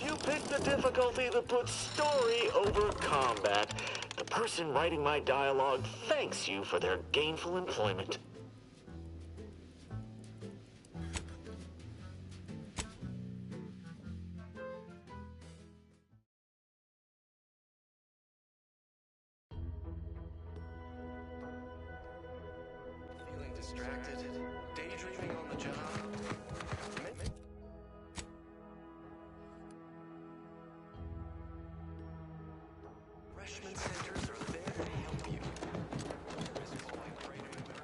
You picked the difficulty that puts story over combat. The person writing my dialogue thanks you for their gainful employment. Feeling distracted, daydreaming on the job. Freshman centers are there to help you. Risk falling prey to their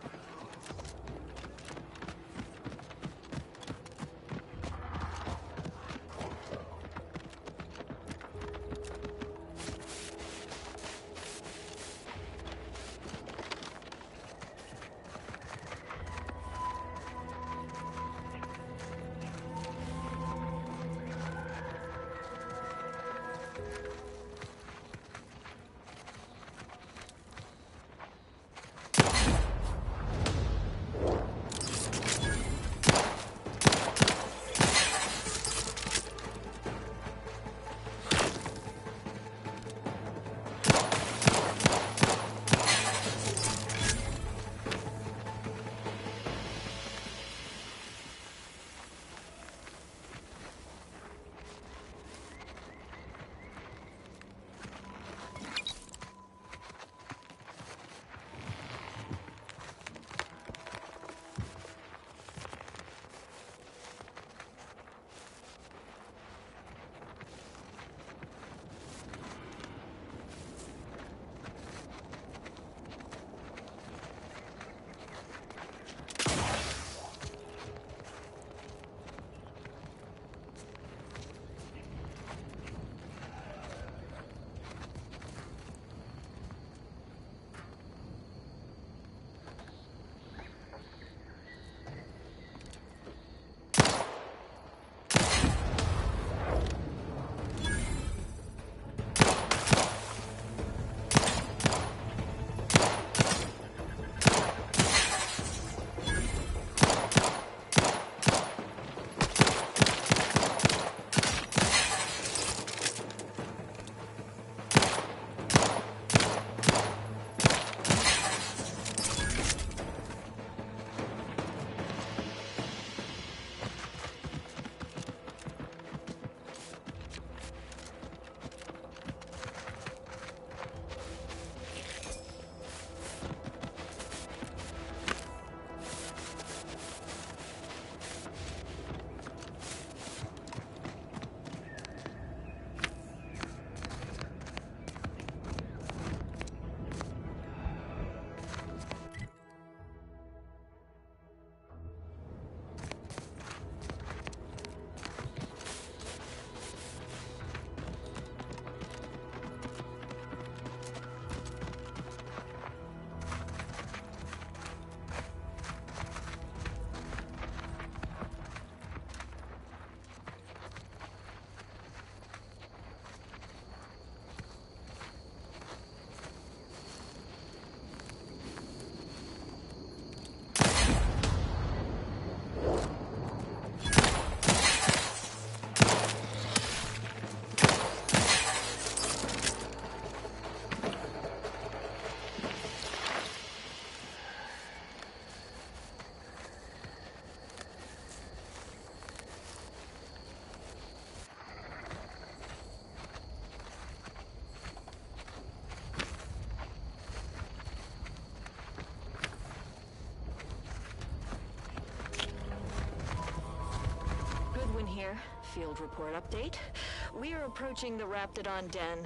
here. Field report update. We are approaching the Raptidon Den.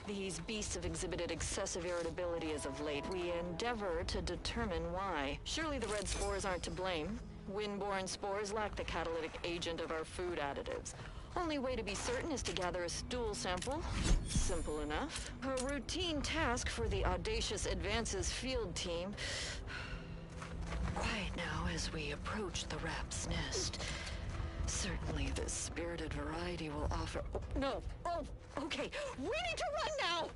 These beasts have exhibited excessive irritability as of late. We endeavor to determine why. Surely the red spores aren't to blame. Wind-borne spores lack the catalytic agent of our food additives. Only way to be certain is to gather a stool sample. Simple enough. A routine task for the Audacious Advances field team. Quiet now as we approach the Rap's nest. Certainly the spirited variety will offer... Oh, no! Oh, okay. We need to run now!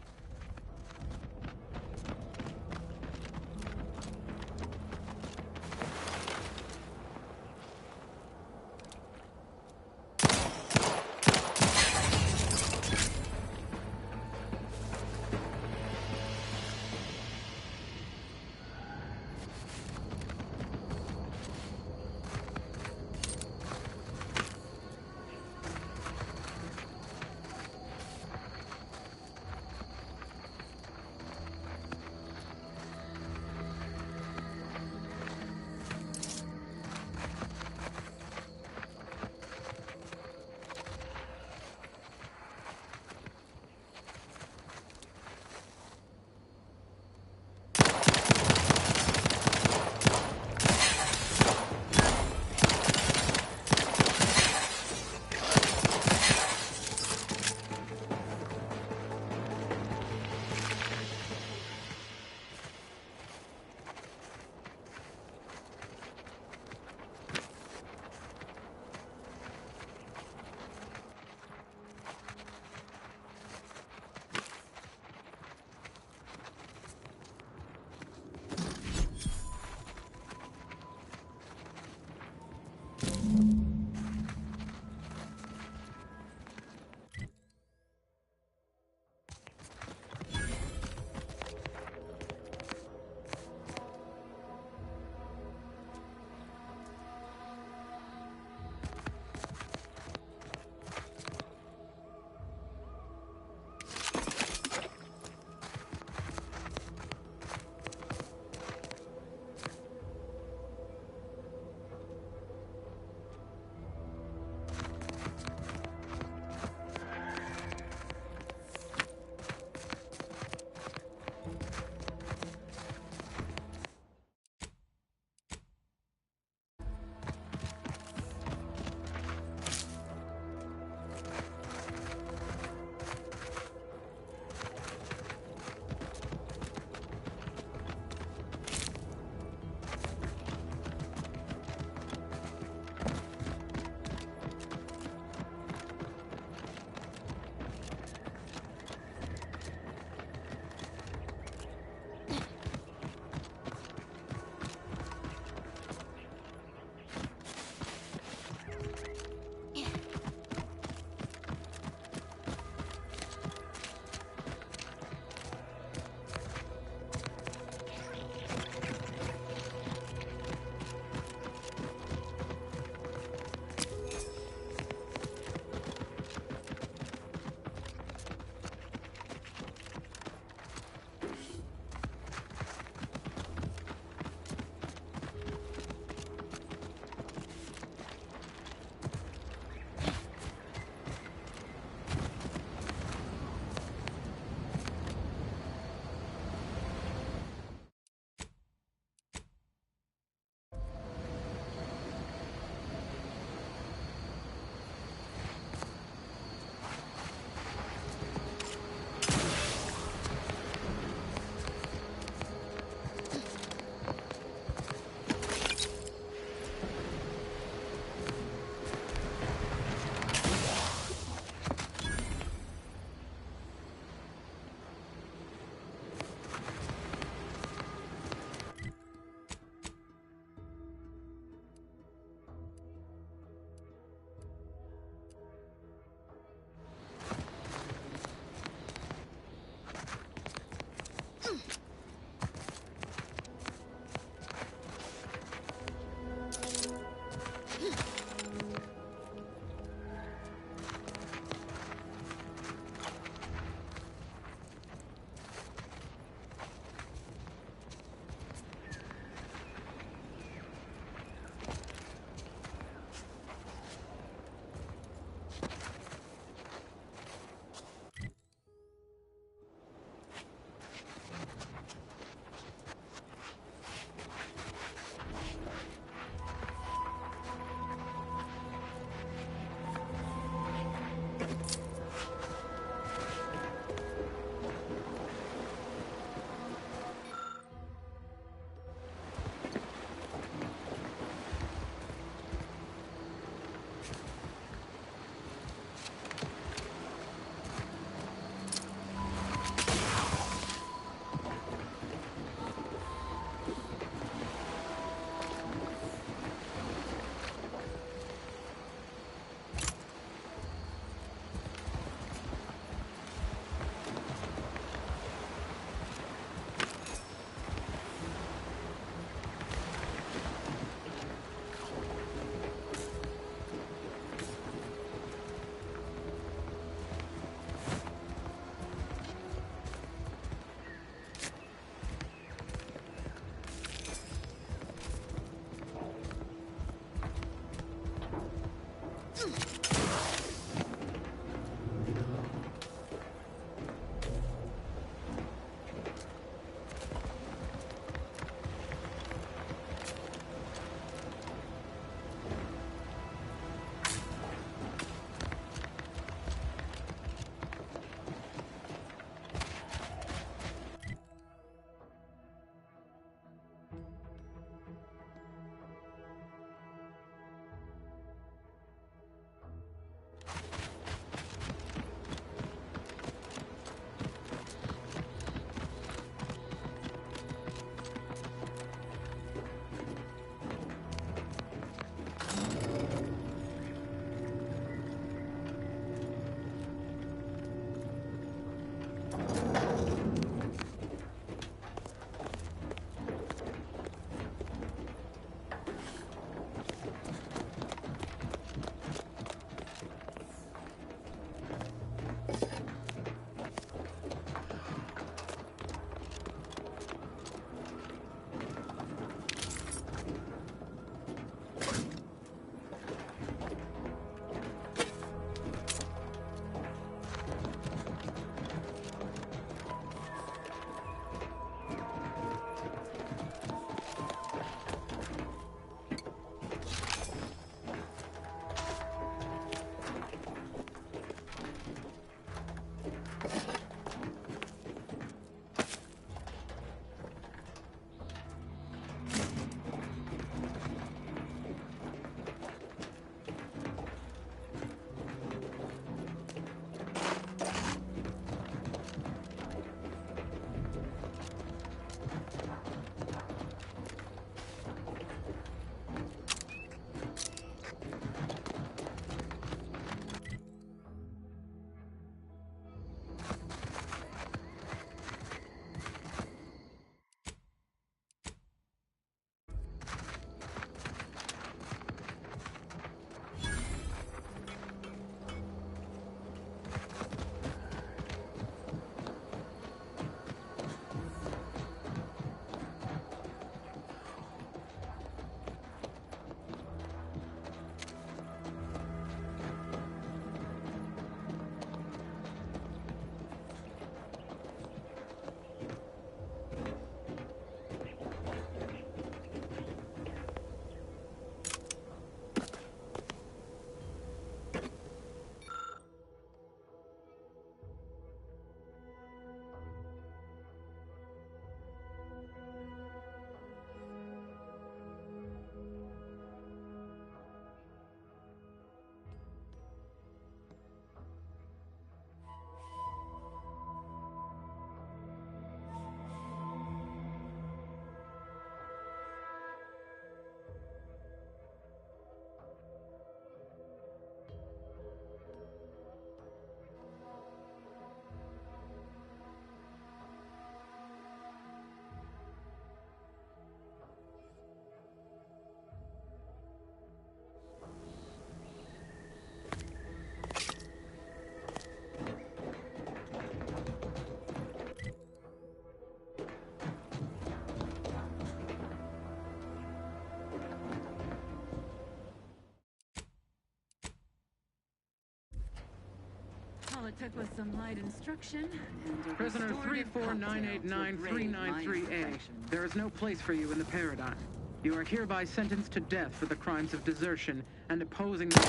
It took with some light instruction. And Prisoner 349893993A. There is no place for you in the Paradigm. You are hereby sentenced to death for the crimes of desertion and opposing the...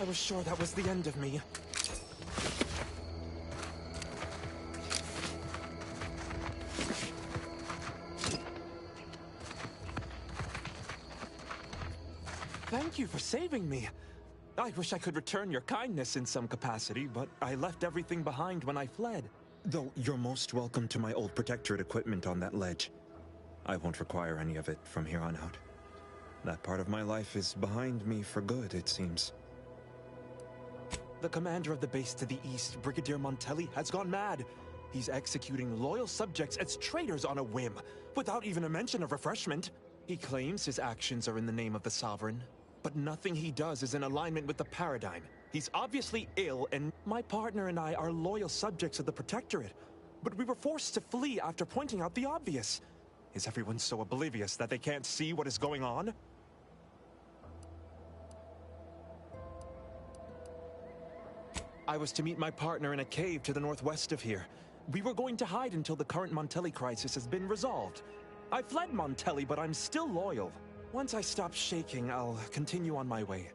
I was sure that was the end of me. Thank you for saving me. I wish I could return your kindness in some capacity, but I left everything behind when I fled. Though you're most welcome to my old Protectorate equipment on that ledge. I won't require any of it from here on out. That part of my life is behind me for good, it seems. The commander of the base to the east, Brigadier Montelli, has gone mad. He's executing loyal subjects as traitors on a whim, without even a mention of refreshment. He claims his actions are in the name of the Sovereign, but nothing he does is in alignment with the Paradigm. He's obviously ill, and my partner and I are loyal subjects of the Protectorate, but we were forced to flee after pointing out the obvious. Is everyone so oblivious that they can't see what is going on? I was to meet my partner in a cave to the northwest of here. We were going to hide until the current Montelli crisis has been resolved. I fled Montelli, but I'm still loyal. Once I stop shaking, I'll continue on my way.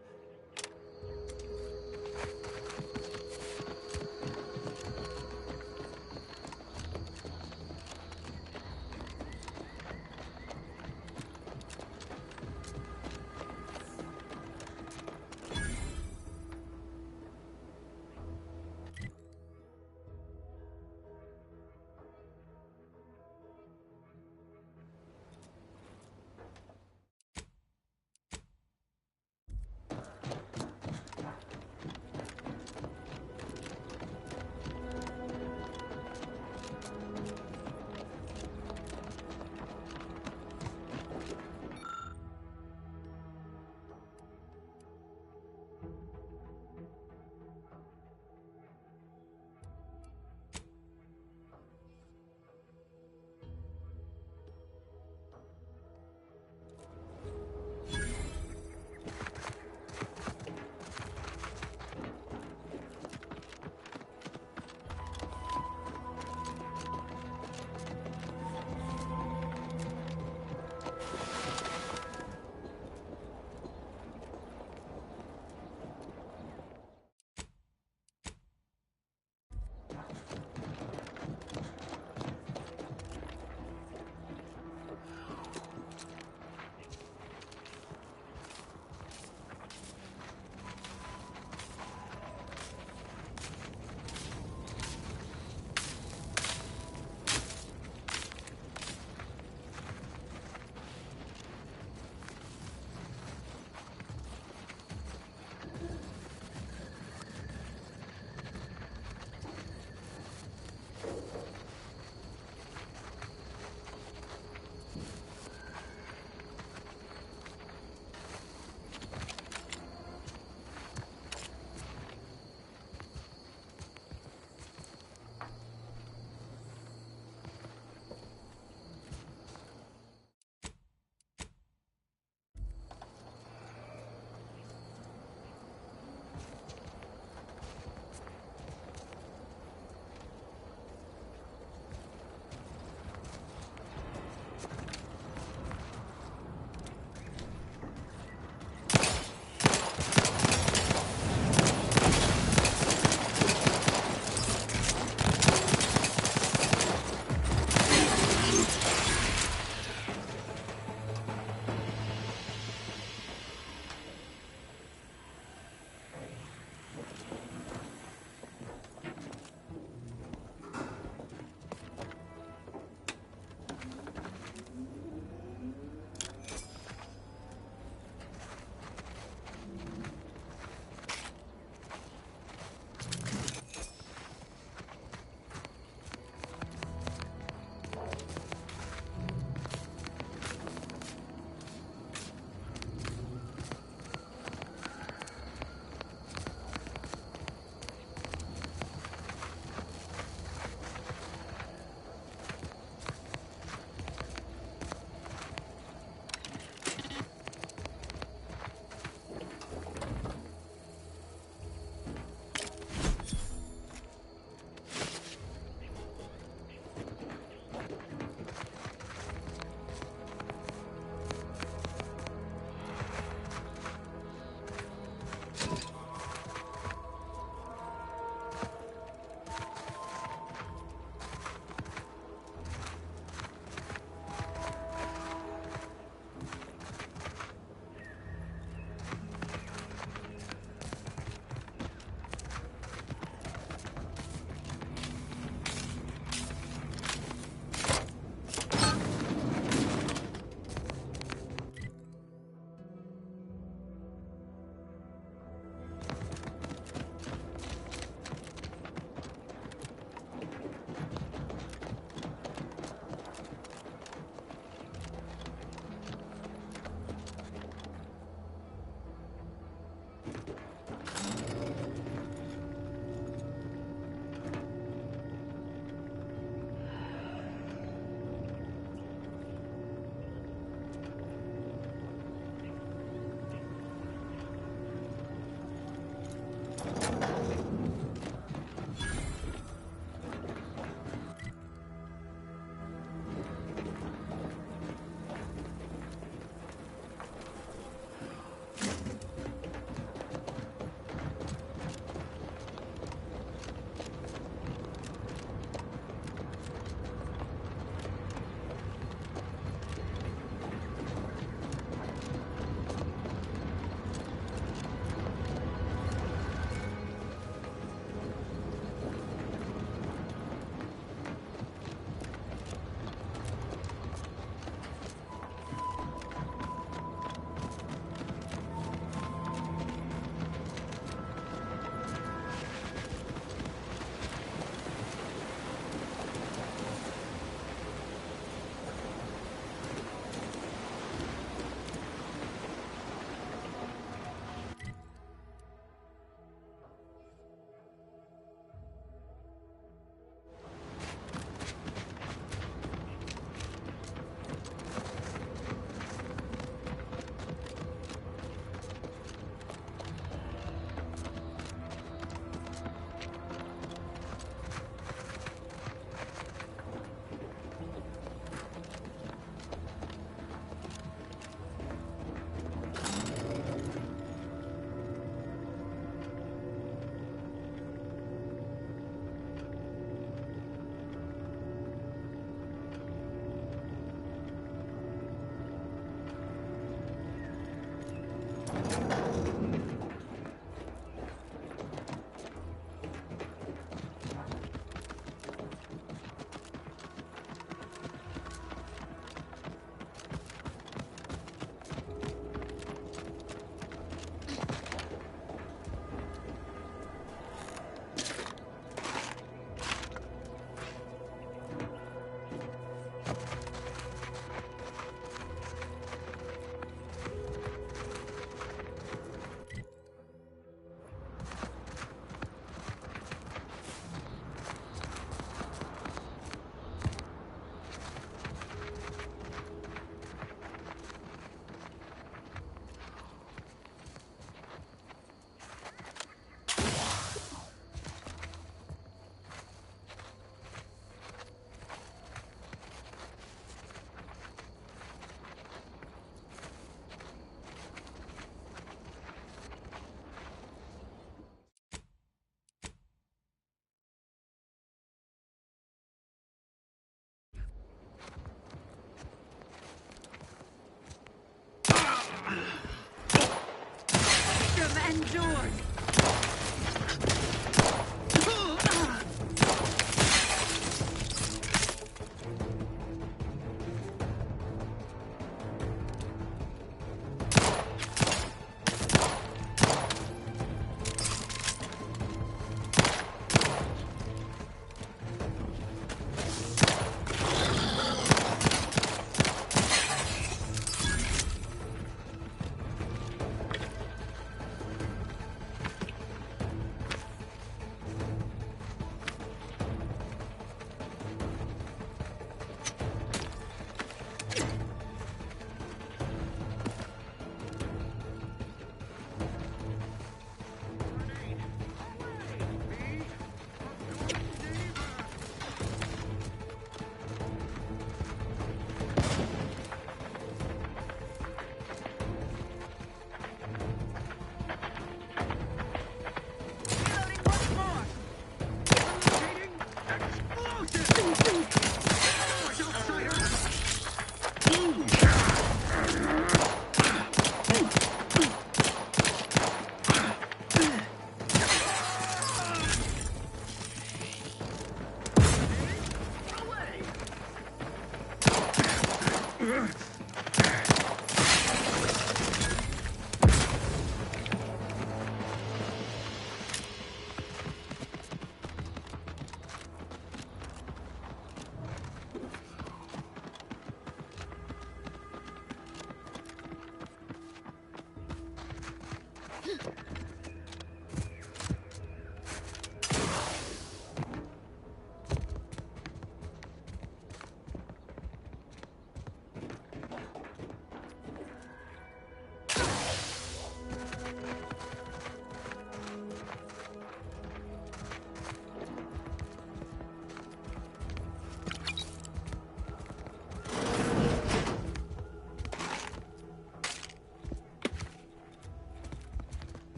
Revenge yours!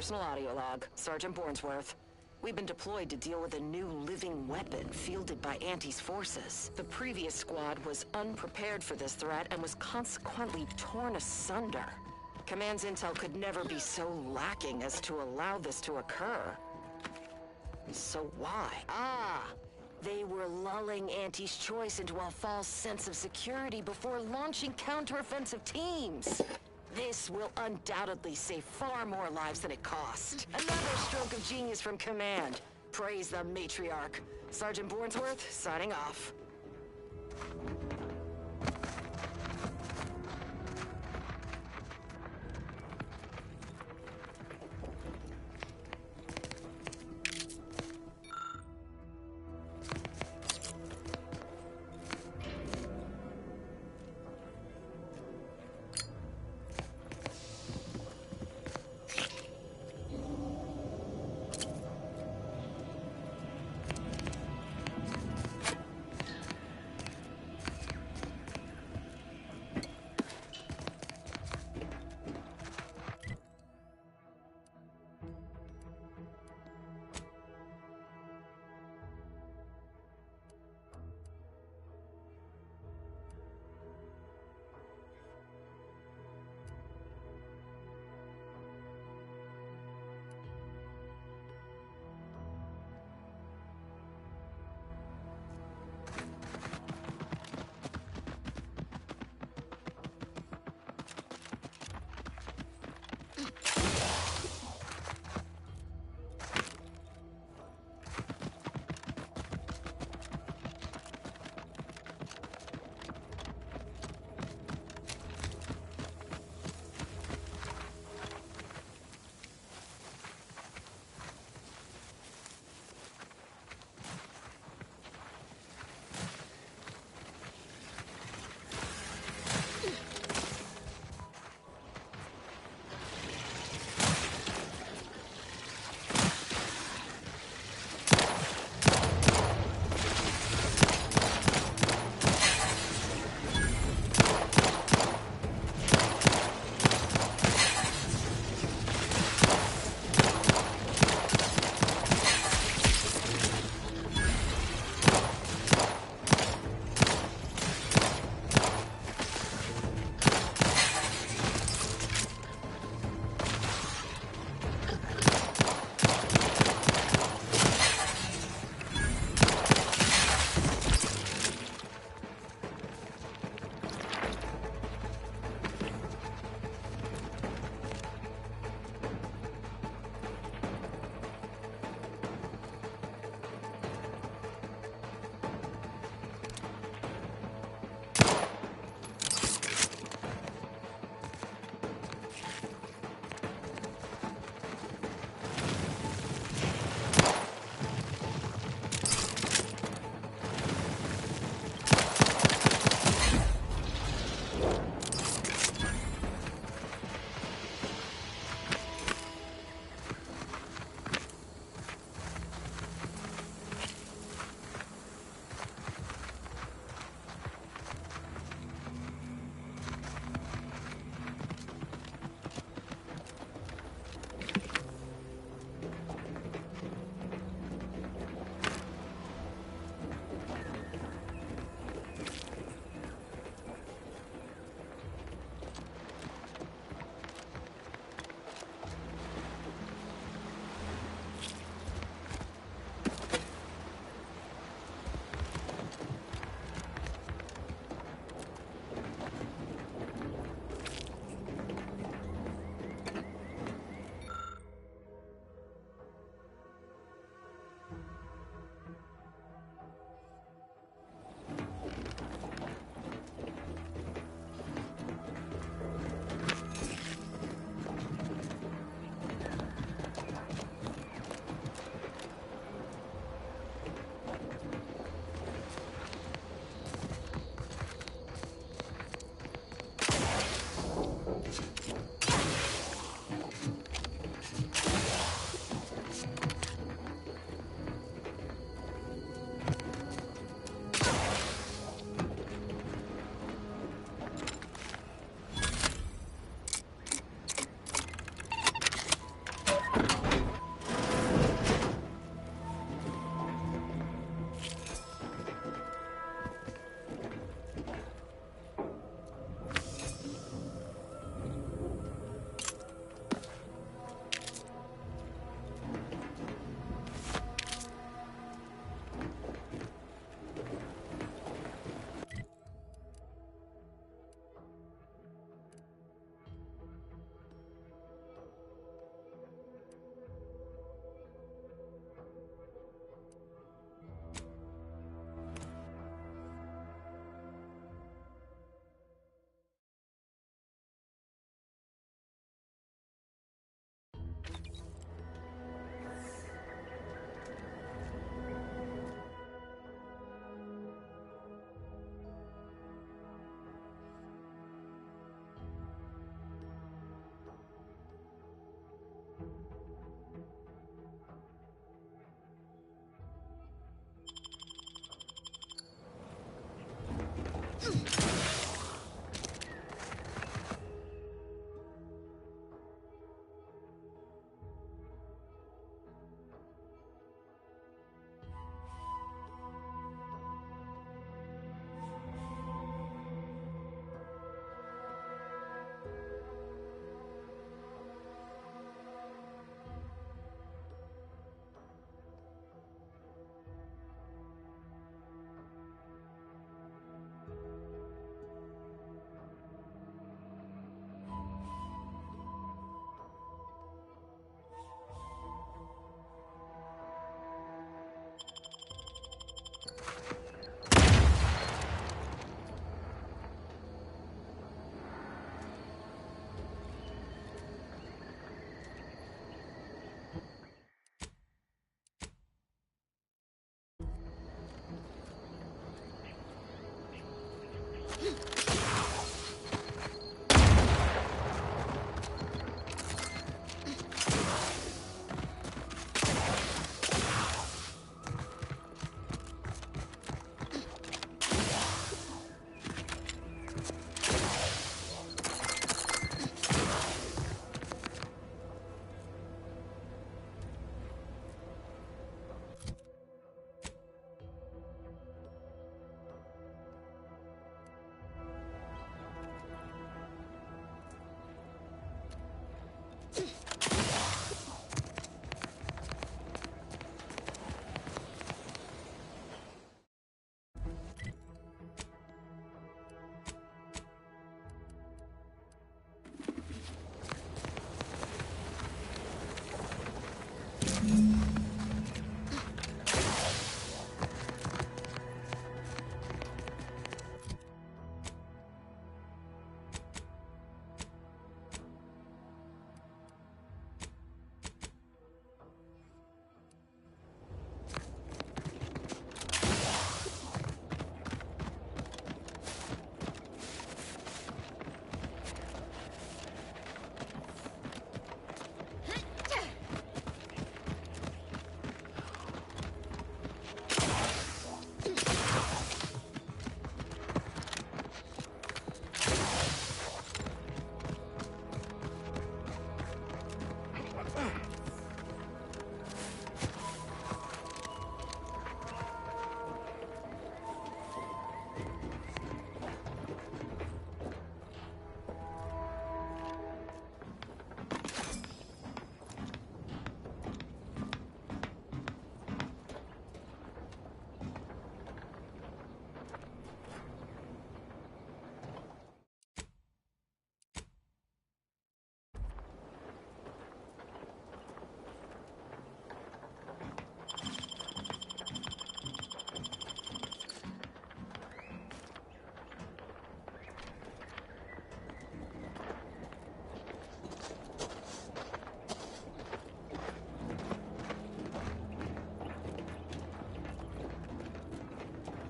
personal audio log, Sergeant Bornsworth. We've been deployed to deal with a new living weapon fielded by Auntie's forces. The previous squad was unprepared for this threat and was consequently torn asunder. Command's intel could never be so lacking as to allow this to occur. So why? They were lulling Auntie's choice into a false sense of security before launching counteroffensive teams. This will undoubtedly save far more lives than it cost. Another stroke of genius from Command. Praise the matriarch. Sergeant Bornsworth, signing off.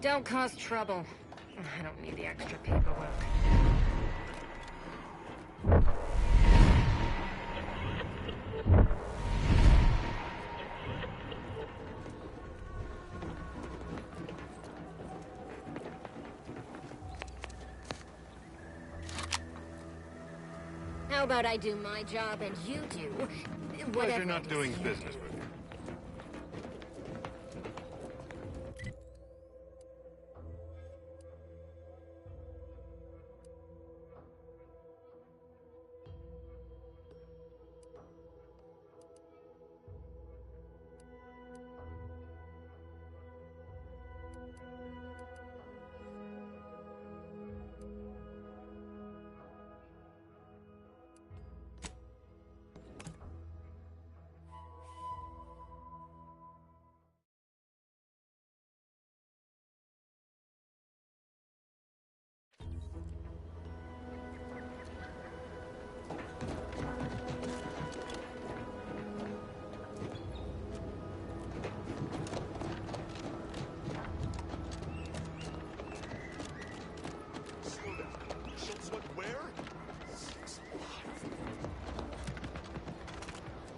Don't cause trouble. I don't need the extra paperwork. How about I do my job and you do whatever? Pleasure not doing business with you.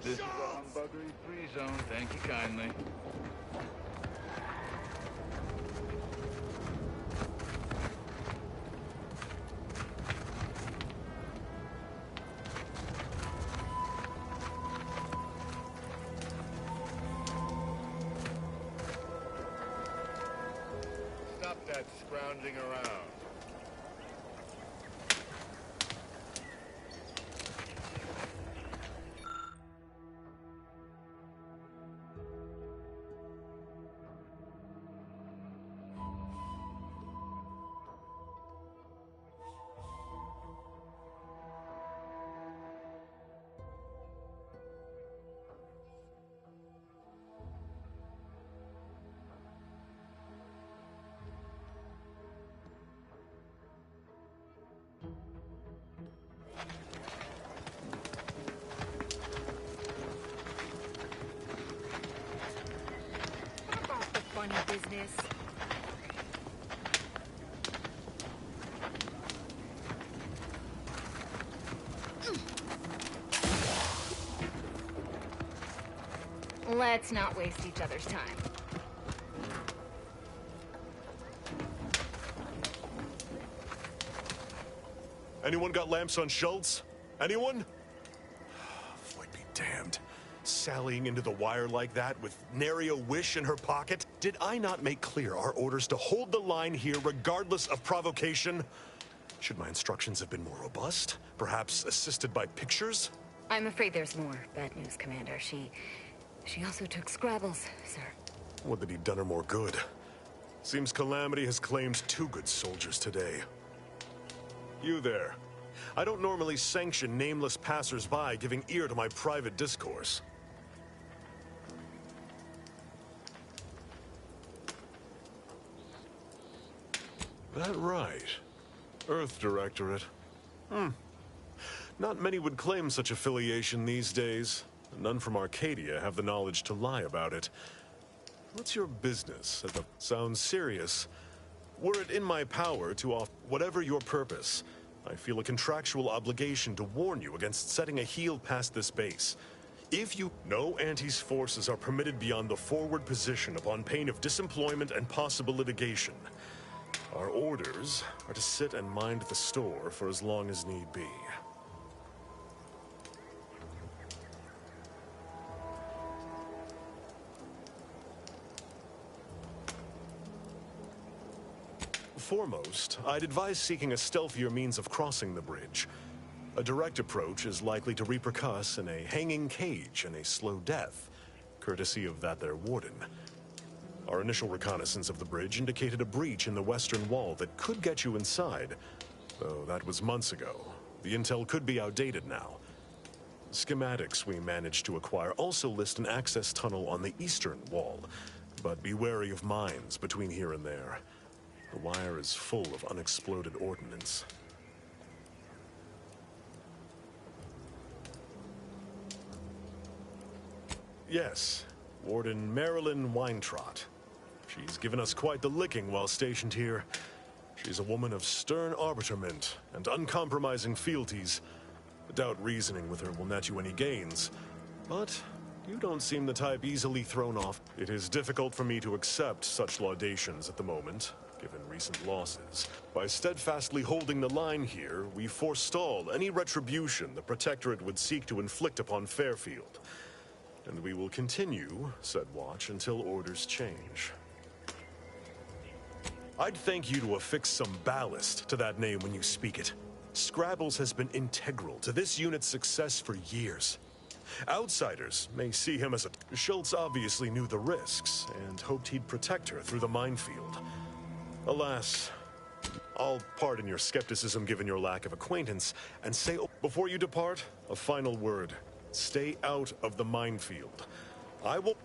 This is a humbuggery-free zone. Thank you kindly. Stop that scrounging around. Fuck off the funny business. Let's not waste each other's time. Anyone got lamps on Schultz? Anyone? Floyd be damned. Sallying into the wire like that with nary a wish in her pocket? Did I not make clear our orders to hold the line here regardless of provocation? Should my instructions have been more robust? Perhaps assisted by pictures? I'm afraid there's more bad news, Commander. She also took Scrabbles, sir. Would that he'd done her more good. Seems Calamity has claimed 2 good soldiers today. You there. I don't normally sanction nameless passers-by giving ear to my private discourse. That right. Earth Directorate. Not many would claim such affiliation these days. None from Arcadia have the knowledge to lie about it. What's your business? Sounds serious. Were it in my power to offer whatever your purpose, I feel a contractual obligation to warn you against setting a heel past this base. If you know Auntie's forces are permitted beyond the forward position upon pain of disemployment and possible litigation, our orders are to sit and mind the store for as long as need be. Foremost, I'd advise seeking a stealthier means of crossing the bridge. A direct approach is likely to repercuss in a hanging cage and a slow death, courtesy of that there warden. Our initial reconnaissance of the bridge indicated a breach in the western wall that could get you inside, though that was months ago. The intel could be outdated now. Schematics we managed to acquire also list an access tunnel on the eastern wall, but be wary of mines between here and there. The wire is full of unexploded ordnance. Yes, Warden Marilyn Weintraut. She's given us quite the licking while stationed here. She's a woman of stern arbitrament and uncompromising fealties. I doubt reasoning with her will net you any gains, but you don't seem the type easily thrown off. It is difficult for me to accept such laudations at the moment, given recent losses. By steadfastly holding the line here, we forestall any retribution the Protectorate would seek to inflict upon Fairfield. And we will continue said watch until orders change. I'd thank you to affix some ballast to that name when you speak it. Scrabbles has been integral to this unit's success for years. Outsiders may see him as a... Schultz obviously knew the risks and hoped he'd protect her through the minefield. Alas, I'll pardon your skepticism given your lack of acquaintance, and say, before you depart, a final word. Stay out of the minefield. I will...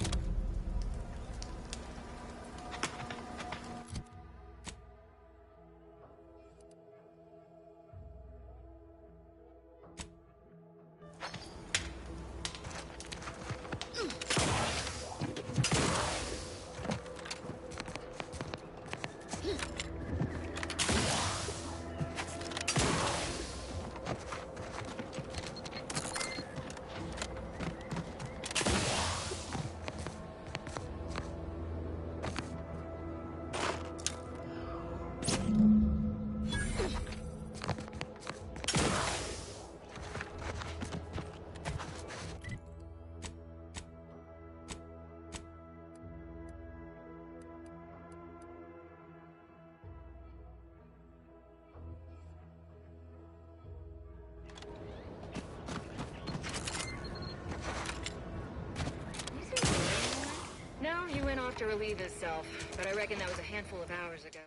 No, he went off to relieve himself, but I reckon that was a handful of hours ago.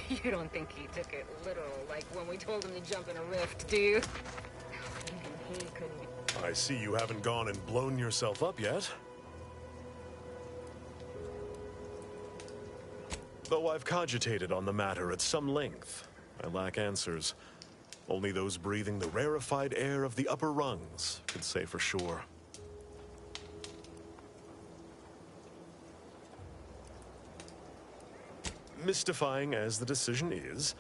You don't think he took it literal, like when we told him to jump in a rift, do you? Even he couldn't. I see you haven't gone and blown yourself up yet. Though I've cogitated on the matter at some length, I lack answers. Only those breathing the rarefied air of the upper rungs could say for sure. Mystifying as the decision is,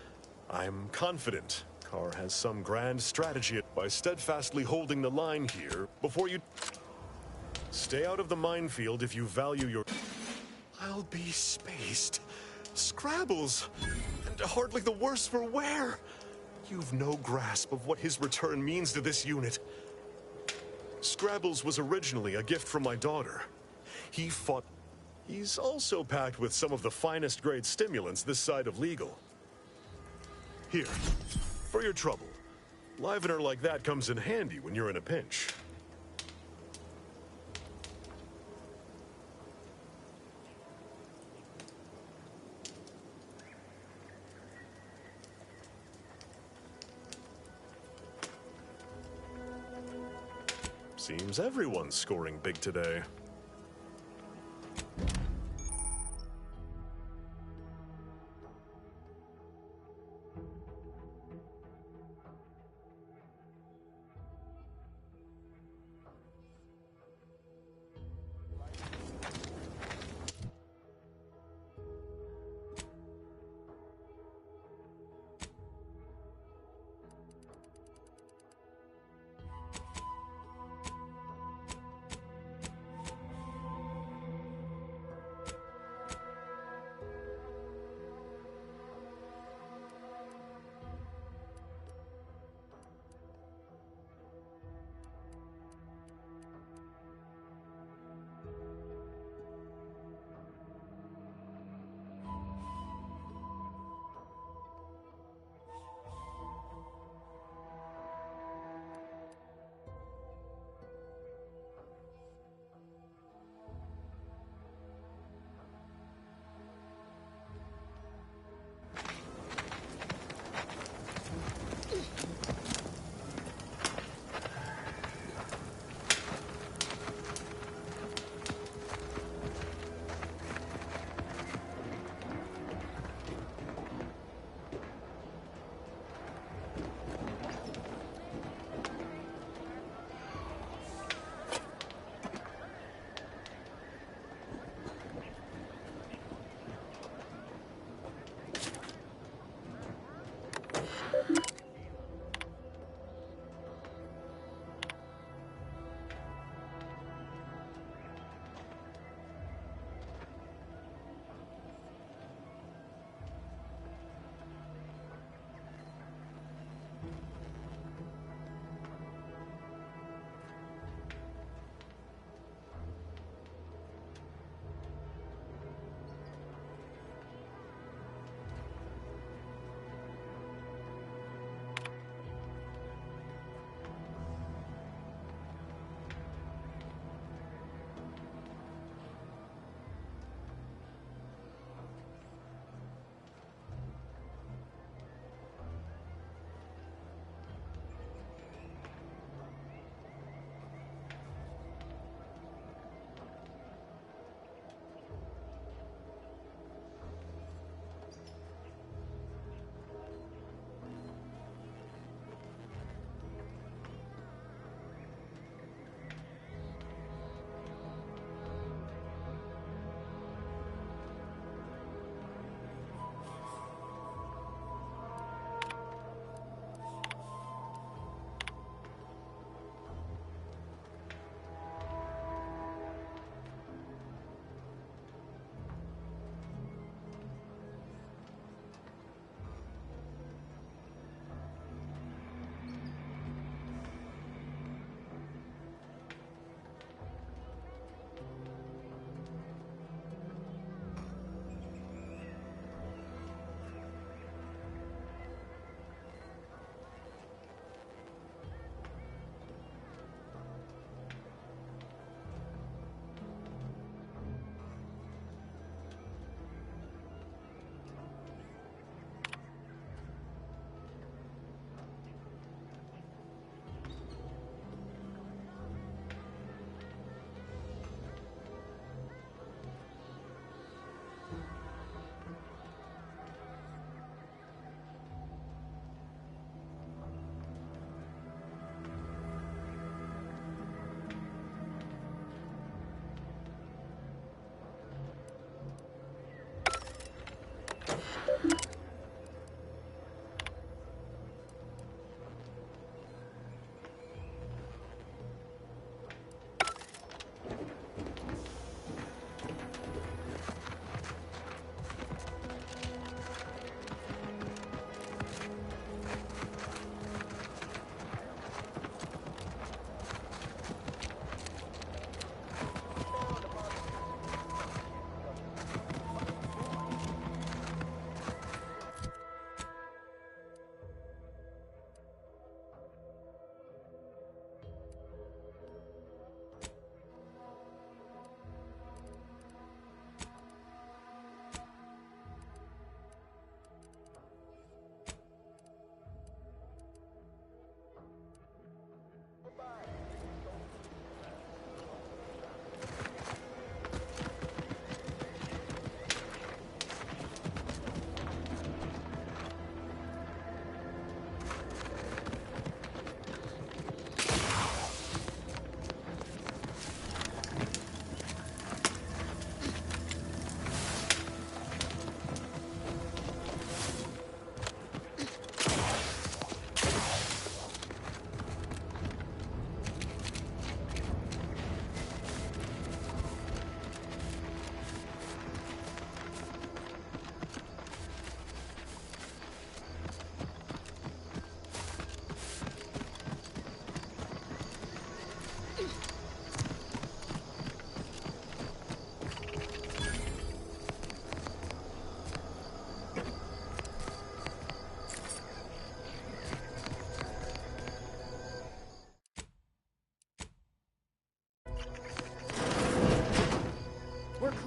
I'm confident Carr has some grand strategy by steadfastly holding the line here before you... Stay out of the minefield if you value your... I'll be spaced. Scrabbles! And hardly the worse for wear! You've no grasp of what his return means to this unit. Scrabbles was originally a gift from my daughter. He fought... He's also packed with some of the finest grade stimulants this side of legal. Here, for your trouble. Livener like that comes in handy when you're in a pinch. Seems everyone's scoring big today.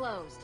closed.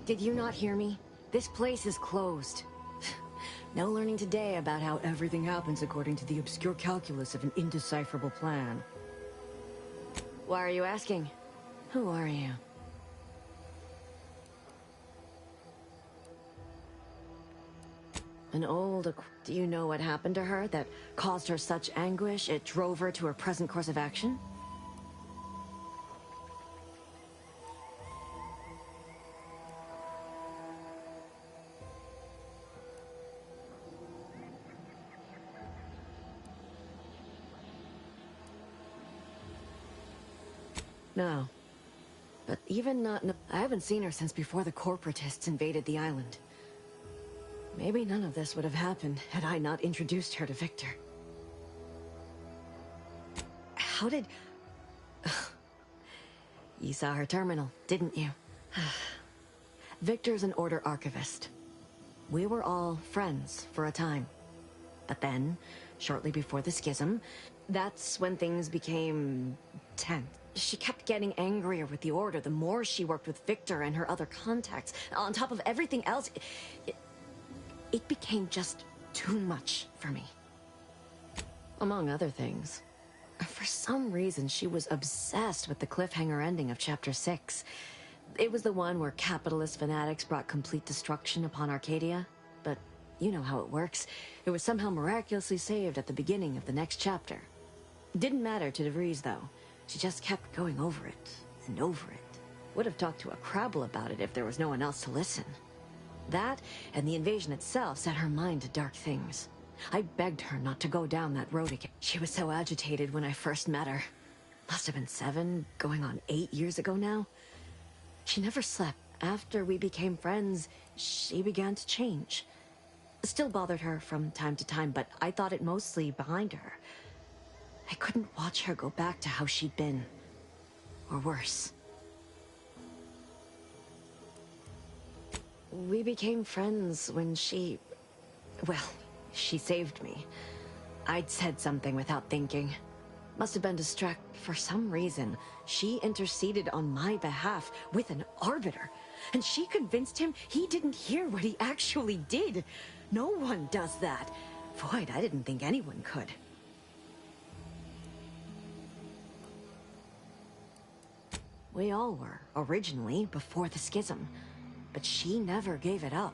Did you not hear me? This place is closed. No learning today about how everything happens according to the obscure calculus of an indecipherable plan. Why are you asking? Who are you? An old... Do you know what happened to her that caused her such anguish it drove her to her present course of action? No. But even not... I haven't seen her since before the corporatists invaded the island. Maybe none of this would have happened had I not introduced her to Victor. How did... You saw her terminal, didn't you? Victor's an Order archivist. We were all friends for a time. But then, shortly before the schism, that's when things became tense. She kept getting angrier with the Order the more she worked with Victor and her other contacts. On top of everything else, it became just too much for me. Among other things. For some reason, she was obsessed with the cliffhanger ending of Chapter 6. It was the one where capitalist fanatics brought complete destruction upon Arcadia. But you know how it works. It was somehow miraculously saved at the beginning of the next chapter. It didn't matter to DeVries, though. She just kept going over it and over it. Would have talked to a Crabble about it if there was no one else to listen. That and the invasion itself set her mind to dark things. I begged her not to go down that road again. She was so agitated when I first met her. Must have been 7, going on 8 years ago now. She never slept. After we became friends, she began to change. Still bothered her from time to time, but I thought it mostly behind her. I couldn't watch her go back to how she'd been. Or worse. We became friends when she... Well, she saved me. I'd said something without thinking. Must have been distracted. For some reason, she interceded on my behalf with an Arbiter. And she convinced him he didn't hear what he actually did. No one does that. Void, I didn't think anyone could. We all were, originally, before the schism. But she never gave it up,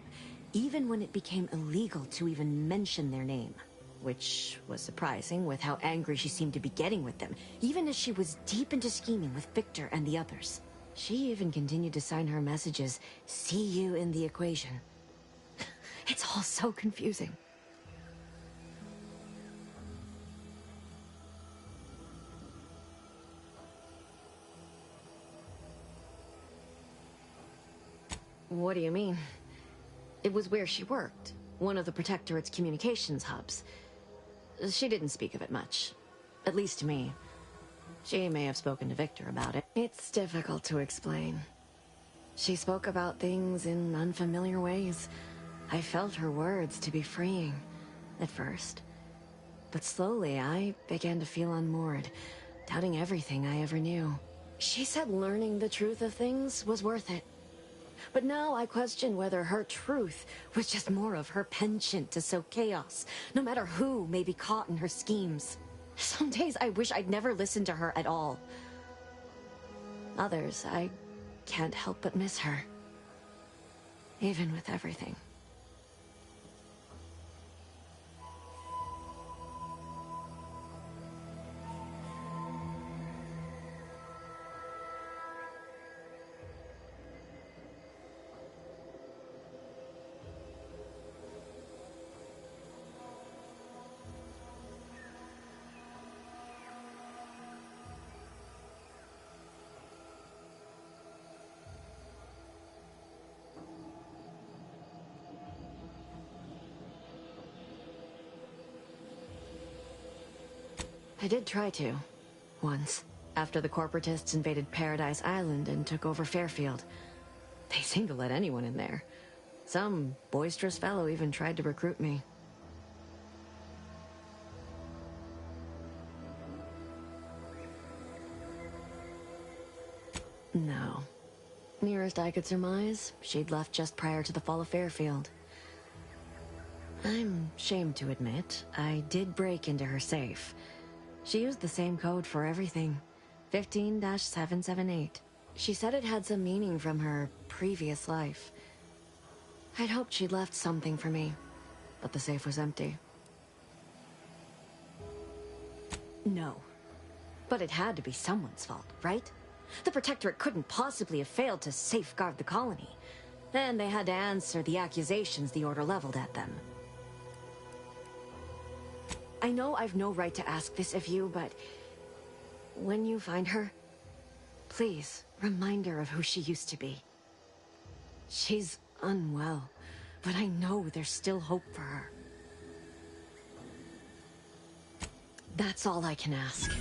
even when it became illegal to even mention their name. Which was surprising with how angry she seemed to be getting with them, even as she was deep into scheming with Victor and the others. She even continued to sign her messages, "See you in the equation." It's all so confusing. What do you mean? It was where she worked. one of the Protectorate's communications hubs. She didn't speak of it much. At least to me. She may have spoken to Victor about it. It's difficult to explain. She spoke about things in unfamiliar ways. I felt her words to be freeing, at first. But slowly, I began to feel unmoored, doubting everything I ever knew. She said learning the truth of things was worth it. But now I question whether her truth was just more of her penchant to sow chaos, no matter who may be caught in her schemes. Some days I wish I'd never listened to her at all. Others, I can't help but miss her. Even with everything. I did try to. Once. After the corporatists invaded Paradise Island and took over Fairfield. They seemed to let anyone in there. Some boisterous fellow even tried to recruit me. No. Nearest I could surmise, she'd left just prior to the fall of Fairfield. I'm ashamed to admit, I did break into her safe. She used the same code for everything. 15-778. She said it had some meaning from her previous life. I'd hoped she'd left something for me, but the safe was empty. No. But it had to be someone's fault, right? The Protectorate couldn't possibly have failed to safeguard the colony. Then they had to answer the accusations the Order leveled at them. I know I've no right to ask this of you, but when you find her, please remind her of who she used to be. She's unwell, but I know there's still hope for her. That's all I can ask.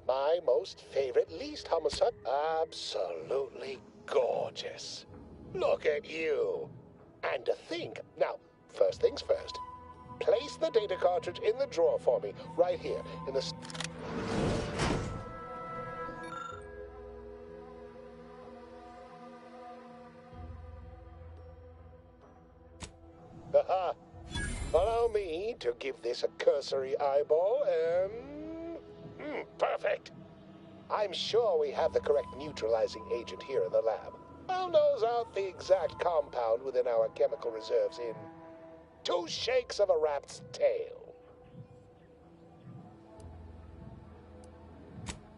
My most favorite, least homicide. Absolutely gorgeous. Look at you. And to think. Now, first things first. Place the data cartridge in the drawer for me, right here, in the... Haha. Allow me to give this a cursory eyeball, and... perfect. I'm sure we have the correct neutralizing agent here in the lab. I'll nose out the exact compound within our chemical reserves in 2 shakes of a rat's tail.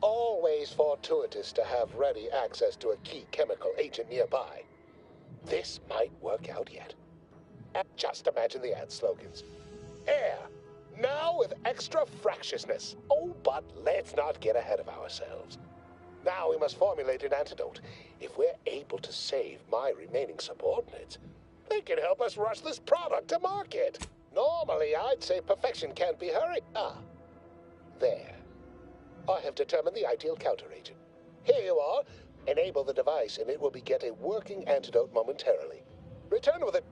Always fortuitous to have ready access to a key chemical agent nearby. This might work out yet. And just imagine the ad slogans. Air. Now with extra fractiousness. Oh, but let's not get ahead of ourselves. Now we must formulate an antidote. If we're able to save my remaining subordinates, they can help us rush this product to market. Normally, I'd say perfection can't be hurried. There. I have determined the ideal counteragent. Here you are. Enable the device, and it will beget a working antidote momentarily. Return with it.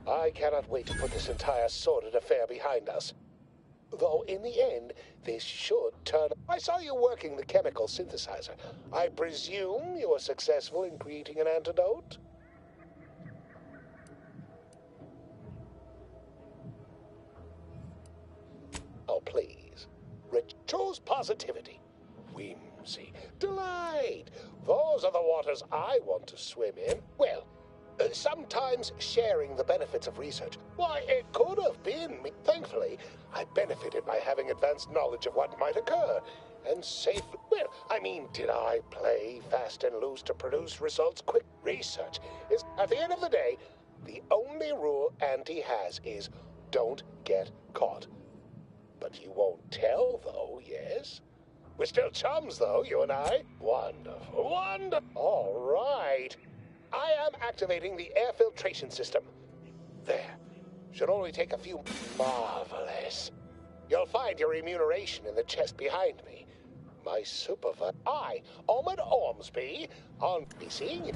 I cannot wait to put this entire sordid affair behind us. Though in the end, this should turn... I saw you working the chemical synthesizer. I presume you were successful in creating an antidote? Oh, please. Choose positivity, whimsy, delight. Those are the waters I want to swim in. Well, sometimes sharing the benefits of research. Why, it could have been me. Thankfully, I benefited by having advanced knowledge of what might occur. And safely... Well, I mean, did I play fast and loose to produce results quick? Research is, at the end of the day, the only rule Auntie has is don't get caught. But you won't tell, though, yes? We're still chums, though, you and I. Wonderful, wonderful. All right. I am activating the air filtration system. There. Should only take a few... Marvelous. You'll find your remuneration in the chest behind me. My supervisor... I, Ahmed Ormsby, on... Be seeing you.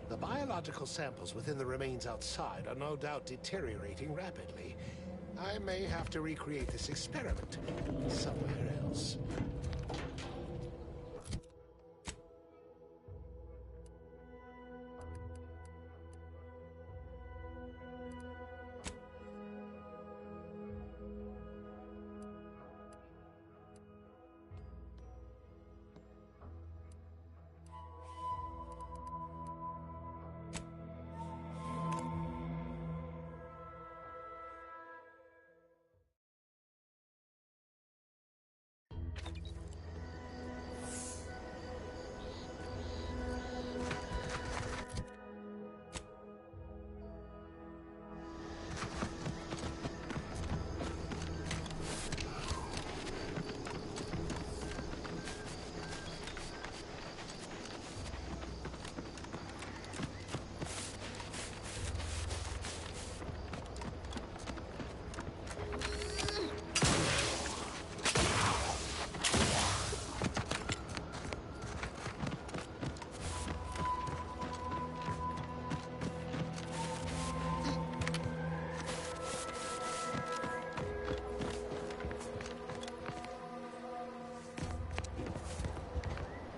The biological samples within the remains outside are no doubt deteriorating rapidly. I may have to recreate this experiment somewhere else.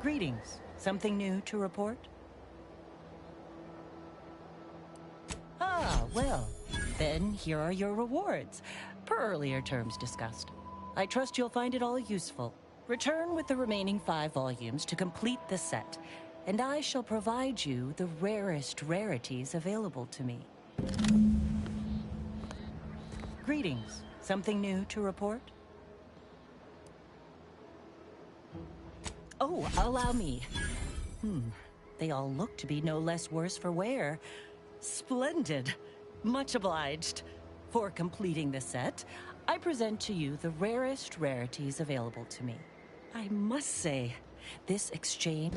Greetings. Something new to report? Ah, well, then here are your rewards, per earlier terms discussed. I trust you'll find it all useful. Return with the remaining 5 volumes to complete the set, and I shall provide you the rarest rarities available to me. Greetings. Something new to report? Oh, allow me. They all look to be no less worse for wear. Splendid. Much obliged. For completing the set, I present to you the rarest rarities available to me. I must say, this exchange...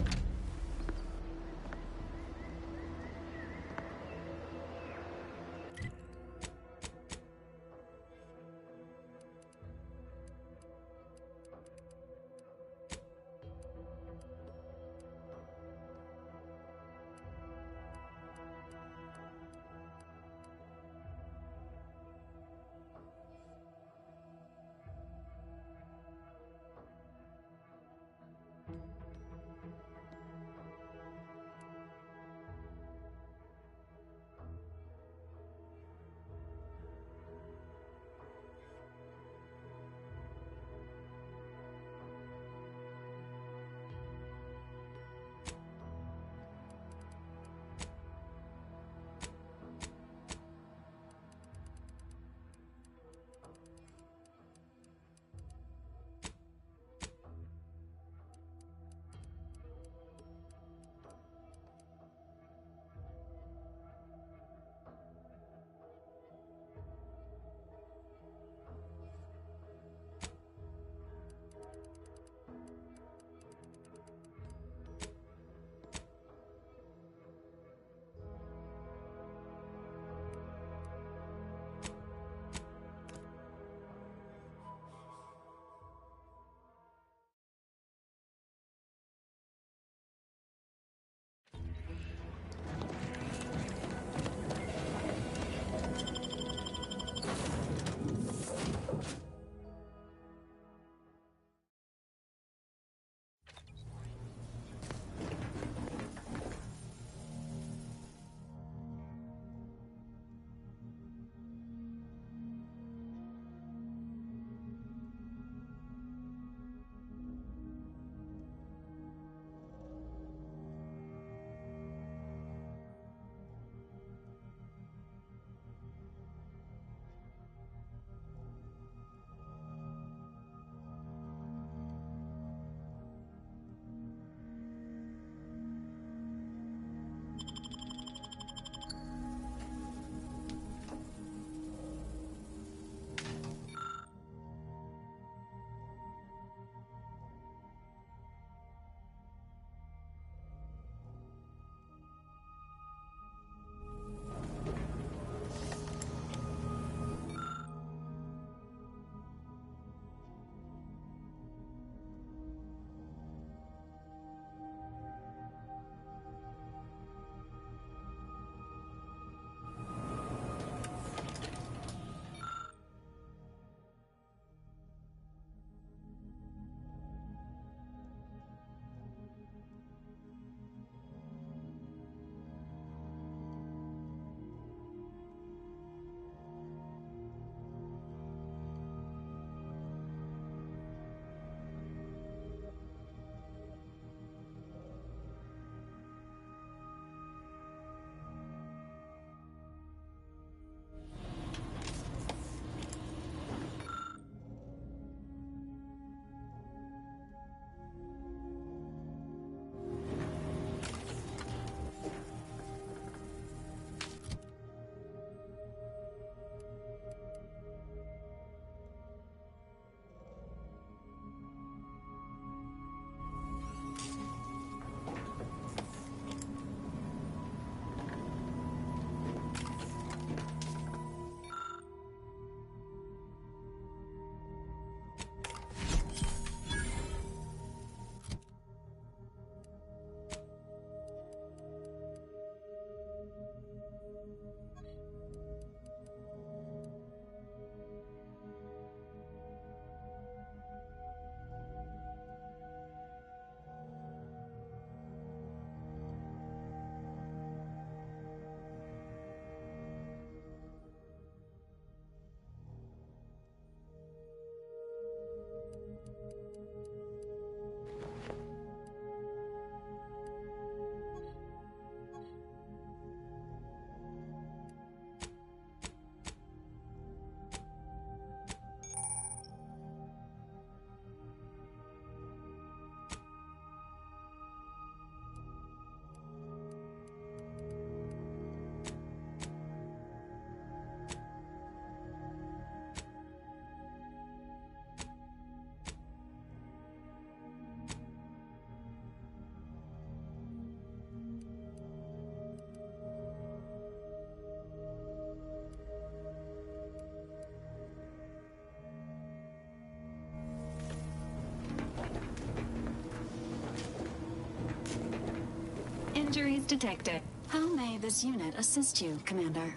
detected. How may this unit assist you, Commander?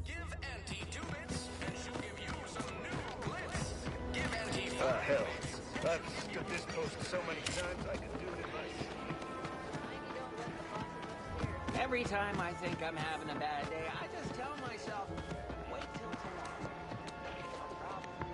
Give Auntie 2 bits, and she'll give you some new glitz. Give Auntie 5 hell. bits. I've stood this post so many times, I could do it in my sleep. Every time I think I'm having a bad day, I just tell myself, wait till tomorrow. I'll probably...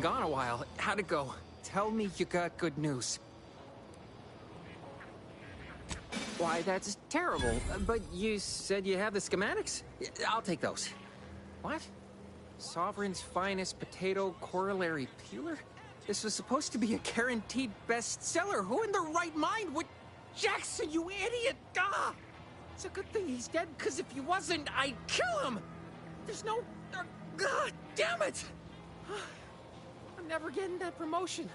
been gone a while. How'd it go? Tell me you got good news. Why, that's terrible. But you said you have the schematics? I'll take those. What? Sovereign's finest potato corollary peeler? This was supposed to be a guaranteed bestseller. Who in their right mind would... Jackson, you idiot! Ah! It's a good thing he's dead, because if he wasn't, I'd kill him! There's no... God damn it! I'm never getting that promotion.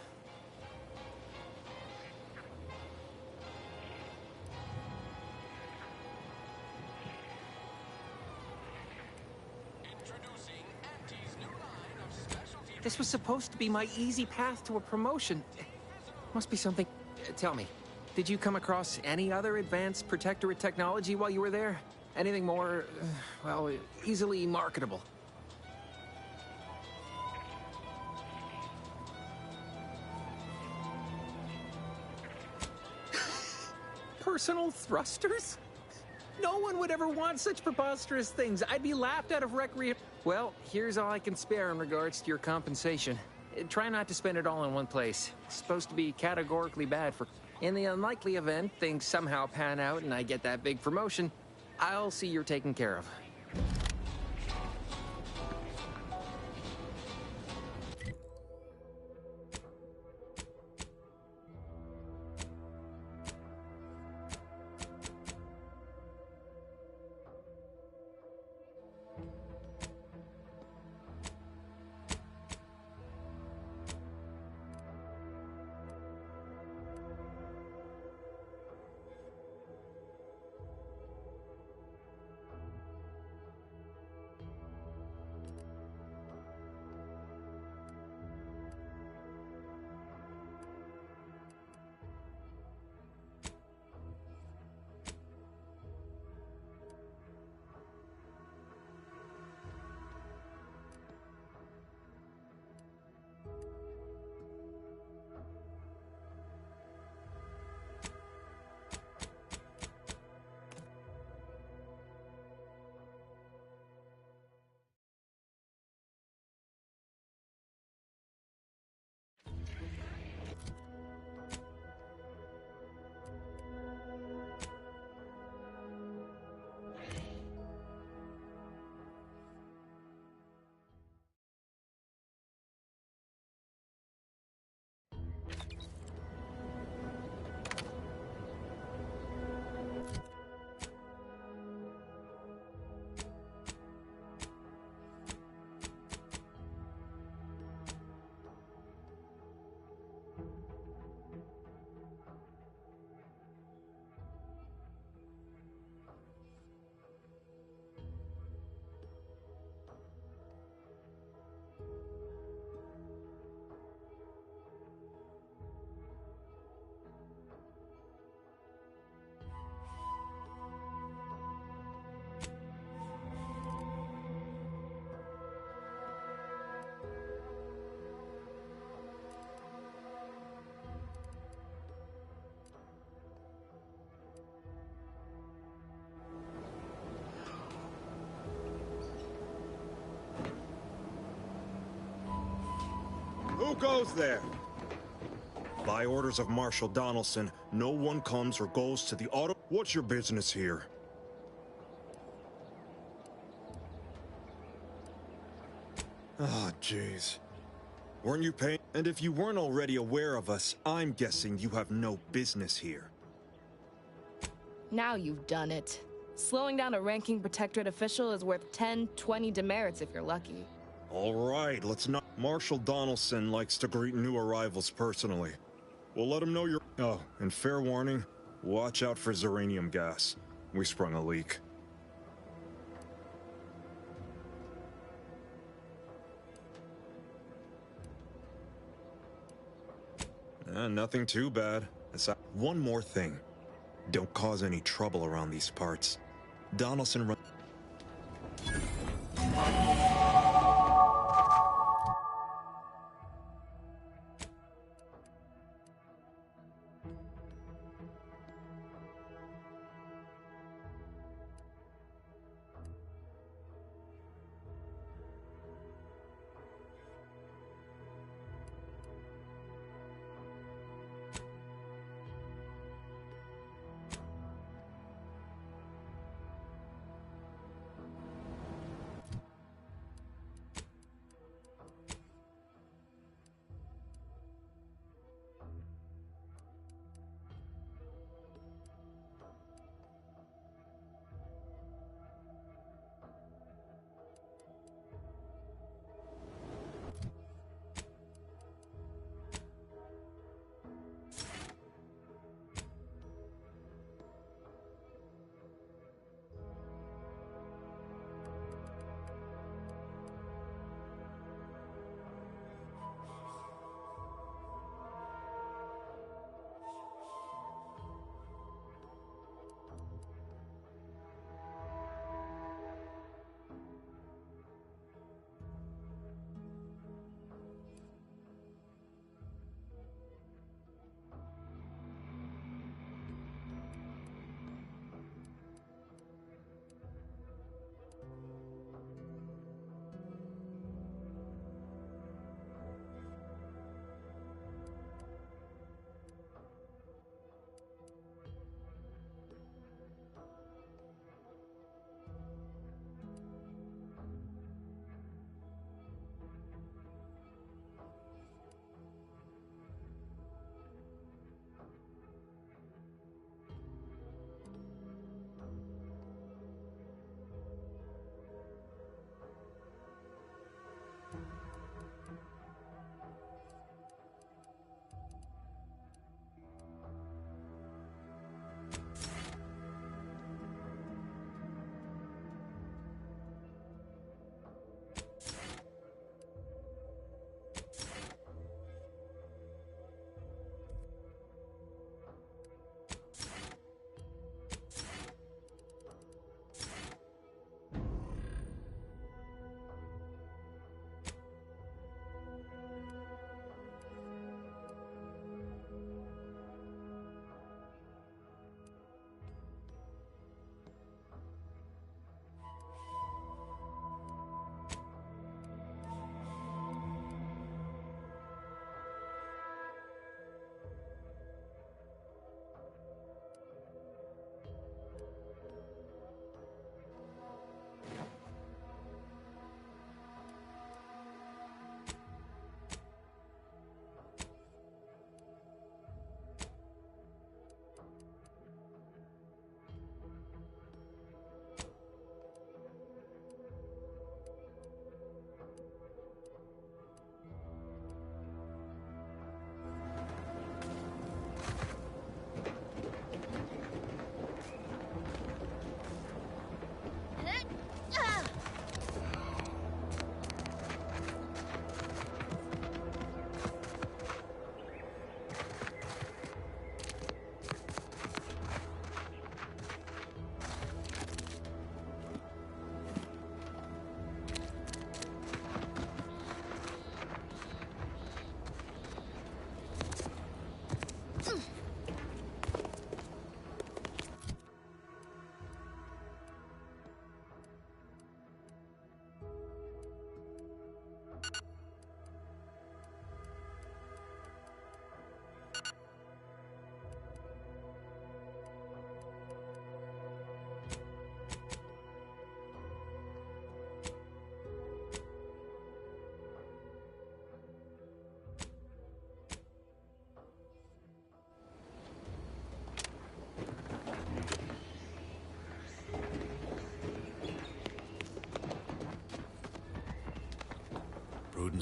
This was supposed to be my easy path to a promotion. Must be something... Tell me, did you come across any other advanced protectorate technology while you were there? Anything more, well, easily marketable? Personal thrusters? No one would ever want such preposterous things. I'd be laughed out of recreation. Well, here's all I can spare in regards to your compensation. Try not to spend it all in one place. It's supposed to be categorically bad for... In the unlikely event things somehow pan out and I get that big promotion, I'll see you're taken care of. Who goes there? By orders of Marshal Donaldson, no one comes or goes to the auto... What's your business here? Oh, jeez. Weren't you paying? And if you weren't already aware of us, I'm guessing you have no business here. Now you've done it. Slowing down a ranking protectorate official is worth 10, 20 demerits if you're lucky. All right, let's not... Marshal Donaldson likes to greet new arrivals personally. We'll let him know you're... Oh, and fair warning, watch out for Zeranium gas. We sprung a leak. Nothing too bad. One more thing. Don't cause any trouble around these parts. Donaldson run...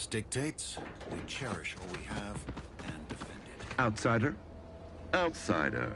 business dictates, we cherish what we have and defend it. Outsider? Outsider.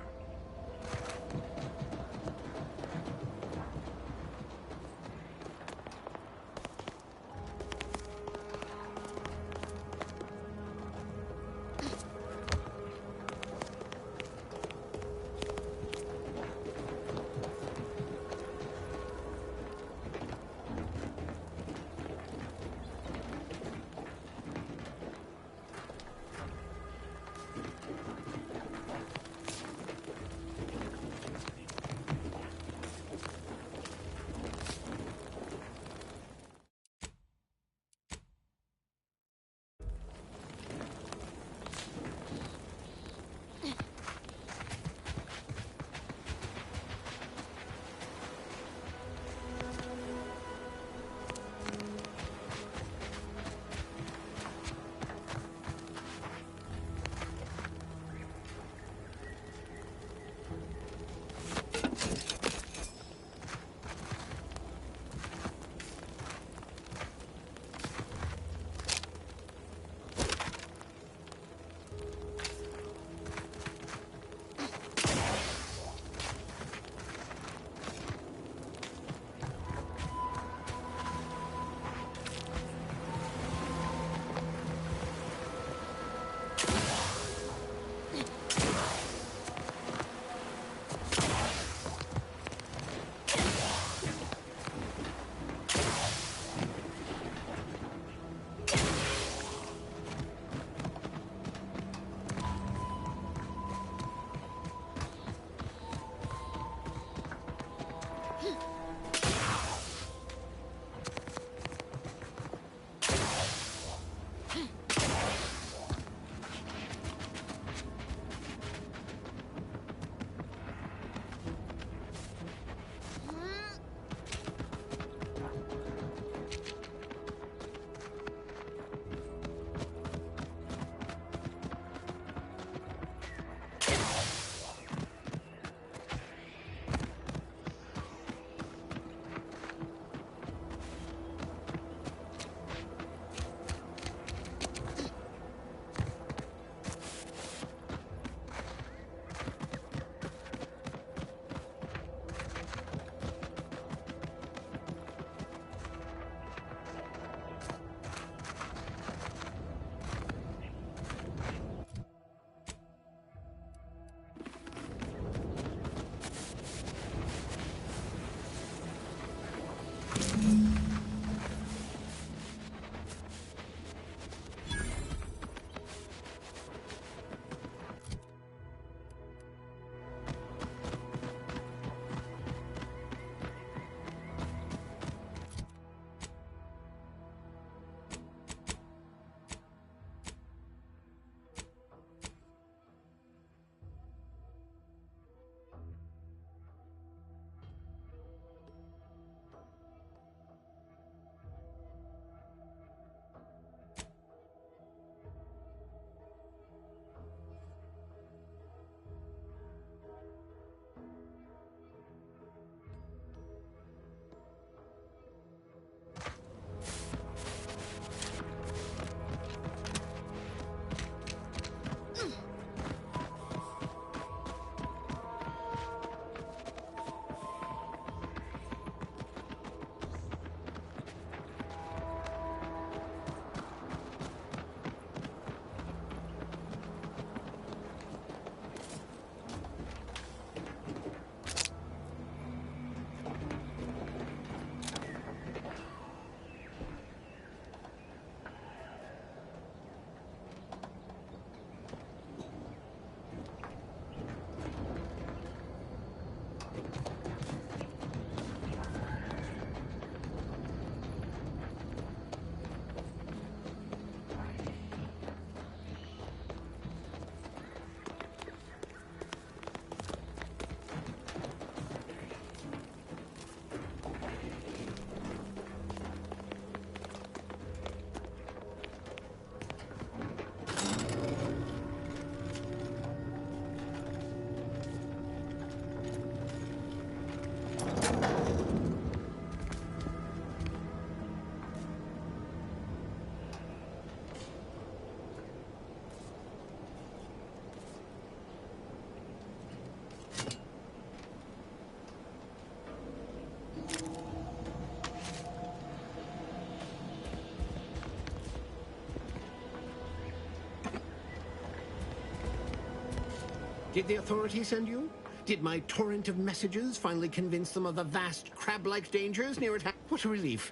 Did the authorities send you? Did my torrent of messages finally convince them of the vast crab-like dangers near at hand? What a relief.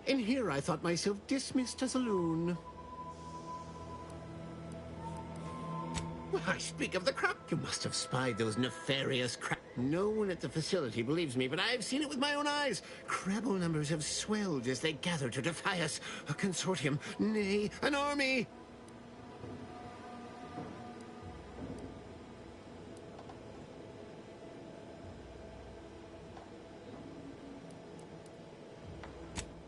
In here I thought myself dismissed as a loon. Why, speak of the crab. You must have spied those nefarious crab. No one at the facility believes me, but I've seen it with my own eyes. Crabble numbers have swelled as they gather to defy us. A consortium, nay, an army.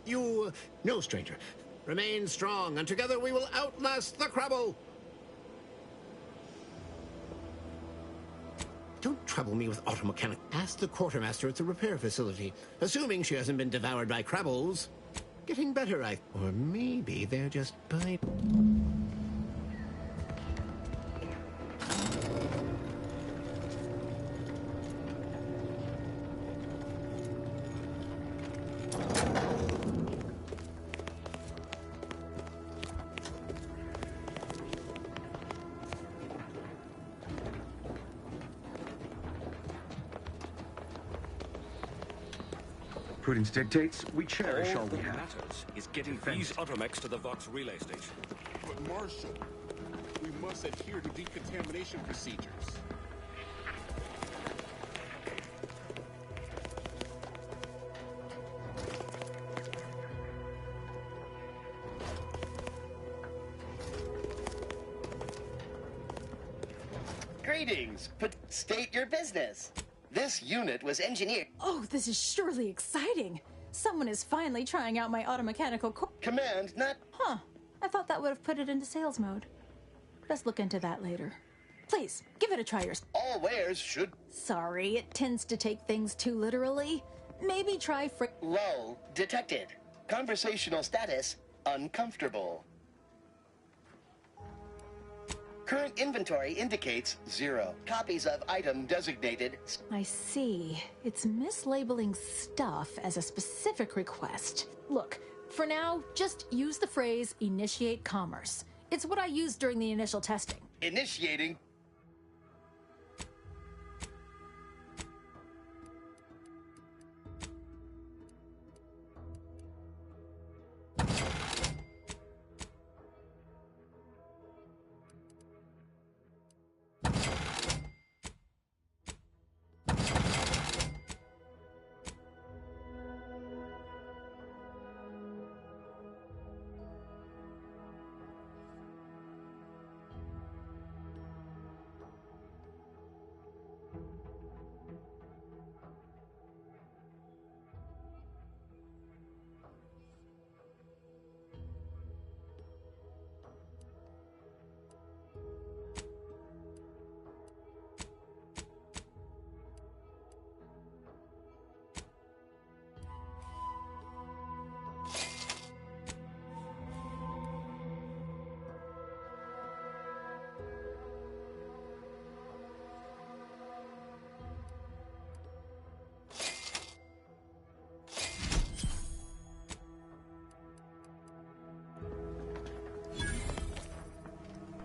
You, no stranger. Remain strong, and together we will outlast the Crabble. Don't trouble me with auto mechanic. Ask the quartermaster at the repair facility, assuming she hasn't been devoured by Crabbles. Getting better, or maybe they're just by... Prudence dictates we cherish all we have. Matters is getting these automechs to the Vox relay station. But Marshal, we must adhere to decontamination procedures. Greetings, but state your business. This unit was engineered. Oh, this is surely exciting. Someone is finally trying out my automechanical command, not... Huh. I thought that would have put it into sales mode. Let's look into that later. Please, give it a try yourself. All wares should... Sorry, it tends to take things too literally. Maybe try Lull detected. Conversational status uncomfortable. Current inventory indicates 0. Copies of item designated... I see. It's mislabeling stuff as a specific request. Look, for now, just use the phrase initiate commerce. It's what I used during the initial testing. Initiating...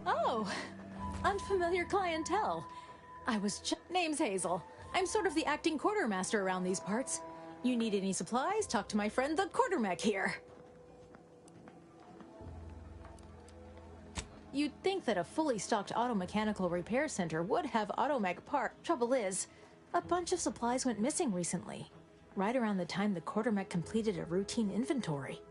Oh, unfamiliar clientele. Name's Hazel. I'm sort of the acting quartermaster around these parts. You need any supplies, talk to my friend the quartermech here. You'd think that a fully stocked auto-mechanical repair center would have automech part. Trouble is, a bunch of supplies went missing recently, right around the time the quartermech completed a routine inventory.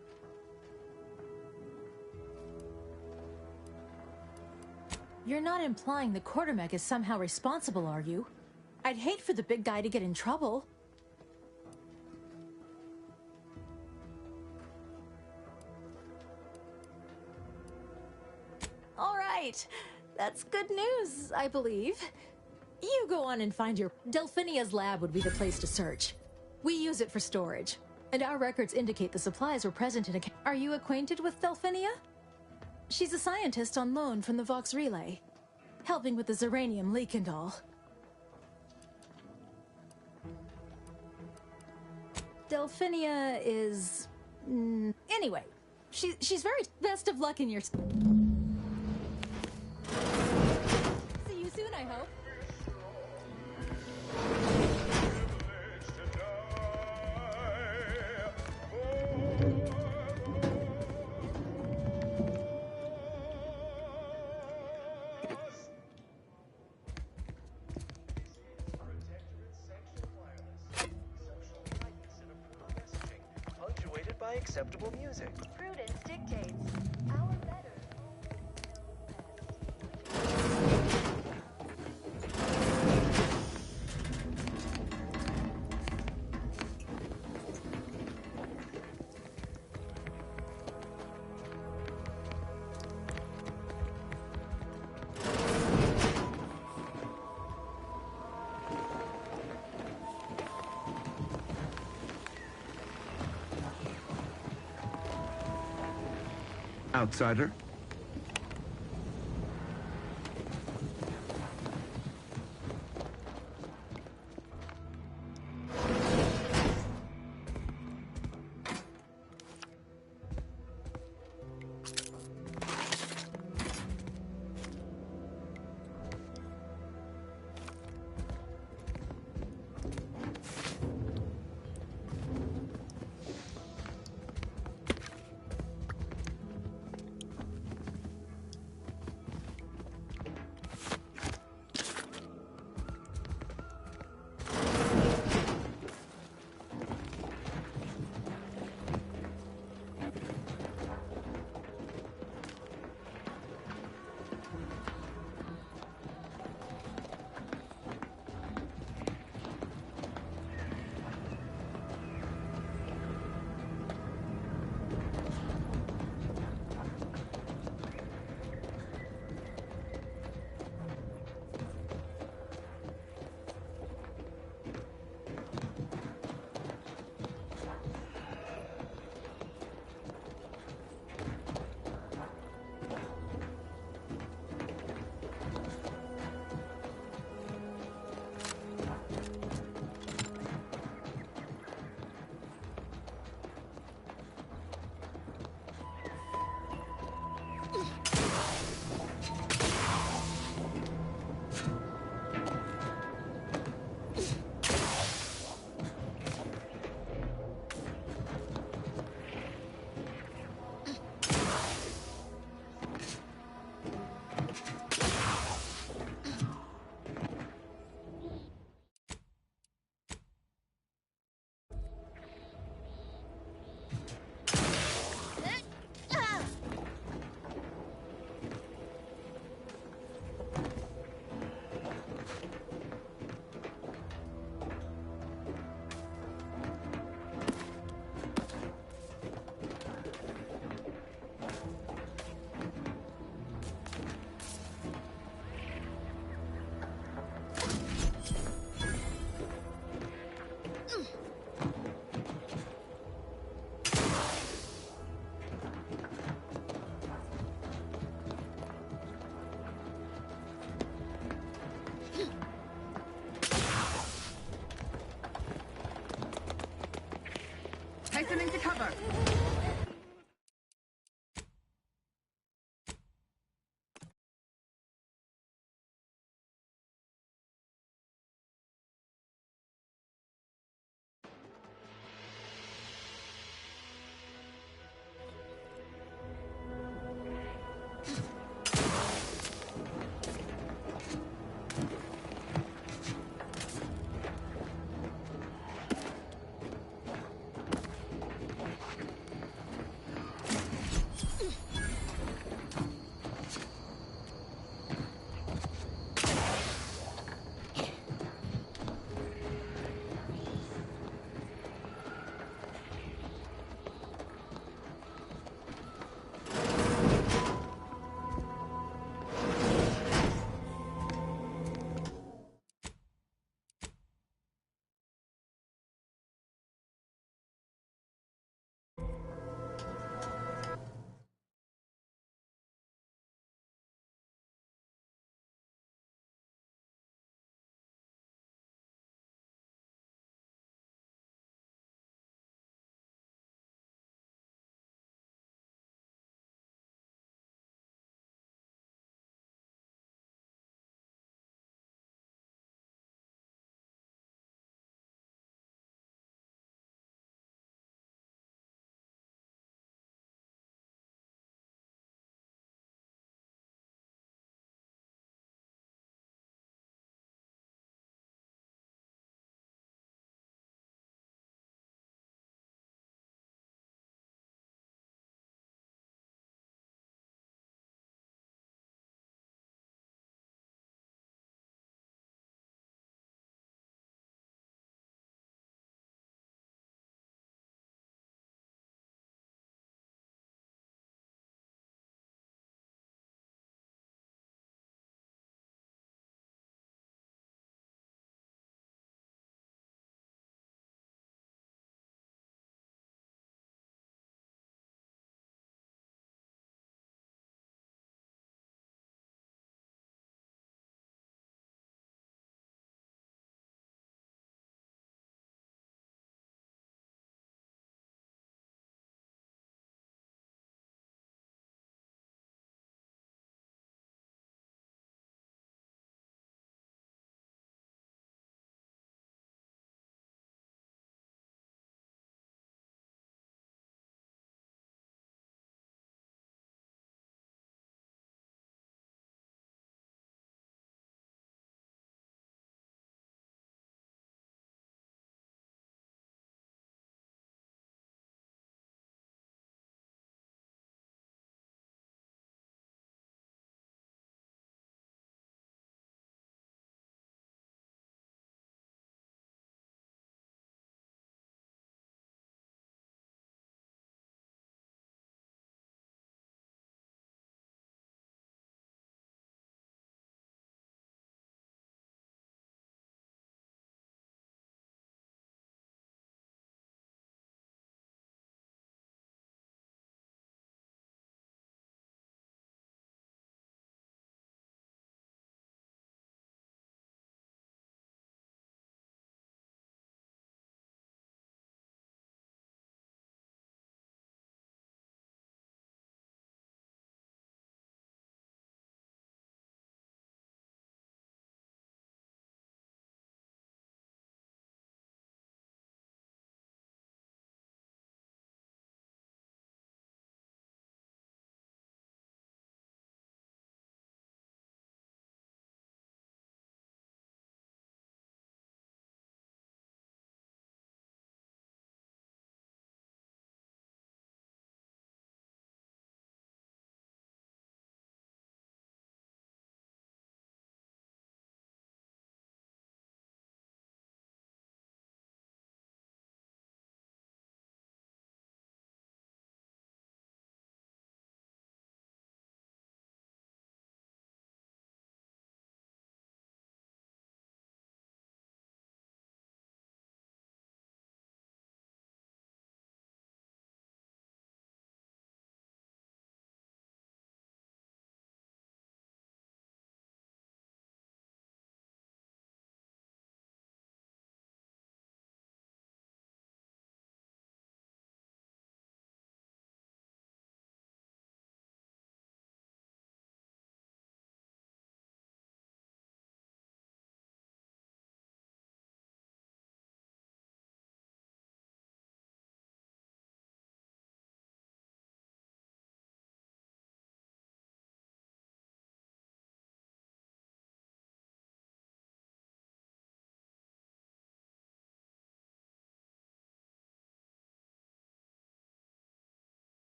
You're not implying the quartermech is somehow responsible, are you? I'd hate for the big guy to get in trouble. All right. That's good news, I believe. You go on and find your... Delphinia's lab would be the place to search. We use it for storage, and our records indicate the supplies were present in a... Are you acquainted with Delphinia? She's a scientist on loan from the Vox Relay, helping with the Zeranium leak and all. Delphinia is... anyway, she's very... Best of luck in your... See you soon, I hope. acceptable music. Prudence dictates our better. Outsider.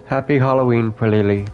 Happy Halloween, Palili.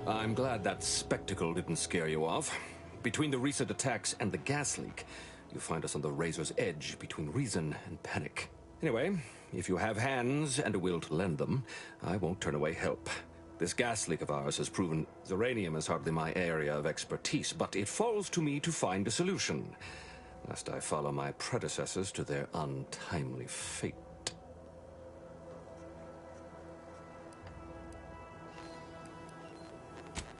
I'm glad that spectacle didn't scare you off. Between the recent attacks and the gas leak, you find us on the razor's edge between reason and panic. Anyway, if you have hands and a will to lend them, I won't turn away help. This gas leak of ours has proven Zeranium is hardly my area of expertise, but it falls to me to find a solution, lest I follow my predecessors to their untimely fate.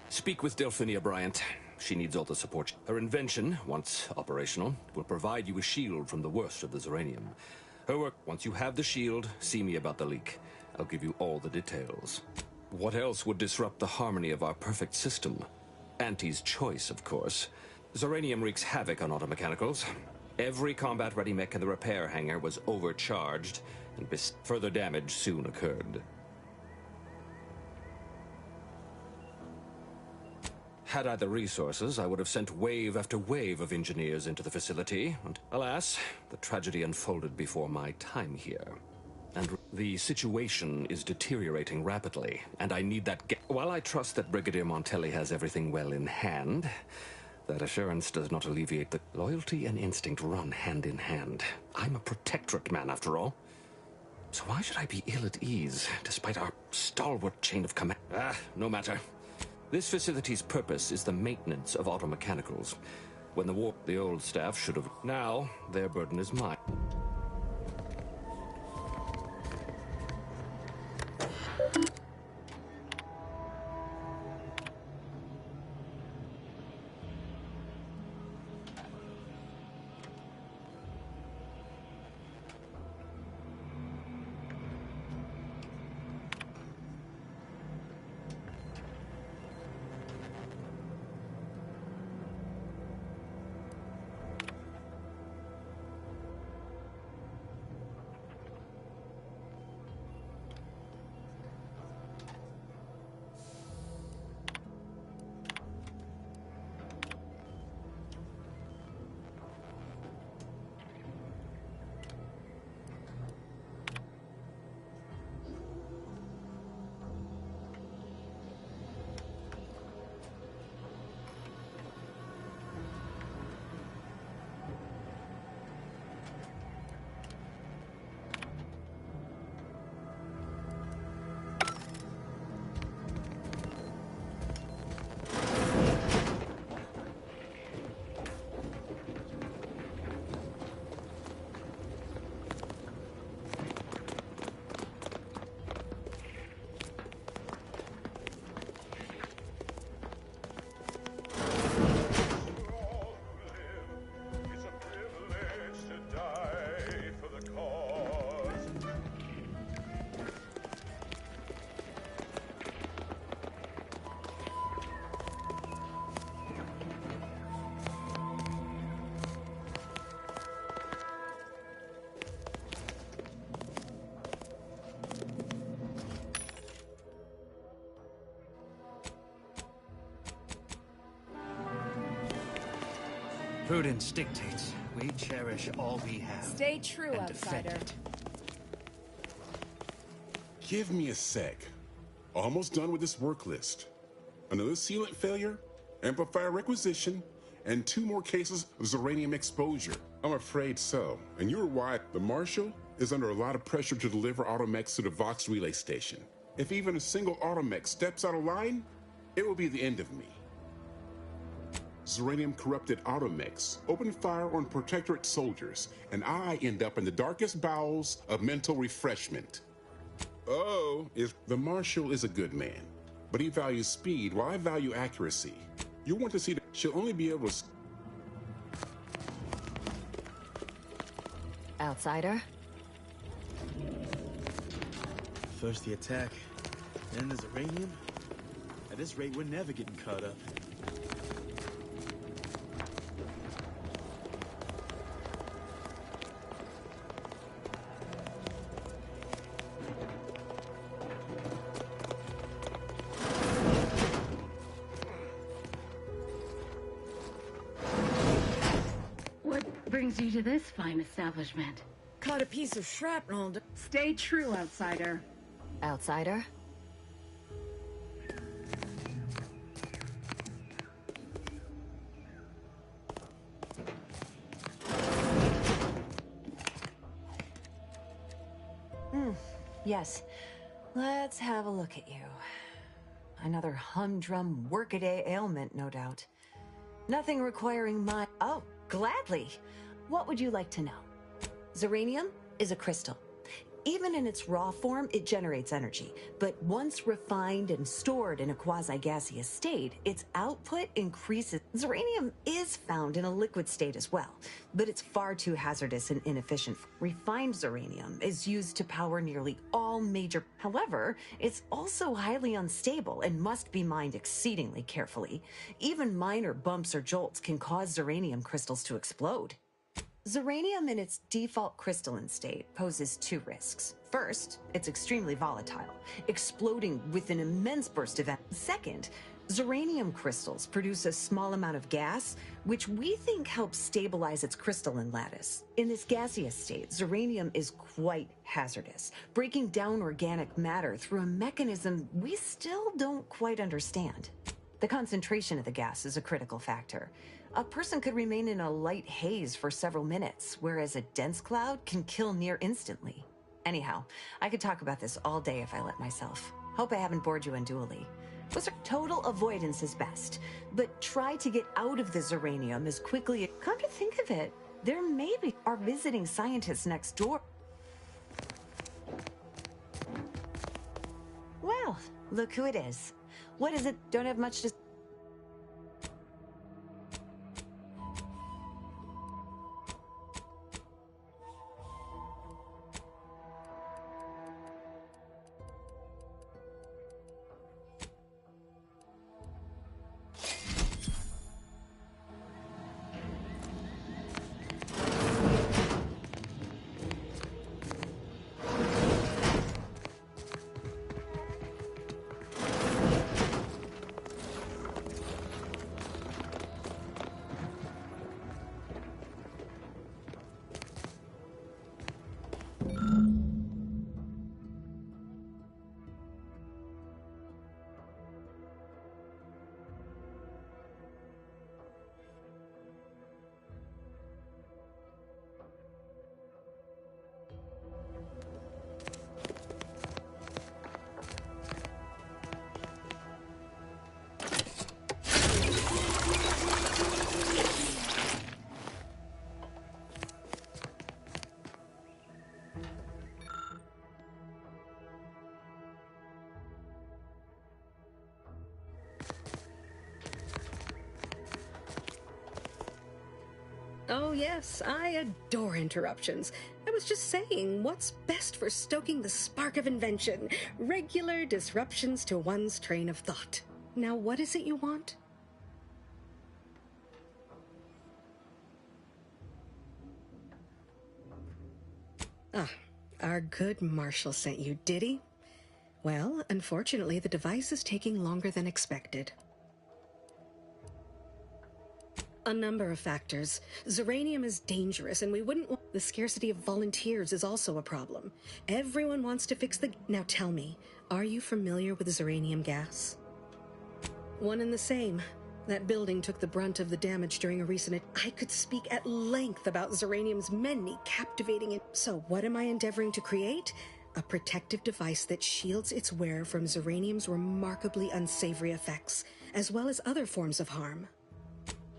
Speak with Delphinia Bryant. She needs all the support. Her invention, once operational, will provide you a shield from the worst of the Zeranium. Her work, once you have the shield, see me about the leak. I'll give you all the details. What else would disrupt the harmony of our perfect system? Auntie's choice, of course. Zeranium wreaks havoc on automechanicals. Every combat-ready mech in the repair hangar was overcharged, and further damage soon occurred. Had I the resources, I would have sent wave after wave of engineers into the facility, and alas, the tragedy unfolded before my time here. And the situation is deteriorating rapidly, and I need that While I trust that Brigadier Montelli has everything well in hand, that assurance does not alleviate the loyalty and instinct run hand in hand. I'm a protectorate man, after all. So why should I be ill at ease, despite our stalwart chain of command? No matter. This facility's purpose is the maintenance of automechanicals. When the war, the old staff should have... Now, their burden is mine. Prudence dictates we cherish all we have. Stay true, and defend outsider. it. Give me a sec. Almost done with this work list. Another sealant failure, amplifier requisition, and 2 more cases of Zeranium exposure. I'm afraid so. And you're why the Marshal is under a lot of pressure to deliver automechs to the Vox relay station. If even a single automech steps out of line, it will be the end of me. Zeranium corrupted automechs open fire on Protectorate soldiers, and I end up in the darkest bowels of mental refreshment. Oh, if the Marshal is a good man, but he values speed while I value accuracy. You want to see that she'll only be able to... Outsider? First the attack, then there's uranium. At this rate, we're never getting caught up. What brings you to this fine establishment? Caught a piece of shrapnel. Stay true, Outsider. Outsider? Yes. Let's have a look at you. Another humdrum workaday ailment, no doubt. Nothing requiring my... Oh, gladly. What would you like to know? Zeranium is a crystal. Even in its raw form, it generates energy. But once refined and stored in a quasi-gaseous state, its output increases. Zeranium is found in a liquid state as well, but it's far too hazardous and inefficient. Refined zeranium is used to power nearly all major... However, it's also highly unstable and must be mined exceedingly carefully. Even minor bumps or jolts can cause zeranium crystals to explode. Zeranium in its default crystalline state poses two risks. First, it's extremely volatile, exploding with an immense burst of energy. Second, zeranium crystals produce a small amount of gas, which we think helps stabilize its crystalline lattice. In this gaseous state, zeranium is quite hazardous, breaking down organic matter through a mechanism we still don't quite understand. The concentration of the gas is a critical factor. A person could remain in a light haze for several minutes, whereas a dense cloud can kill near instantly. Anyhow, I could talk about this all day if I let myself. Hope I haven't bored you unduly. Total avoidance is best, but try to get out of the zeranium as quickly as... Come to think of it, there maybe are visiting scientists next door. Well, look who it is. What is it? Don't have much to... Oh yes, I adore interruptions. I was just saying, what's best for stoking the spark of invention? Regular disruptions to one's train of thought. Now what is it you want? Ah, our good Marshall sent you, did he? Well, unfortunately, the device is taking longer than expected. A number of factors. Zeranium is dangerous, and we wouldn't want... The scarcity of volunteers is also a problem. Everyone wants to fix the... Now tell me, are you familiar with zeranium gas? One and the same. That building took the brunt of the damage during a recent... I could speak at length about zeranium's many captivating... So what am I endeavoring to create? A protective device that shields its wearer from zeranium's remarkably unsavory effects, as well as other forms of harm.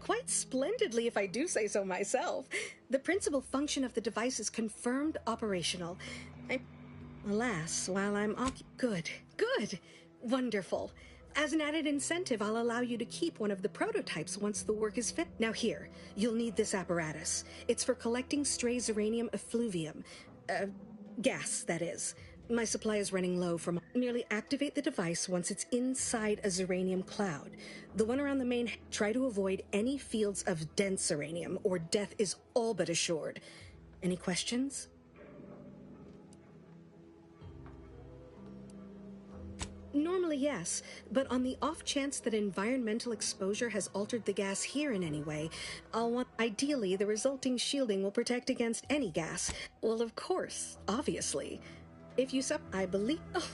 Quite splendidly, if I do say so myself. The principal function of the device is confirmed operational. Alas, while I'm Good. Wonderful. As an added incentive, I'll allow you to keep one of the prototypes once the work is finished. Now here, you'll need this apparatus. It's for collecting stray Zeranium effluvium. Gas, that is. My supply is running low from... Merely activate the device once it's inside a Zeranium cloud. The one around the main... Try to avoid any fields of dense Zeranium, or death is all but assured. Any questions? Normally, yes, but on the off chance that environmental exposure has altered the gas here in any way, I'll want... Ideally, the resulting shielding will protect against any gas. Well, of course, obviously. If you I believe... Oh,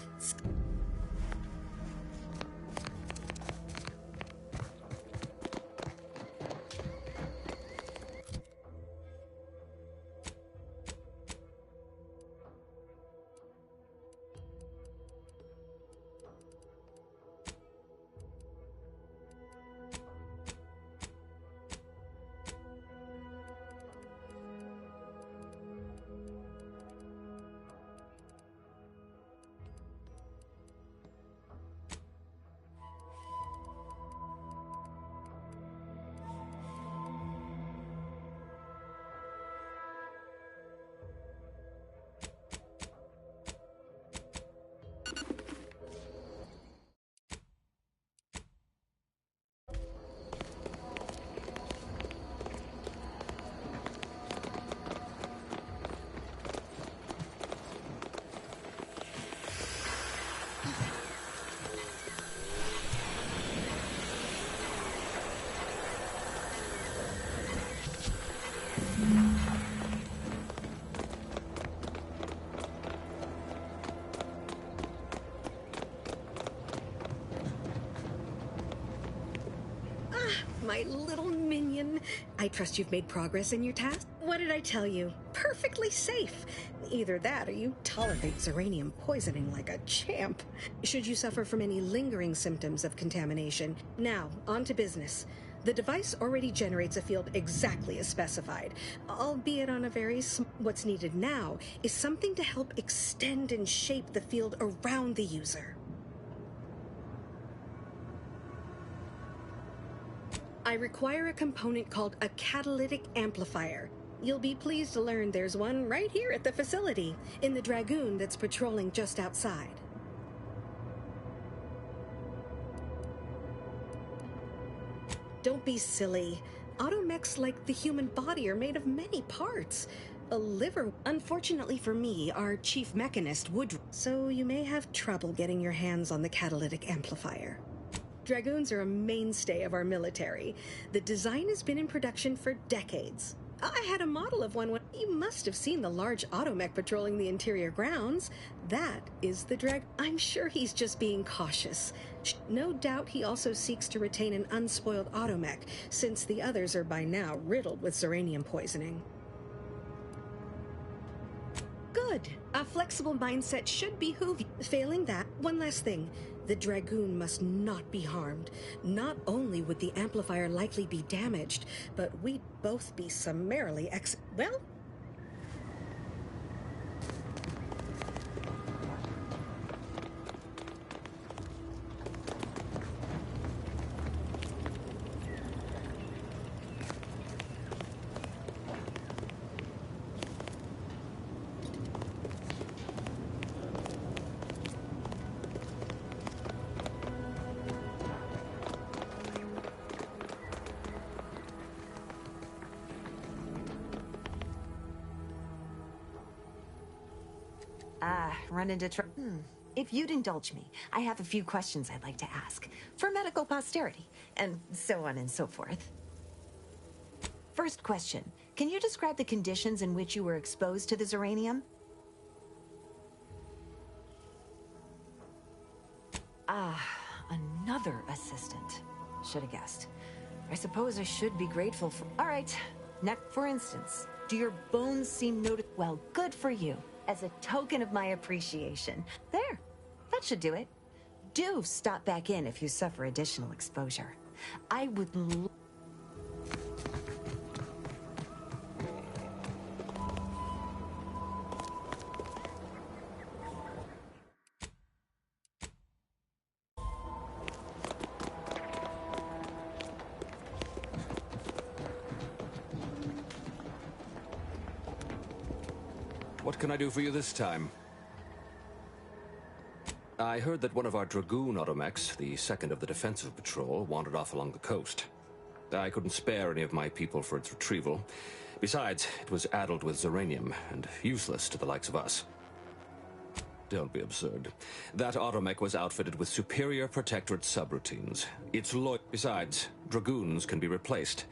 my little minion. I trust you've made progress in your task. What did I tell you? Perfectly safe. Either that or you tolerate Zeranium poisoning like a champ. Should you suffer from any lingering symptoms of contamination. Now, on to business. The device already generates a field exactly as specified, albeit on a very What's needed now is something to help extend and shape the field around the user. I require a component called a catalytic amplifier. You'll be pleased to learn there's one right here at the facility, in the Dragoon that's patrolling just outside. Don't be silly. Automechs, like the human body, are made of many parts. A liver, unfortunately for me, our chief mechanist would... So you may have trouble getting your hands on the catalytic amplifier. Dragoons are a mainstay of our military. The design has been in production for decades. I had a model of one when... You must have seen the large automech patrolling the interior grounds. That is the Drag... I'm sure he's just being cautious. No doubt he also seeks to retain an unspoiled automech, since the others are by now riddled with Zeranium poisoning. Good. A flexible mindset should behoove you. Failing that, one last thing. The Dragoon must not be harmed. Not only would the amplifier likely be damaged, but we'd both be summarily well... Run into If you'd indulge me, I have a few questions I'd like to ask, for medical posterity, and so on and so forth. First question, can you describe the conditions in which you were exposed to the Zeranium? Another assistant. Should have guessed. I suppose I should be grateful for... All right, next, for instance, do your bones seem Well, good for you. As a token of my appreciation. There, that should do it. Do stop back in if you suffer additional exposure. I would What can I do for you this time? I heard that one of our Dragoon automechs, the second of the defensive patrol, wandered off along the coast. I couldn't spare any of my people for its retrieval. Besides, it was addled with Zeranium and useless to the likes of us. Don't be absurd. That automech was outfitted with superior Protectorate subroutines. Besides, Dragoons can be replaced.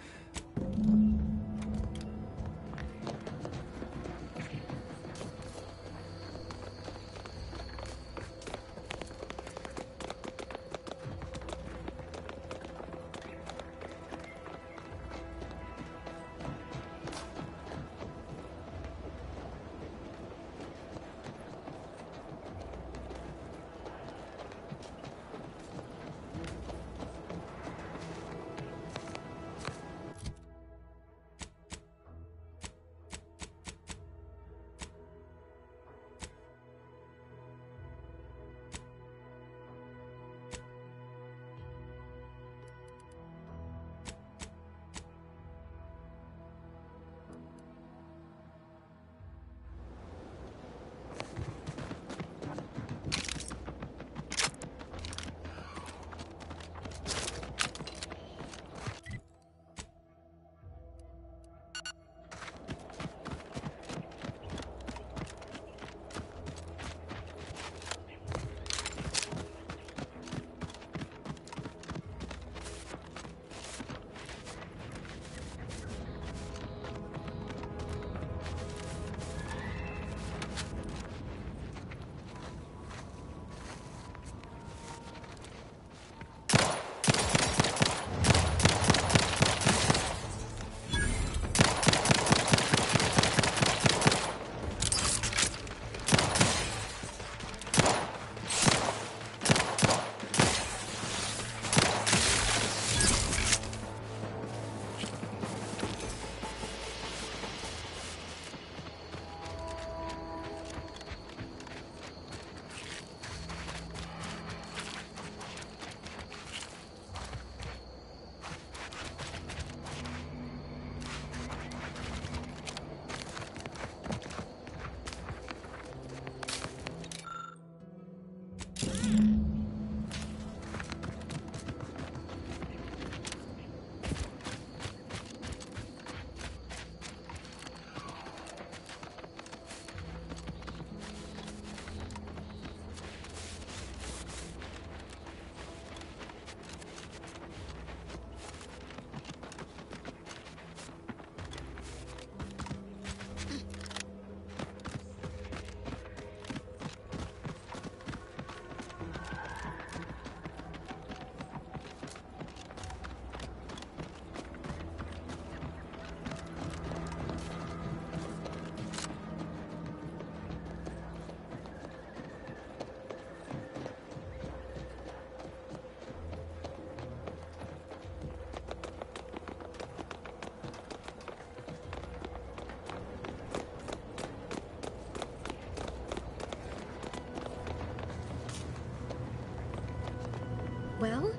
Well,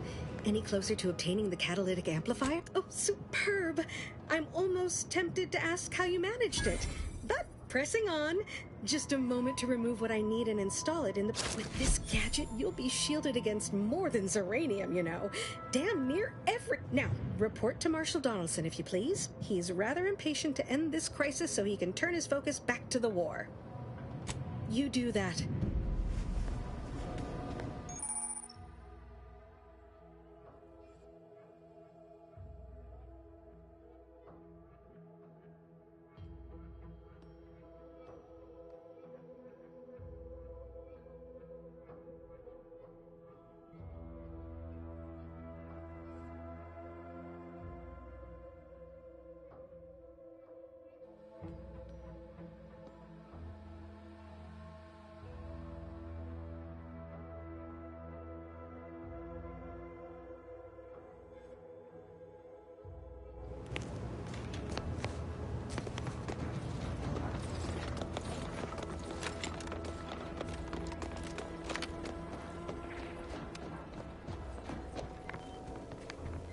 any closer to obtaining the catalytic amplifier? Oh, superb! I'm almost tempted to ask how you managed it. But pressing on. Just a moment to remove what I need and install it in the... With this gadget, you'll be shielded against more than Zeranium, you know. Damn near every... Now, report to Marshal Donaldson, if you please. He's rather impatient to end this crisis so he can turn his focus back to the war. You do that.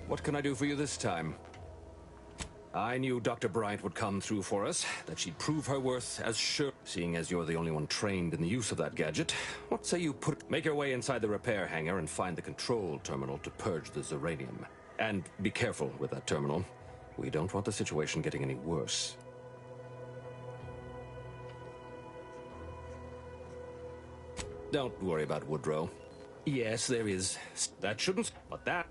What can I do for you this time? I knew Dr. Bryant would come through for us, that she'd prove her worth as sure. Seeing as you're the only one trained in the use of that gadget, what say you make your way inside the repair hangar and find the control terminal to purge the Zeranium. And be careful with that terminal. We don't want the situation getting any worse. Don't worry about Woodrow. Yes, there is. That shouldn't... But that...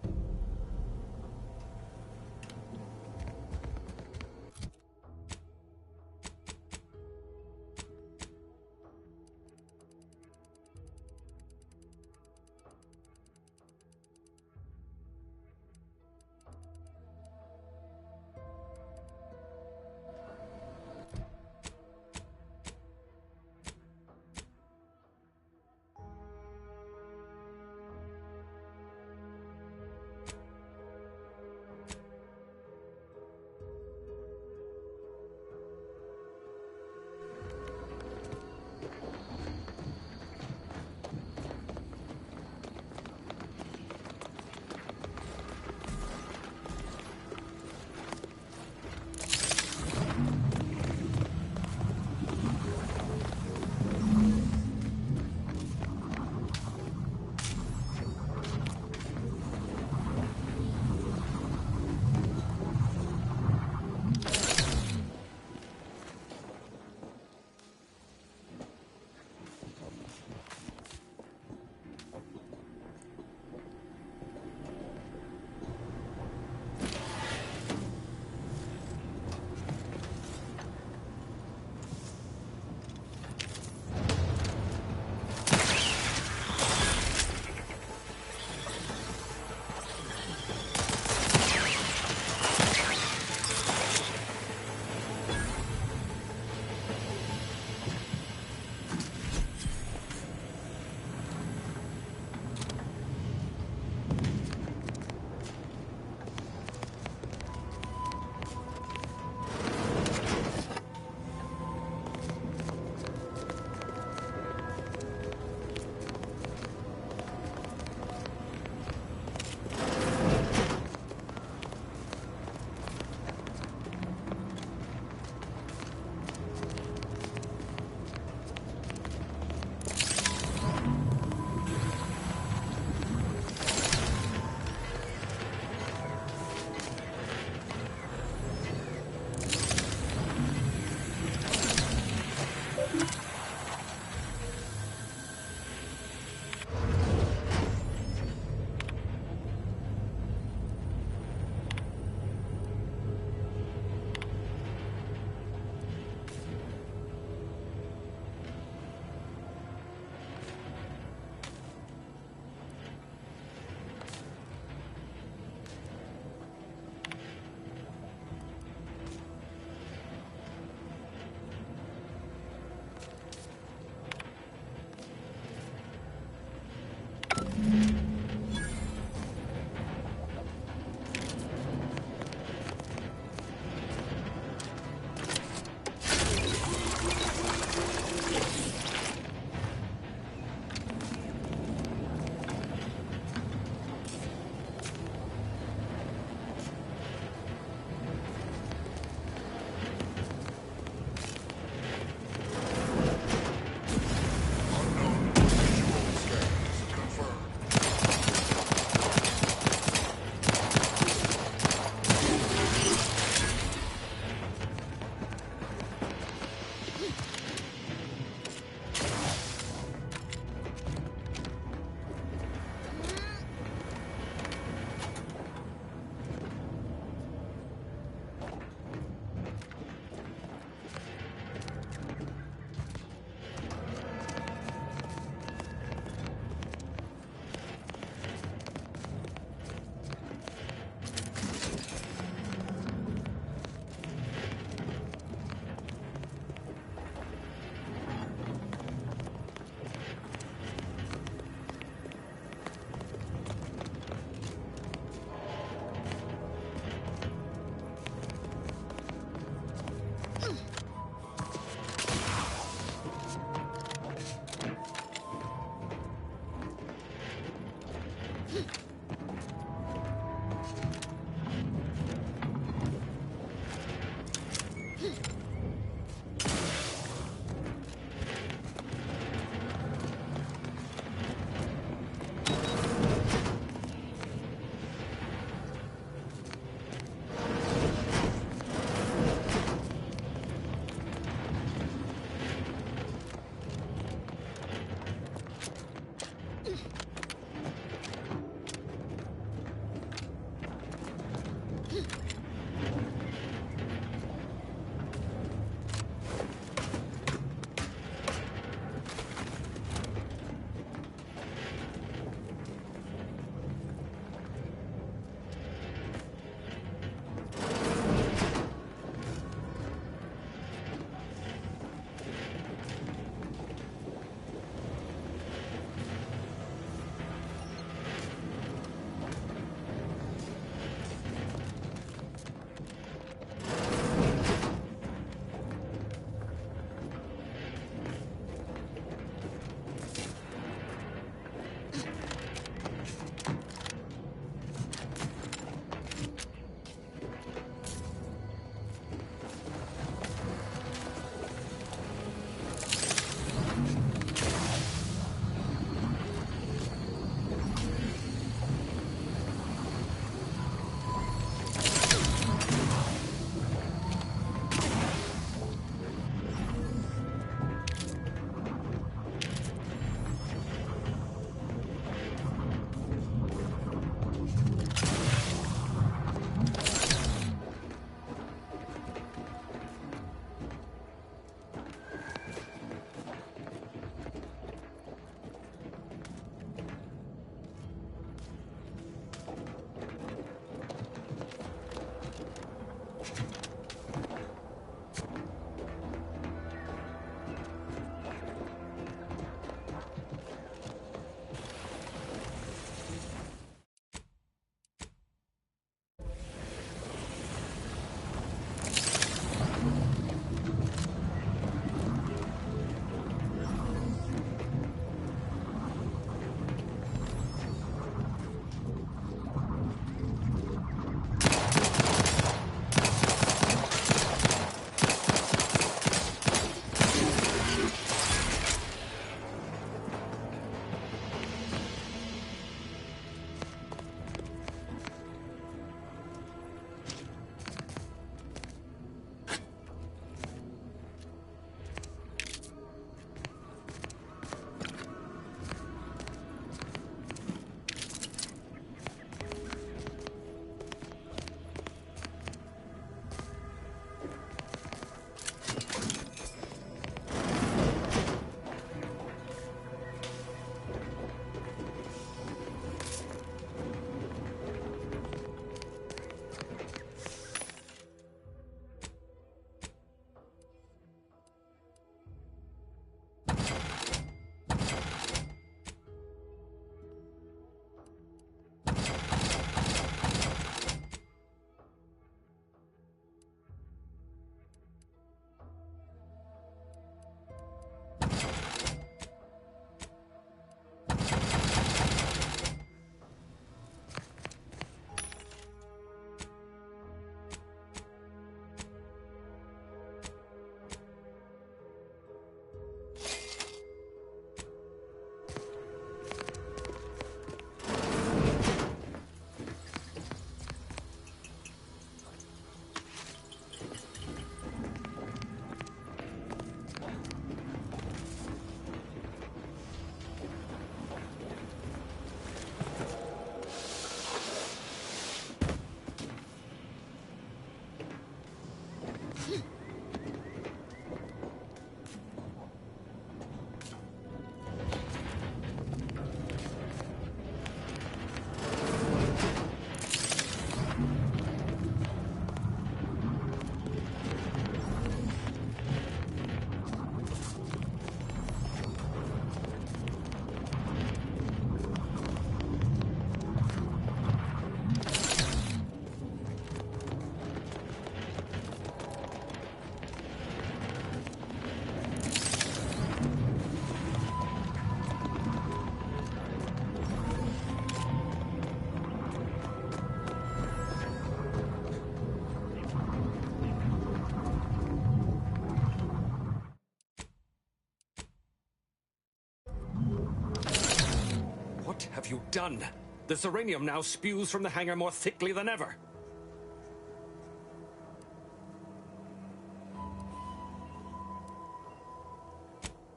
have you done? The Zeranium now spews from the hangar more thickly than ever.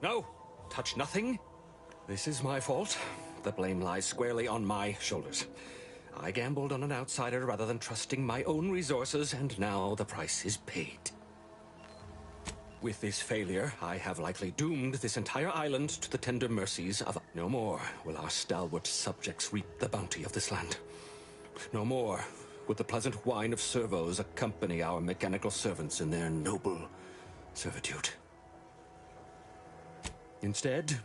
No, touch nothing. This is my fault. The blame lies squarely on my shoulders. I gambled on an outsider rather than trusting my own resources, and now the price is paid. With this failure, I have likely doomed this entire island to the tender mercies of... No more will our stalwart subjects reap the bounty of this land. No more would the pleasant wine of servos accompany our mechanical servants in their noble servitude. Instead,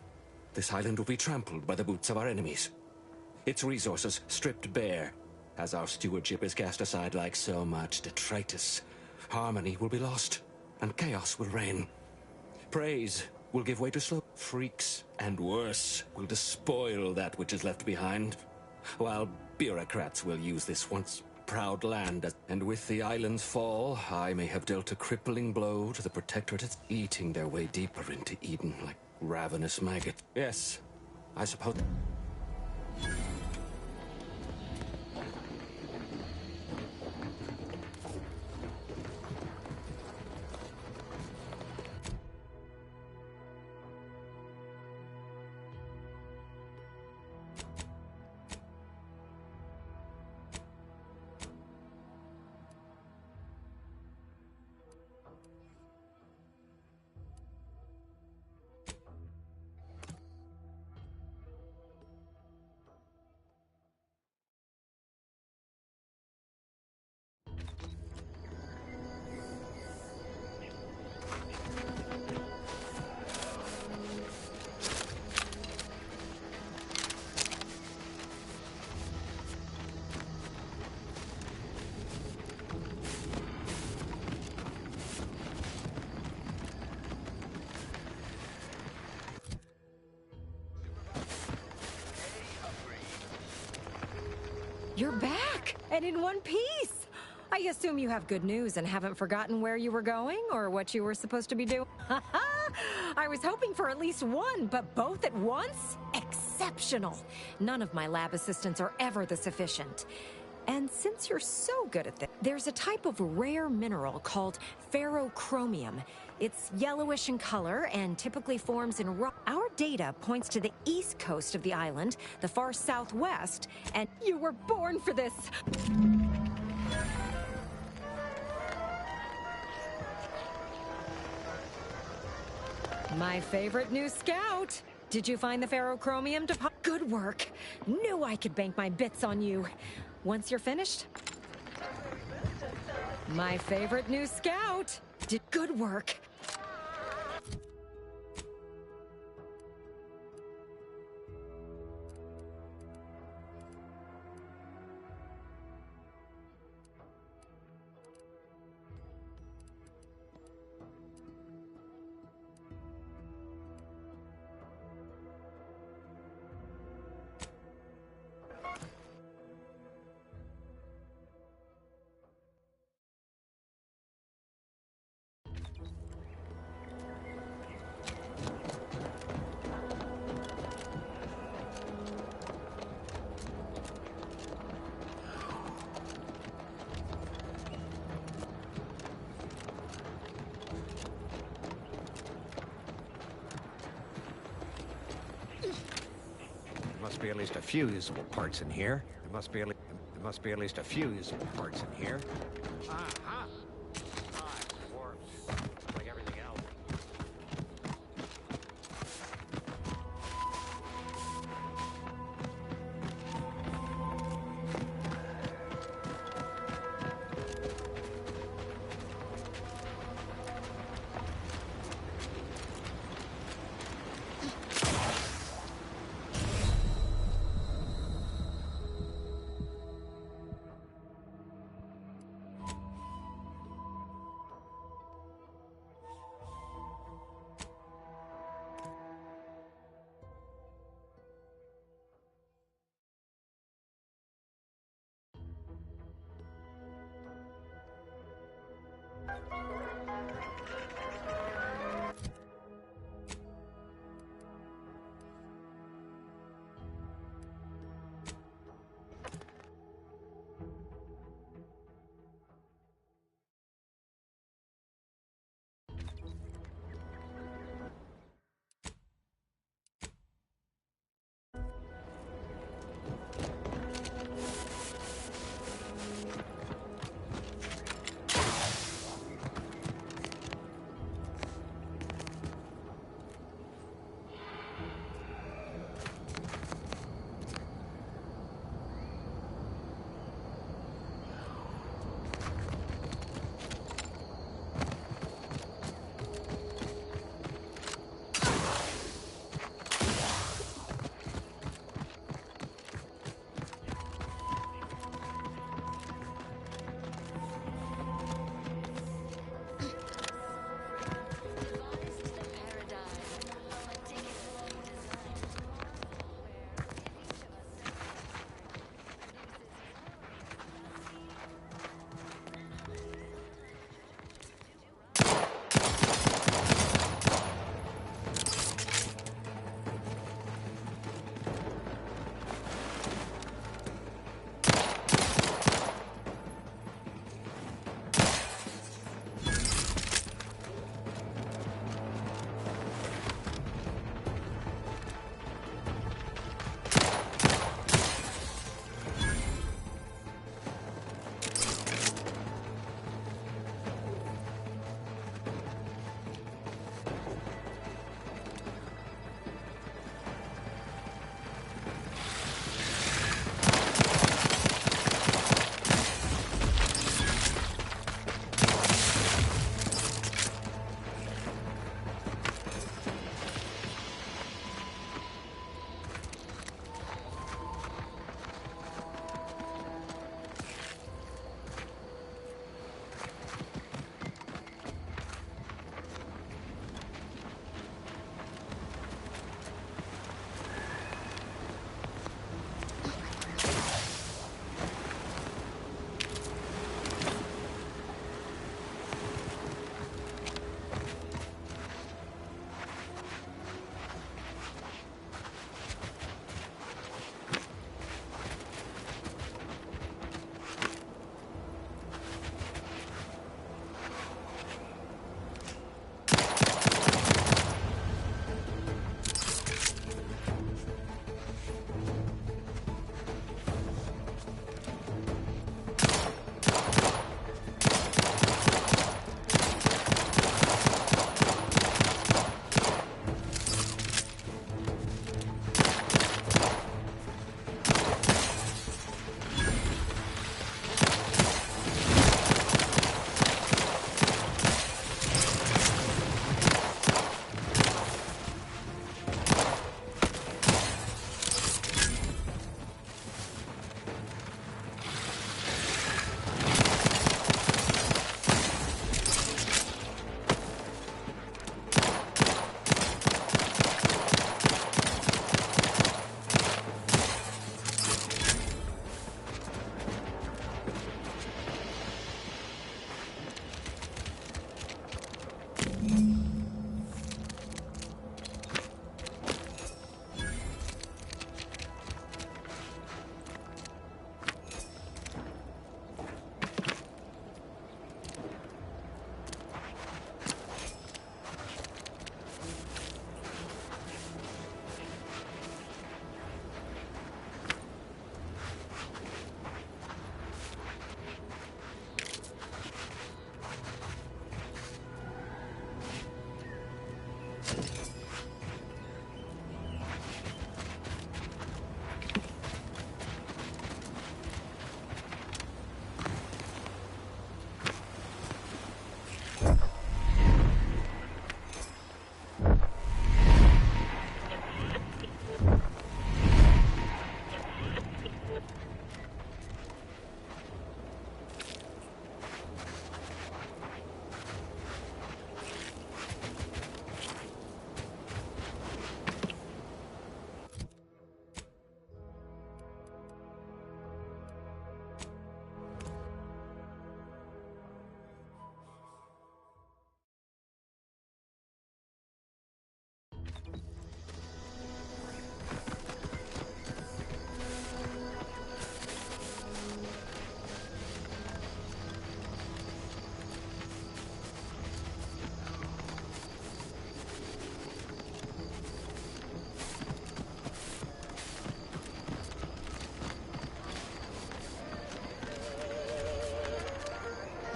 this island will be trampled by the boots of our enemies. Its resources stripped bare, as our stewardship is cast aside like so much detritus. Harmony will be lost, and chaos will reign. Praise will give way to slow. Freaks, and worse, will despoil that which is left behind, while bureaucrats will use this once proud land as... And with the island's fall, I may have dealt a crippling blow to the Protectorate, eating their way deeper into Eden like ravenous maggots. Yes, I suppose... You're back, and in one piece. I assume you have good news and haven't forgotten where you were going or what you were supposed to be doing. I was hoping for at least one, but both at once? Exceptional. None of my lab assistants are ever this efficient. And since you're so good at this, there's a type of rare mineral called ferrochromium. It's yellowish in color and typically forms in rock. Our data points to the east coast of the island, the far southwest, and you were born for this! My favorite new scout! Did you find the ferrochromium deposit? Good work! Knew I could bank my bits on you. Once you're finished... My favorite new scout! Did good work! Must be at least a few usable parts in here. There must be at least a few usable parts in here. Aha! Ah, it's warped. Like everything else.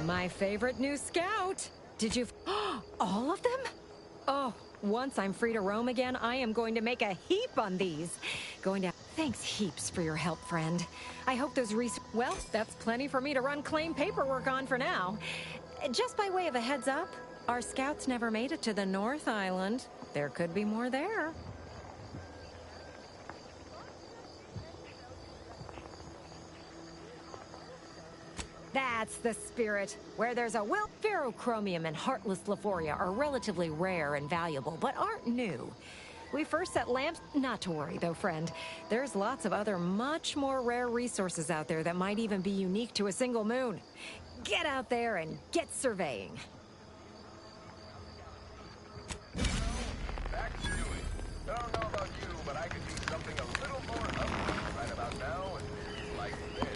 My favorite new scout. Did you... all of them? Oh, once I'm free to roam again, I am going to make a heap on these. Going to... Thanks heaps for your help, friend. I hope those Well, that's plenty for me to run claim paperwork on for now. Just by way of a heads up, our scouts never made it to the North Island. There could be more there. That's the spirit. Where there's a will, ferrochromium and heartless Lephoria are relatively rare and valuable, but aren't new. We first set lamps... Not to worry, though, friend. There's lots of other much more rare resources out there that might even be unique to a single moon. Get out there and get surveying. Back to it. I don't know about you, but I could use something a little more upbeat right about now, and like this.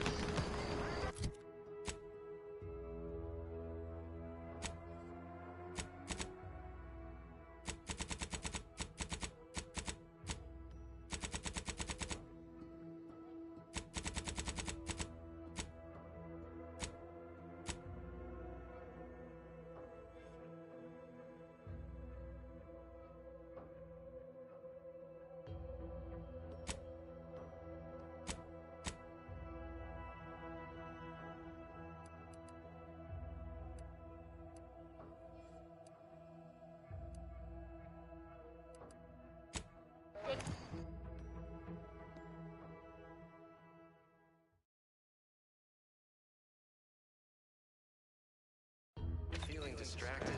Feeling distracted?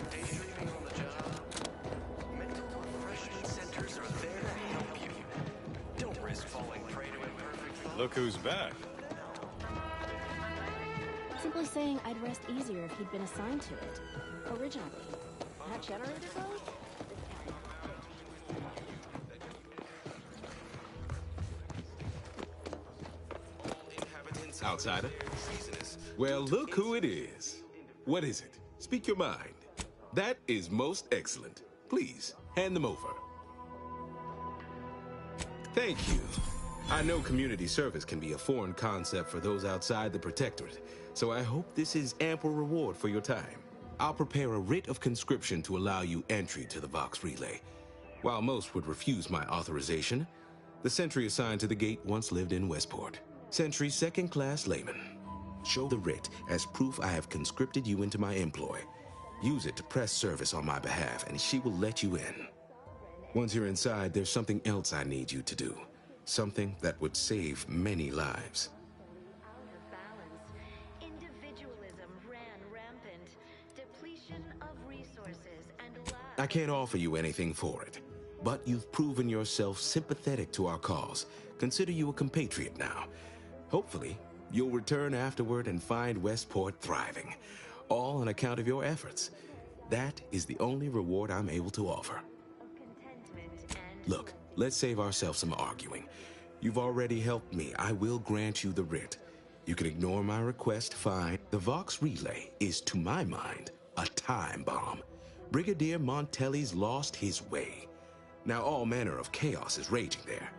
Daydreaming on the job? Mental refreshment centers are there to help you. Don't risk falling prey to imperfect fun. Look who's back. Simply saying I'd rest easier if he'd been assigned to it. Originally. That generator code? Outsider? Well, look who it is. What is it? Speak your mind. That is most excellent. Please, hand them over. Thank you. I know community service can be a foreign concept for those outside the Protectorate, so I hope this is ample reward for your time. I'll prepare a writ of conscription to allow you entry to the Vox Relay. While most would refuse my authorization, the sentry assigned to the gate once lived in Westport. Sentry second-class layman. Show the writ as proof I have conscripted you into my employ. Use it to press service on my behalf, and she will let you in. Once you're inside, there's something else I need you to do. Something that would save many lives. Out of balance. Individualism ran rampant. Depletion of resources and lack. I can't offer you anything for it, but you've proven yourself sympathetic to our cause. Consider you a compatriot now. Hopefully, you'll return afterward and find Westport thriving, all on account of your efforts. That is the only reward I'm able to offer. Look, let's save ourselves some arguing. You've already helped me. I will grant you the writ. You can ignore my request, fine. The Vox Relay is, to my mind, a time bomb. Brigadier Montelli's lost his way. Now all manner of chaos is raging there.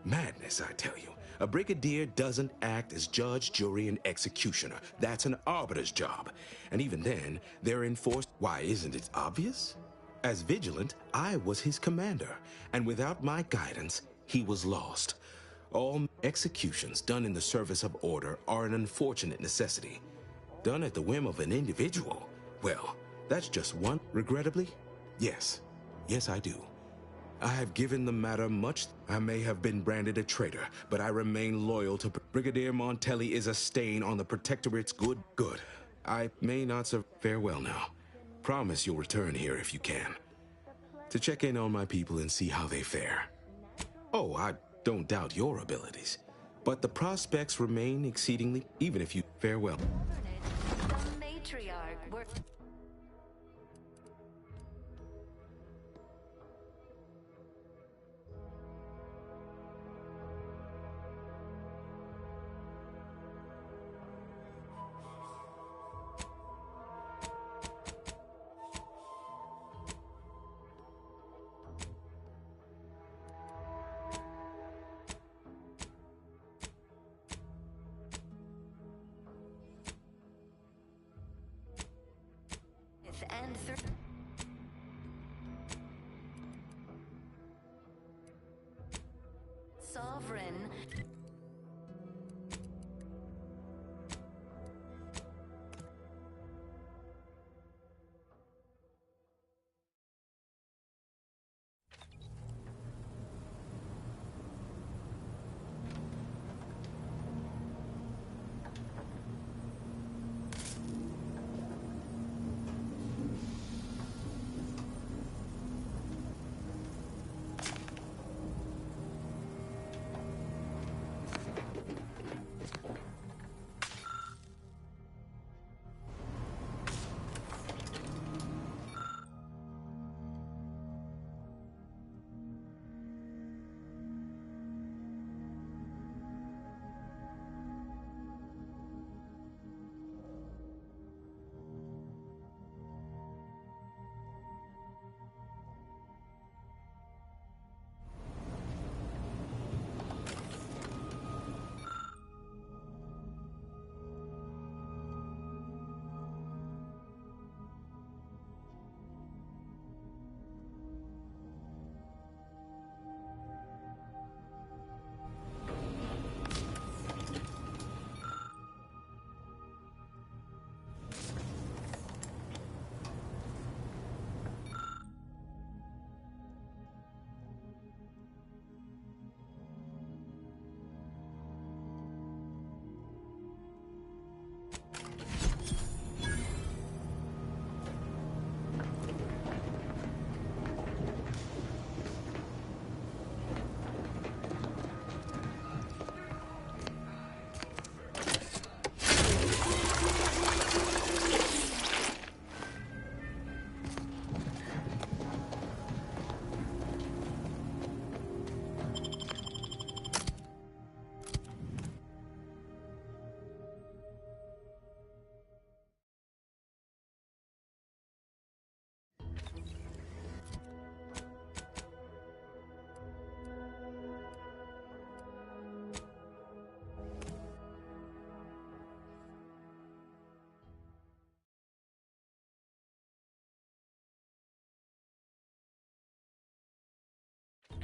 Madness, I tell you. A brigadier doesn't act as judge, jury, and executioner. That's an arbiter's job. And even then, they're enforced. Why, isn't it obvious? As vigilant, I was his commander, and without my guidance, he was lost. All executions done in the service of order are an unfortunate necessity. Done at the whim of an individual, well, that's just one. Regrettably, yes. Yes, I do. I have given the matter much. I may have been branded a traitor, but I remain loyal to Brigadier Montelli is a stain on the Protectorate's good. I may not serve. Farewell now. Promise you'll return here if you can. To check in on my people and see how they fare. Oh, I don't doubt your abilities. But the prospects remain exceedingly, even if you... Farewell. The matriarch worked. sovereign.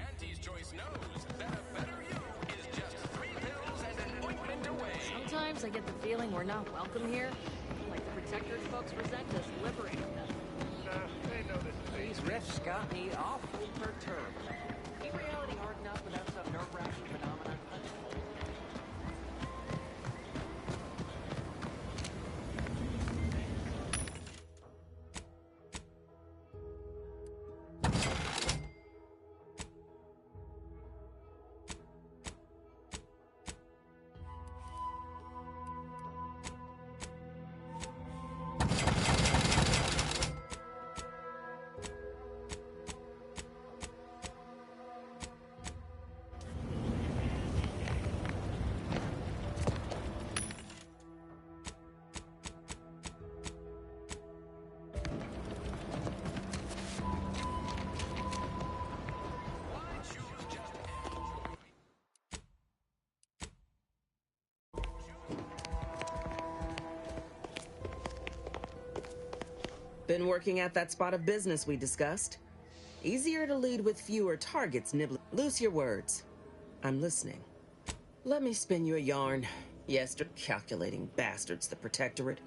Auntie's Choice knows that a better you is just 3 pills and an ointment away. Sometimes I get the feeling we're not welcome here. Like the Protectorate folks resent us liberating them. They know that these rifts got me awful perturbed. Is reality hard enough without some nerve-wracking phenomenon? Been working at that spot of business we discussed. Easier to lead with fewer targets, nibbling. Loose your words. I'm listening. Let me spin you a yarn. Yes, they're calculating bastards, the Protectorate.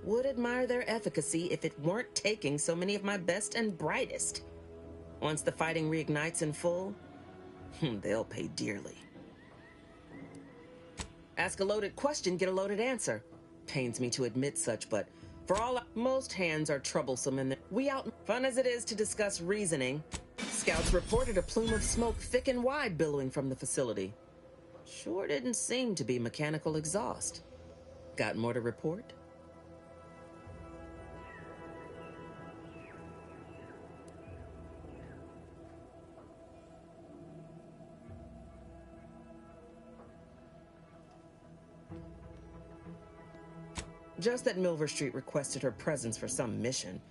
Would admire their efficacy if it weren't taking so many of my best and brightest. Once the fighting reignites in full, they'll pay dearly. Ask a loaded question, get a loaded answer. Pains me to admit such, but for all most hands are troublesome and we out. Fun as it is to discuss reasoning, scouts reported a plume of smoke thick and wide billowing from the facility. Sure didn't seem to be mechanical exhaust. Got more to report? Just that Milver Street requested her presence for some mission.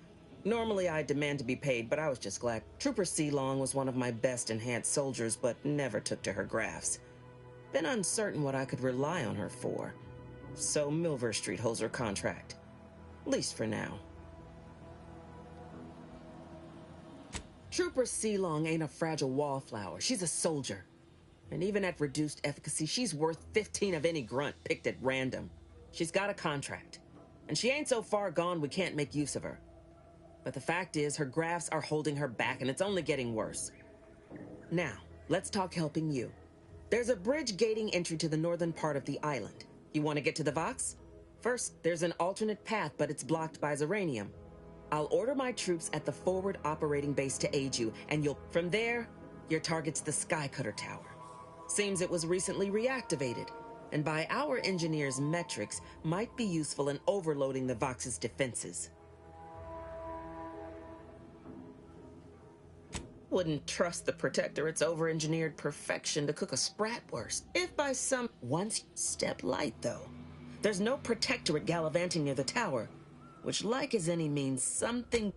Normally I'd demand to be paid, but I was just glad. Trooper Sealong was one of my best enhanced soldiers, but never took to her grafts. Been uncertain what I could rely on her for. So Milver Street holds her contract. At least for now. Trooper Sealong ain't a fragile wallflower. She's a soldier. And even at reduced efficacy, she's worth 15 of any grunt picked at random. She's got a contract. And she ain't so far gone we can't make use of her. But the fact is, her grafts are holding her back, and it's only getting worse. Now, let's talk helping you. There's a bridge gating entry to the northern part of the island. You want to get to the Vox? First, there's an alternate path, but it's blocked by Zeranium. I'll order my troops at the forward operating base to aid you, and from there, your target's the Skycutter Tower. Seems it was recently reactivated, and by our engineers' metrics, might be useful in overloading the Vox's defenses. Wouldn't trust the Protectorate's over-engineered perfection to cook a Spratwurst, if by some step light, though. There's no Protectorate gallivanting near the tower, which, like as any, means something...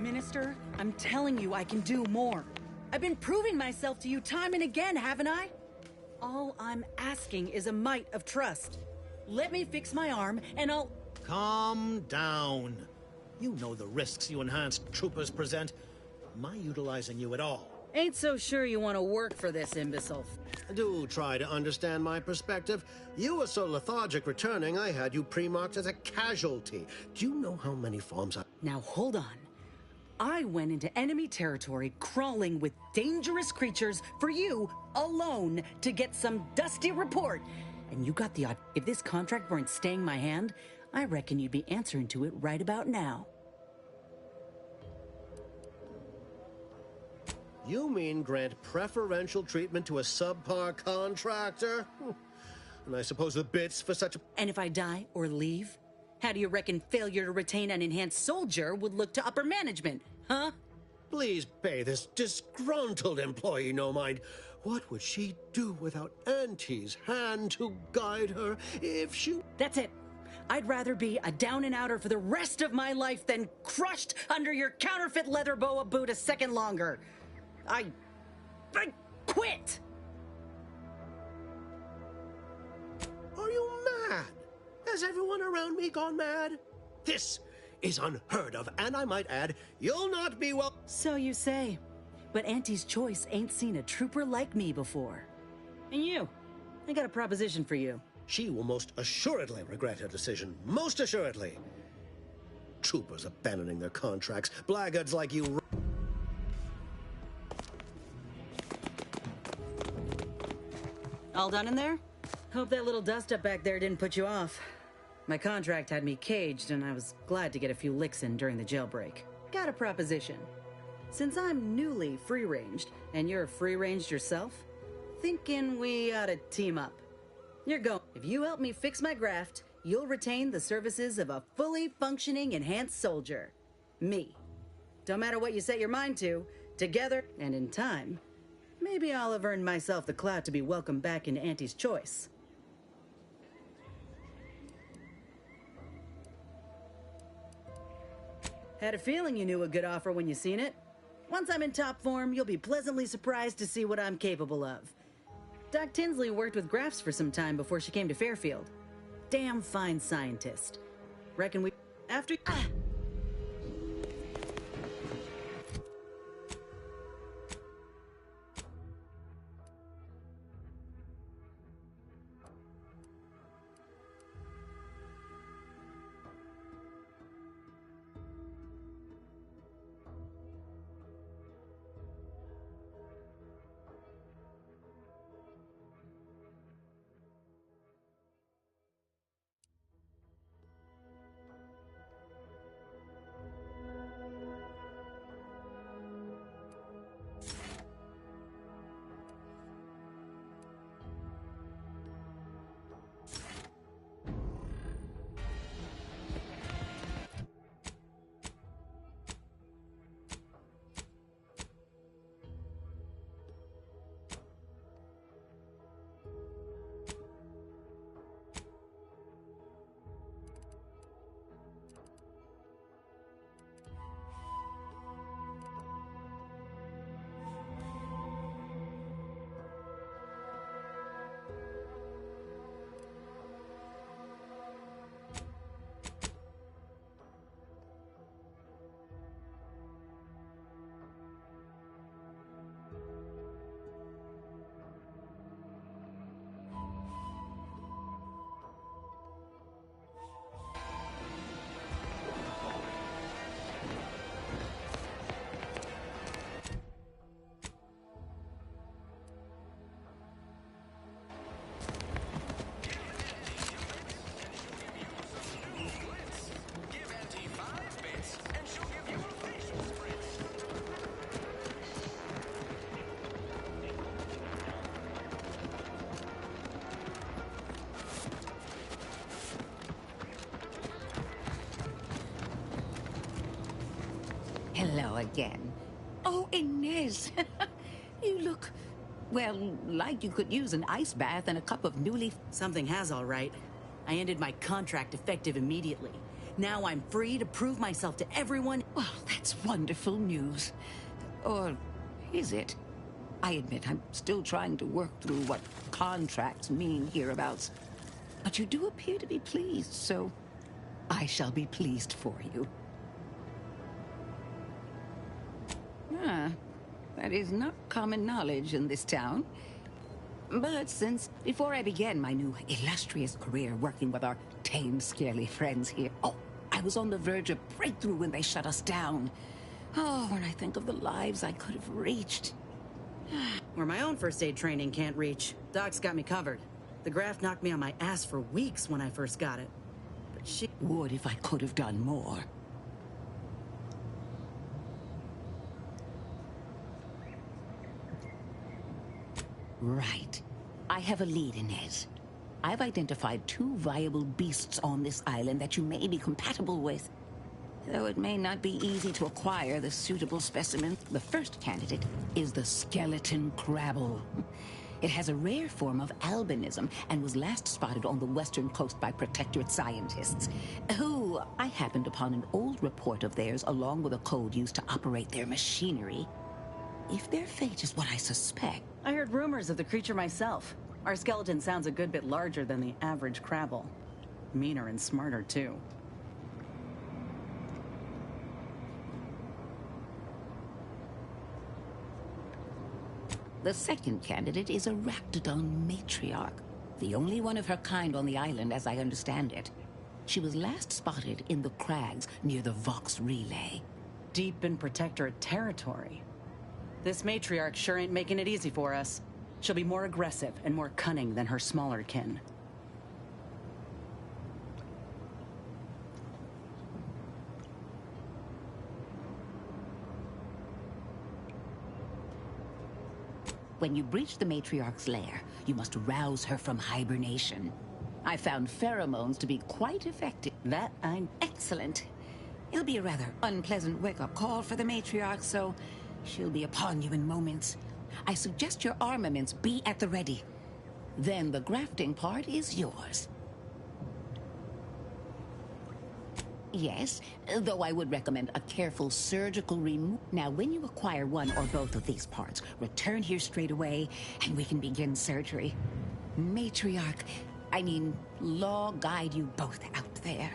Minister, I'm telling you I can do more. I've been proving myself to you time and again, haven't I? All I'm asking is a mite of trust. Let me fix my arm, and I'll... Calm down. You know the risks you enhanced troopers present. Am I utilizing you at all? Ain't so sure you want to work for this imbecile. Do try to understand my perspective. You were so lethargic returning, I had you pre-marked as a casualty. Do you know how many farms I... Now hold on. I went into enemy territory crawling with dangerous creatures for you alone to get some dusty report. And you got the odd. If this contract weren't staying my hand, I reckon you'd be answering to it right about now. You mean grant preferential treatment to a subpar contractor? And I suppose the bits for such a... And if I die or leave? How do you reckon failure to retain an enhanced soldier would look to upper management, huh? Please pay this disgruntled employee no mind. What would she do without Auntie's hand to guide her if she... That's it. I'd rather be a down-and-outer for the rest of my life than crushed under your counterfeit leather boa boot a second longer. I quit! Are you mad? Has everyone around me gone mad? This is unheard of, and I might add, you'll not be well... So you say. But Auntie's Choice ain't seen a trooper like me before. And you, I got a proposition for you. She will most assuredly regret her decision. Most assuredly. Troopers abandoning their contracts. Blackguards like you... All done in there? Hope that little dust-up back there didn't put you off. My contract had me caged, and I was glad to get a few licks in during the jailbreak. Got a proposition. Since I'm newly free-ranged, and you're free-ranged yourself, thinking we ought to team up. You're going. If you help me fix my graft, you'll retain the services of a fully functioning enhanced soldier. Me. Don't matter what you set your mind to, together and in time, maybe I'll have earned myself the clout to be welcomed back into Auntie's Choice. Had a feeling you knew a good offer when you seen it. Once I'm in top form, you'll be pleasantly surprised to see what I'm capable of. Doc Tinsley worked with Grafts for some time before she came to Fairfield. Damn fine scientist. Reckon we... After... Hello again. Oh, Inez. You look, well, like you could use an ice bath and a cup of newly... Something has, all right. I ended my contract effective immediately. Now I'm free to prove myself to everyone. Well, that's wonderful news. Or is it? I admit I'm still trying to work through what contracts mean hereabouts. But you do appear to be pleased, so I shall be pleased for you. Ah, that is not common knowledge in this town. But since before I began my new illustrious career working with our tame, scaly friends here, oh, I was on the verge of breakthrough when they shut us down. Oh, when I think of the lives I could have reached. Where my own first aid training can't reach, Doc's got me covered. The graft knocked me on my ass for weeks when I first got it. But she would if I could have done more. Right. I have a lead, Inez. I've identified 2 viable beasts on this island that you may be compatible with. Though it may not be easy to acquire the suitable specimen, the first candidate is the skeleton crabble. It has a rare form of albinism and was last spotted on the western coast by protectorate scientists, who I happened upon an old report of theirs along with a code used to operate their machinery. If their fate is what I suspect... I heard rumors of the creature myself. Our skeleton sounds a good bit larger than the average crabble. Meaner and smarter, too. The second candidate is a Raptidon matriarch, the only one of her kind on the island as I understand it. She was last spotted in the crags near the Vox Relay. Deep in protectorate territory. This matriarch sure ain't making it easy for us. She'll be more aggressive and more cunning than her smaller kin. When you breach the matriarch's lair, you must rouse her from hibernation. I found pheromones to be quite effective. That I'm... Excellent. It'll be a rather unpleasant wake-up call for the matriarch, so she'll be upon you in moments. I suggest your armaments be at the ready. Then the grafting part is yours. Yes, though I would recommend a careful surgical remove. Now, when you acquire one or both of these parts, return here straight away, and we can begin surgery. Matriarch, I mean, law guide you both out there.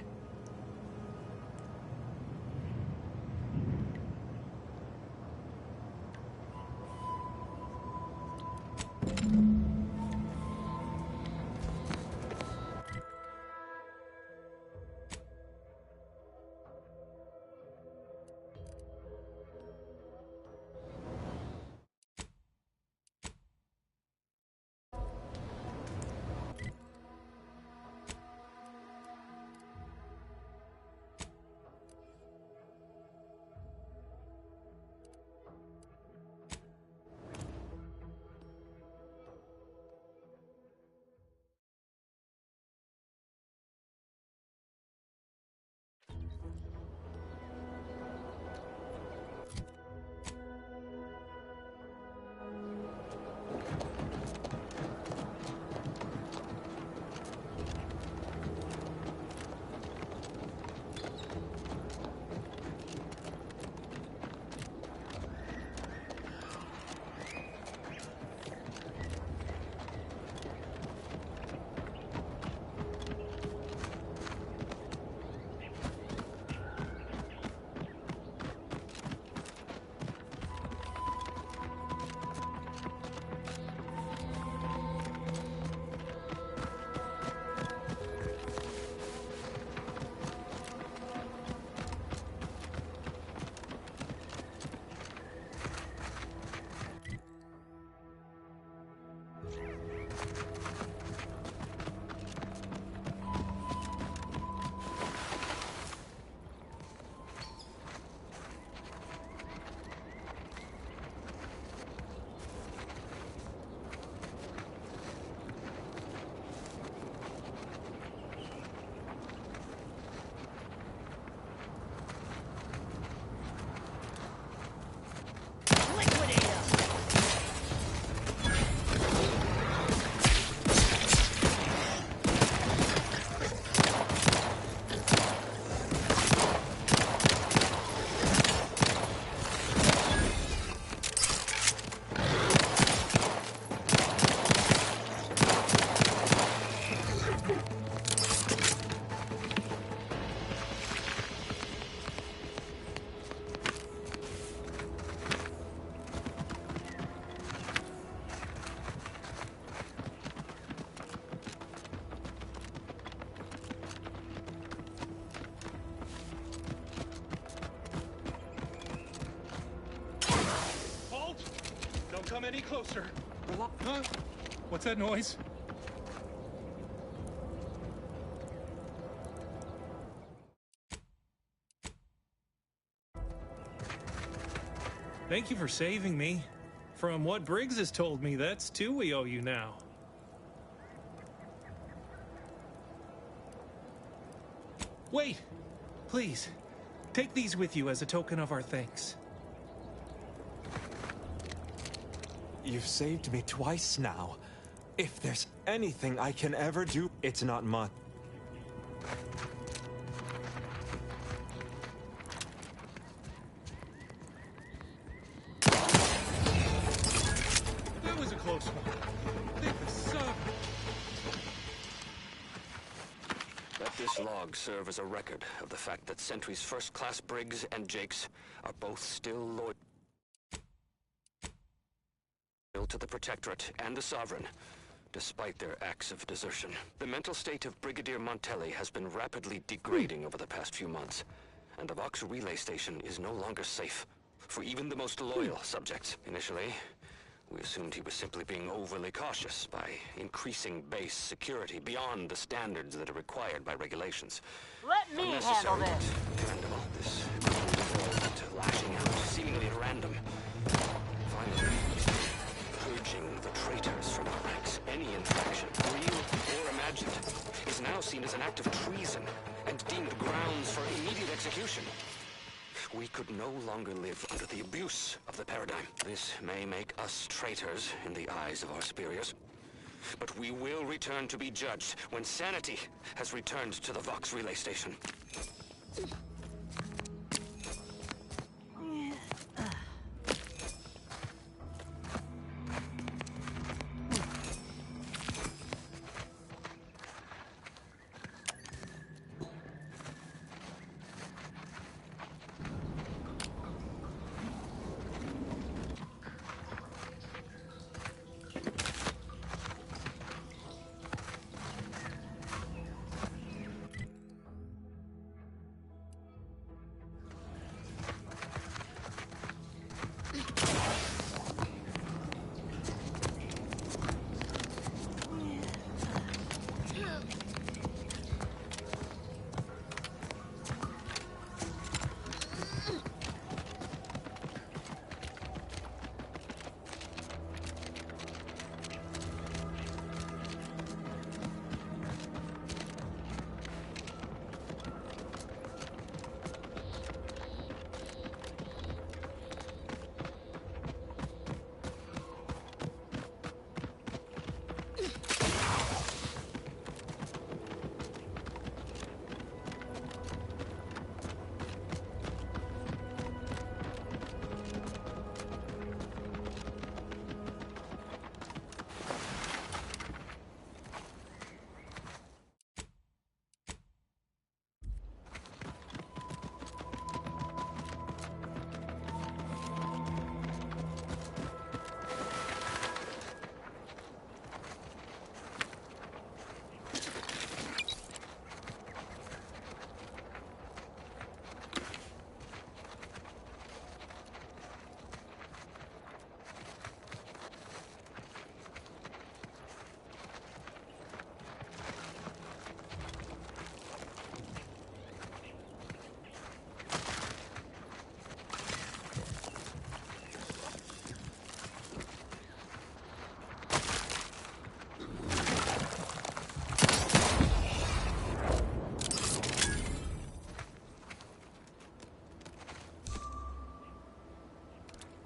come any closer. Huh? What's that noise? Thank you for saving me. From what Briggs has told me, that's 2 we owe you now. Wait! Please, take these with you as a token of our thanks. You've saved me twice now. If there's anything I can ever do, it's not much. That was a close one. They were so... Let this log serve as a record of the fact that Sentry's first-class Briggs and Jakes are both still loyal to the Protectorate and the Sovereign, despite their acts of desertion. The mental state of Brigadier Montelli has been rapidly degrading over the past few months, and the Vox relay station is no longer safe for even the most loyal subjects. Initially, we assumed he was simply being overly cautious by increasing base security beyond the standards that are required by regulations. Let me handle this. Commendable. This evolved into lashing out, seemingly at random. Finally, purging the traitors from our ranks. Any infraction, real or imagined, is now seen as an act of treason and deemed grounds for immediate execution. We could no longer live under the abuse of the paradigm. This may make us traitors in the eyes of our superiors, but we will return to be judged when sanity has returned to the Vox relay station.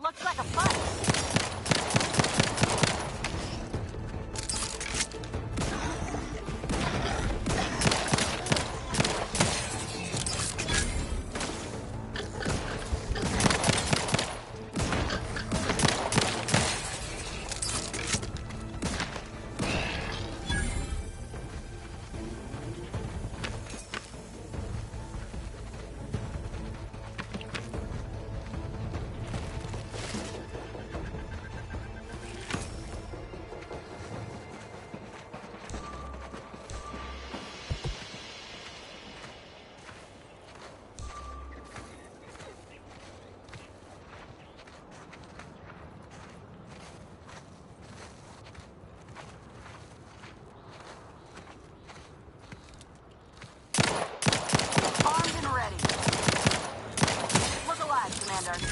Looks like a fight. Commander.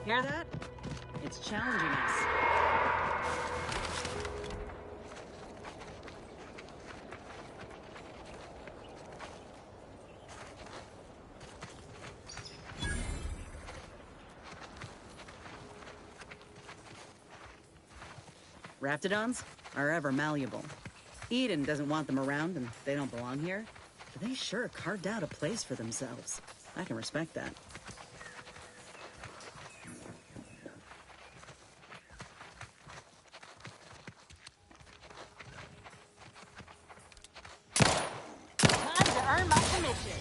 Hear that? It's challenging us. Raptidons are ever malleable. Eden doesn't want them around and they don't belong here, but they sure carved out a place for themselves. I can respect that. Time to earn my commission.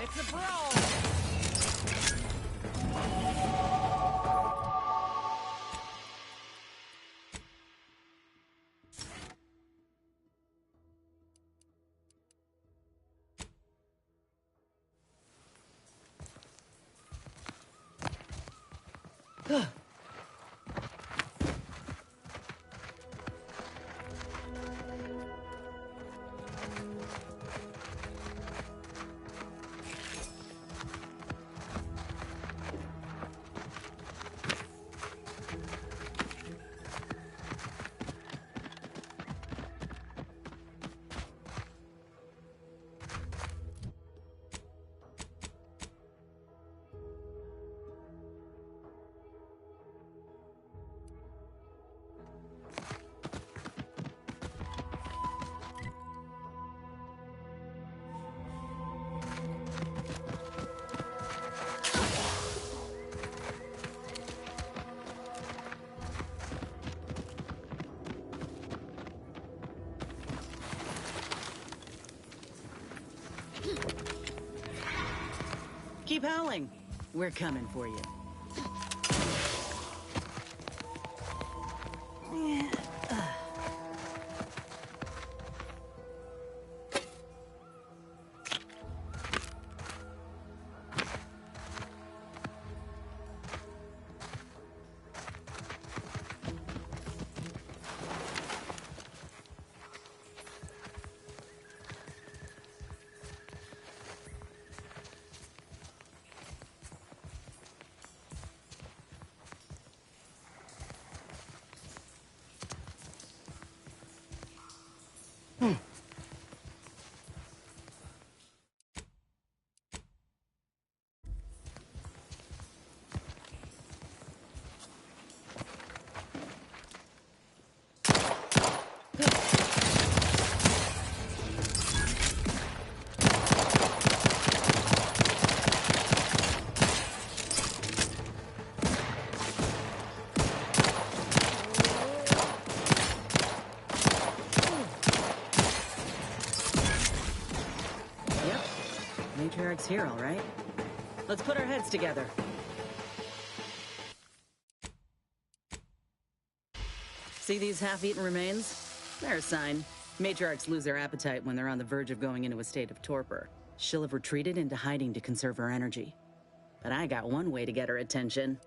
It's a brawl. Keep howling. We're coming for you. Matriarch's here, all right. Let's put our heads together. See these half-eaten remains? They're a sign. Matriarchs lose their appetite when they're on the verge of going into a state of torpor. She'll have retreated into hiding to conserve her energy. But I got one way to get her attention.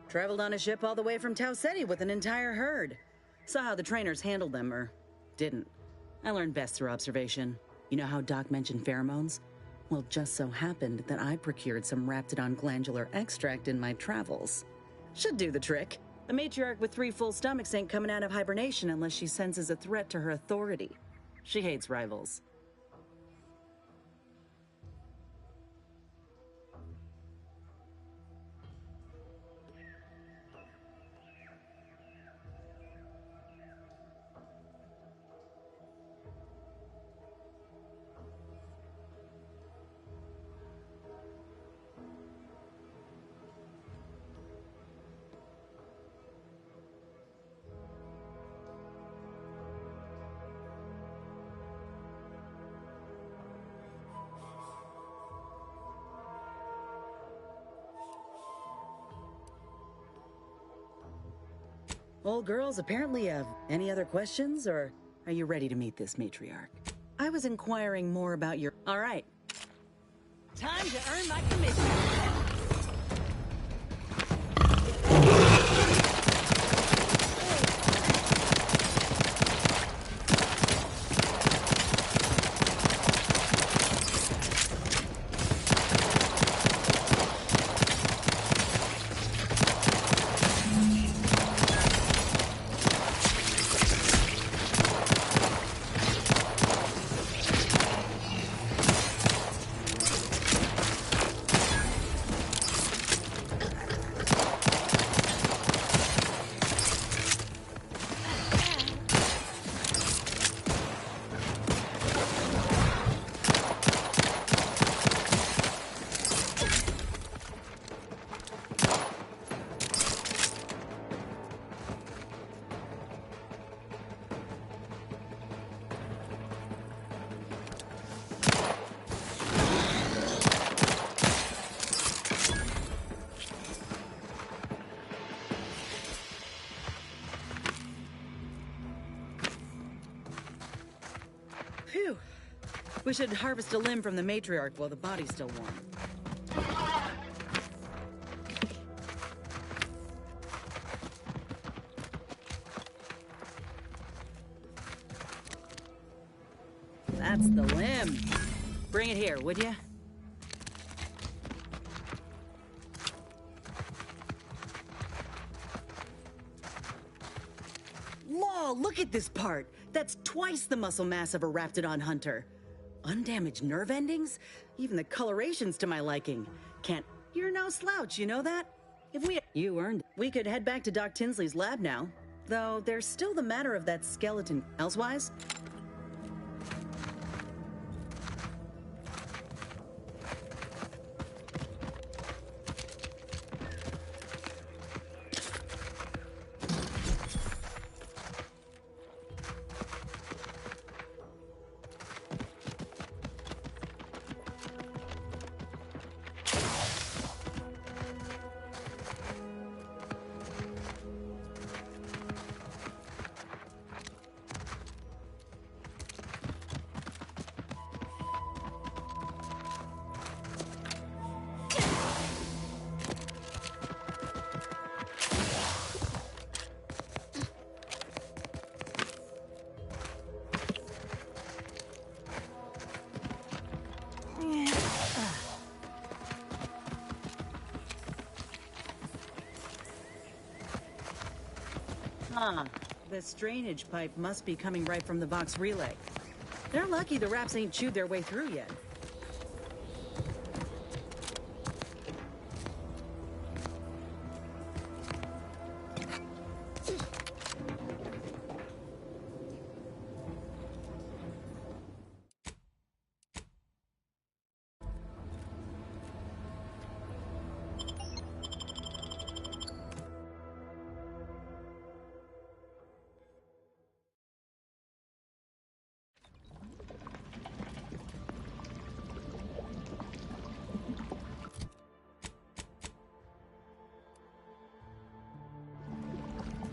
Traveled on a ship all the way from Tau Ceti with an entire herd. Saw how the trainers handled them, or didn't. I learned best through observation. You know how Doc mentioned pheromones? Well, just so happened that I procured some Raptidon glandular extract in my travels. Should do the trick. A matriarch with 3 full stomachs ain't coming out of hibernation unless she senses a threat to her authority. She hates rivals. Old girls apparently have any other questions, or are you ready to meet this matriarch? I was inquiring more about your... All right. Time to earn my commission. Phew. We should harvest a limb from the matriarch while the body's still warm. That's the limb. Bring it here, would you? Law, look at this part. That's twice the muscle mass of a Raptidon hunter. Undamaged nerve endings? Even the coloration's to my liking. Can't... You're no slouch, you know that? If we... You earned it. We could head back to Doc Tinsley's lab now. Though, there's still the matter of that skeleton. Elsewise? This drainage pipe must be coming right from the Vox relay. They're lucky the Raps ain't chewed their way through yet.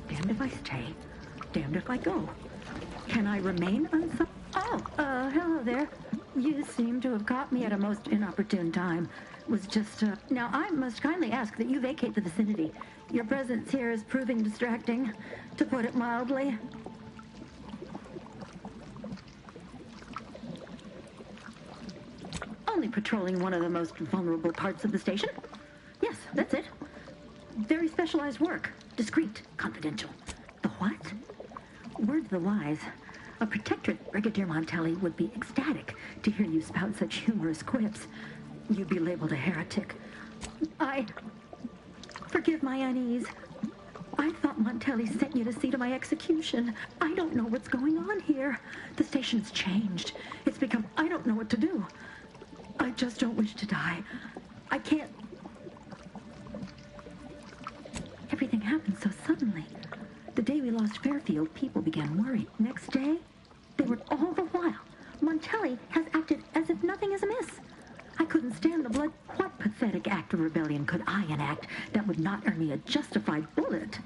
Damned if I stay, damned if I go. Can I remain unsung? Oh, hello there. You seem to have caught me at a most inopportune time. Was just, Now, I must kindly ask that you vacate the vicinity. Your presence here is proving distracting, to put it mildly. Only patrolling one of the most vulnerable parts of the station? Yes, that's it. Very specialized work. Discreet, confidential. The what? Word to the wise. A protectorate Brigadier Montelli would be ecstatic to hear you spout such humorous quips. You'd be labeled a heretic. Forgive my unease. I thought Montelli sent you to see to my execution. I don't know what's going on here. The station's changed. It's become... I don't know what to do. I just don't wish to die. I can't... Everything happened so suddenly. The day we lost Fairfield, people began worrying. Next day, they were all the while. Montelli has acted as if nothing is amiss. I couldn't stand the blood. What pathetic act of rebellion could I enact that would not earn me a justified bullet?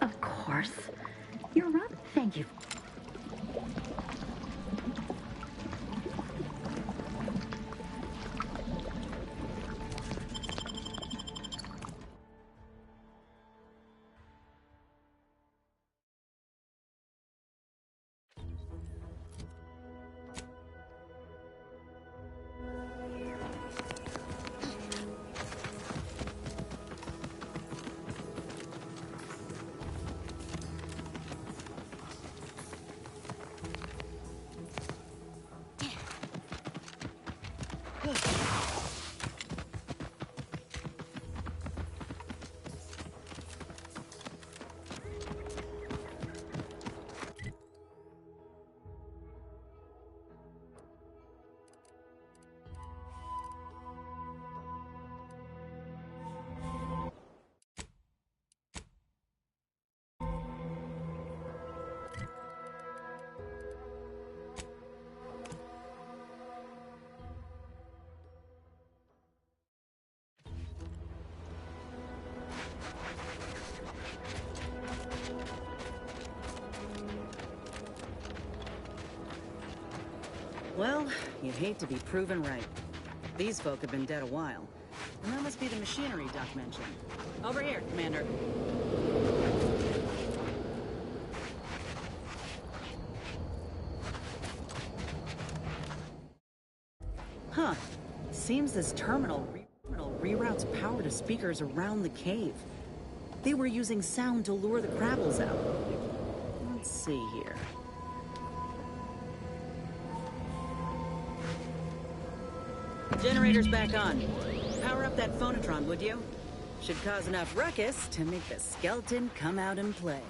Of course. You're right. Thank you. Well, you'd hate to be proven right. These folk have been dead a while. And that must be the machinery Duck mentioned. Over here, Commander. Huh. Seems this terminal reroutes power to speakers around the cave. They were using sound to lure the Crabbles out. Let's see here. Generator's back on. Power up that phonotron, would you? Should cause enough ruckus to make the skeleton come out and play.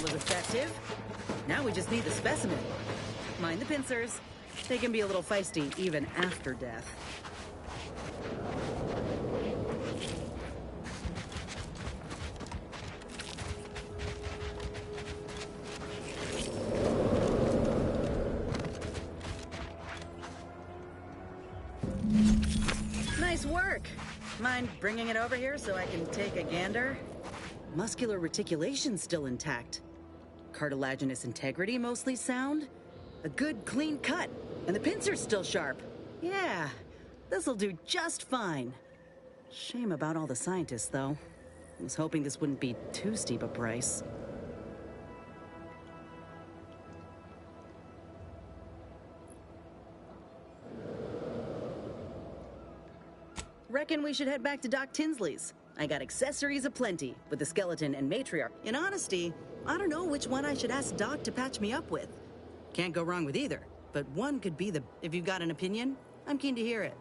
Was effective. Now we just need the specimen. Mind the pincers. They can be a little feisty even after death. Nice work. Mind bringing it over here so I can take a gander? Muscular reticulation's still intact. cartilaginous integrity mostly sound. A good clean cut, and the pincer's still sharp. Yeah, this'll do just fine. Shame about all the scientists, though. I was hoping this wouldn't be too steep a price. Reckon we should head back to Doc Tinsley's. I got accessories aplenty, with the skeleton and matriarch. In honesty, I don't know which one I should ask Doc to patch me up with. Can't go wrong with either, but one could be the... If you've got an opinion, I'm keen to hear it.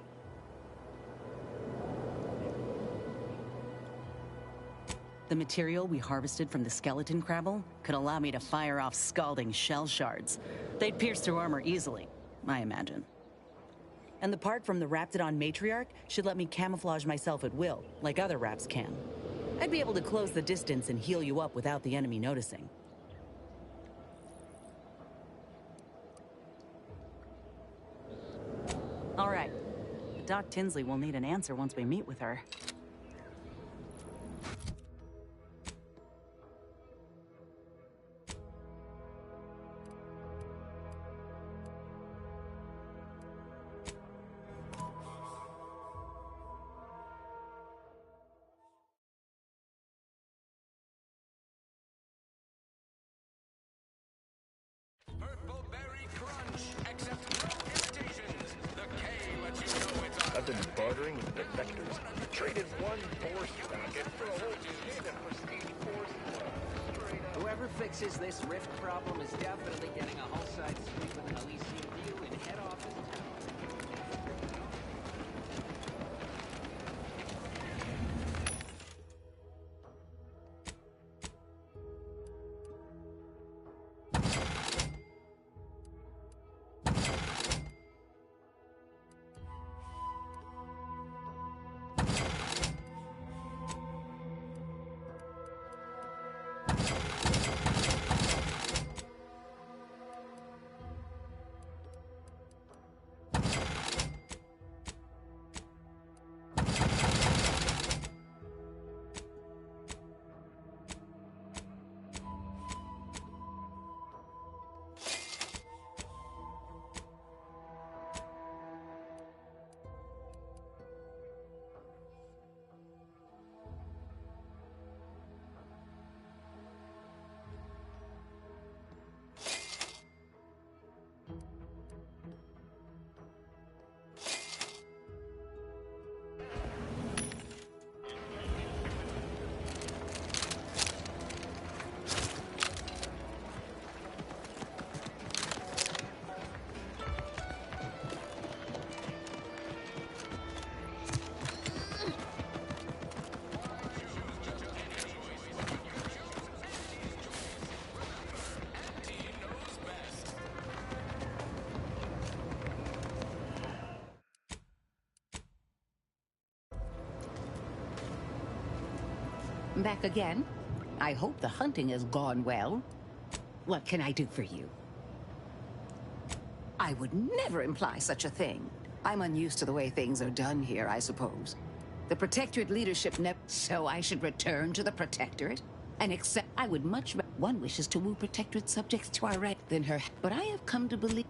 The material we harvested from the skeleton crabble could allow me to fire off scalding shell shards. They'd pierce through armor easily, I imagine. And the part from the Raptidon matriarch should let me camouflage myself at will, like other Raps can. I'd be able to close the distance and heal you up without the enemy noticing. All right. Doc Tinsley will need an answer once we meet with her. Purple berry crunch. Accept no imitations. The K lets you know it's on. I've been bartering with defectors. Traded one force rocket for a whole kit of prestige force. Whoever fixes this rift problem is definitely getting a hull-side suite with an Elysian view in head office tower. Back again? I hope the hunting has gone well. What can I do for you? I would never imply such a thing. I'm unused to the way things are done here, I suppose. The Protectorate leadership never... So I should return to the Protectorate? And accept... I would much... One wishes to woo Protectorate subjects to our right than her... But I have come to believe...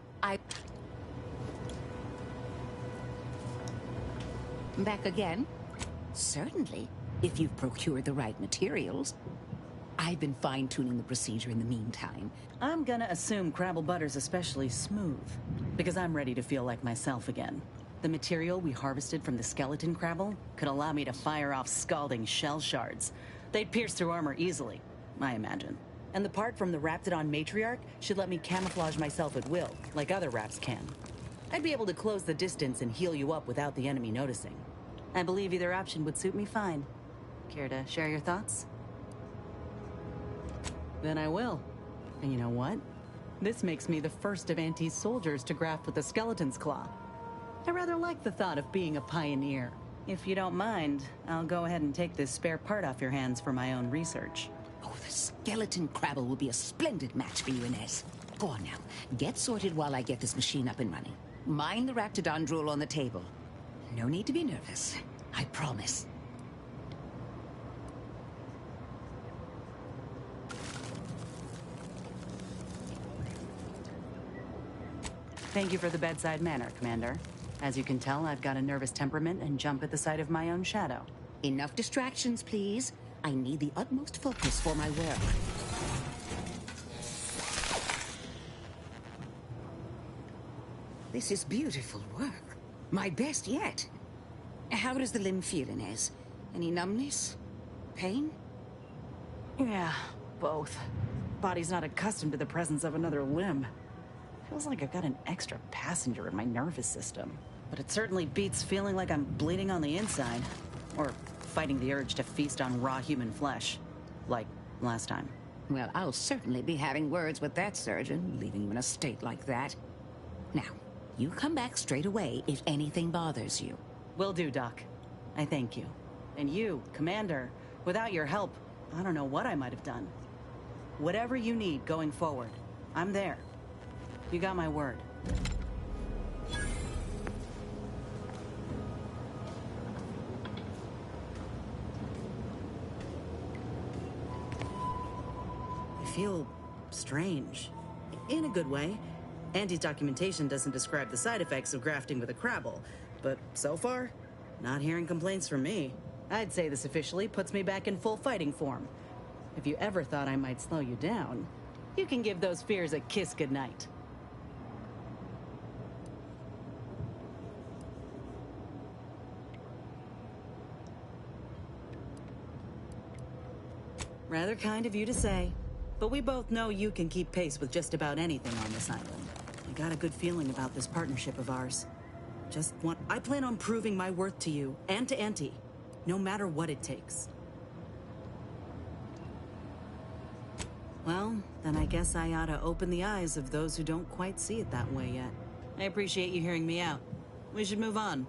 Back again? Certainly. If you've procured the right materials. I've been fine-tuning the procedure in the meantime. I'm gonna assume Crabble Butter's especially smooth, because I'm ready to feel like myself again. The material we harvested from the skeleton crabble could allow me to fire off scalding shell shards. They'd pierce through armor easily, I imagine. And the part from the Raptidon matriarch should let me camouflage myself at will, like other Raps can. I'd be able to close the distance and heal you up without the enemy noticing. I believe either option would suit me fine. Care to share your thoughts? Then I will. And you know what? This makes me the first of Auntie's soldiers to graft with the skeleton's claw. I rather like the thought of being a pioneer. If you don't mind, I'll go ahead and take this spare part off your hands for my own research. Oh, the skeleton crabble will be a splendid match for you, Inez. Go on now. Get sorted while I get this machine up and running. Mind the Raptidon drool on the table. No need to be nervous. I promise. Thank you for the bedside manner, Commander. As you can tell, I've got a nervous temperament and jump at the sight of my own shadow. Enough distractions, please. I need the utmost focus for my work. This is beautiful work. My best yet. How does the limb feel, Inez? Any numbness? Pain? Yeah, both. Body's not accustomed to the presence of another limb. Feels like I've got an extra passenger in my nervous system. But it certainly beats feeling like I'm bleeding on the inside. Or fighting the urge to feast on raw human flesh. Like last time. Well, I'll certainly be having words with that surgeon, leaving you in a state like that. Now, you come back straight away if anything bothers you. Will do, Doc. I thank you. And you, Commander, without your help, I don't know what I might have done. Whatever you need going forward, I'm there. You got my word. I feel strange. In a good way. Auntie's documentation doesn't describe the side effects of grafting with a Crabble, but so far, not hearing complaints from me. I'd say this officially puts me back in full fighting form. If you ever thought I might slow you down, you can give those fears a kiss goodnight. Rather kind of you to say, but we both know you can keep pace with just about anything on this island. I got a good feeling about this partnership of ours. I plan on proving my worth to you and to Auntie, no matter what it takes. Well, then I guess I ought to open the eyes of those who don't quite see it that way yet. I appreciate you hearing me out. We should move on.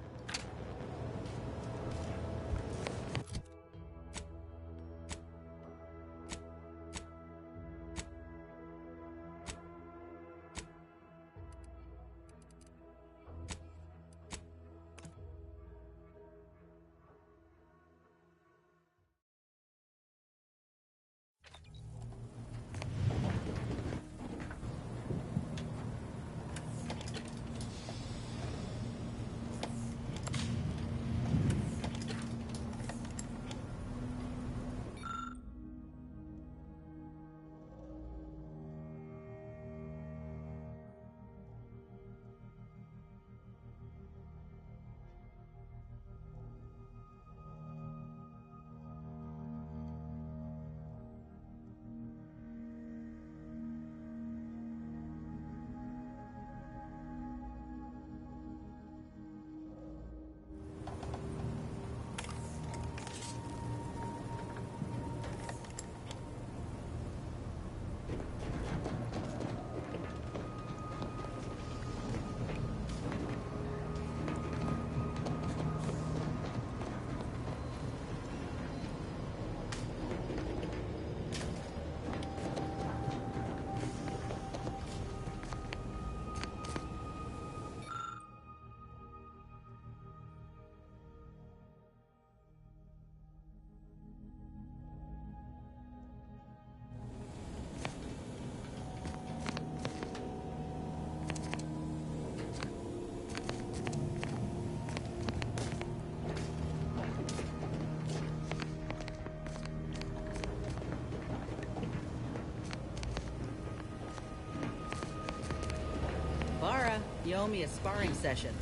Lara, you owe me a sparring session.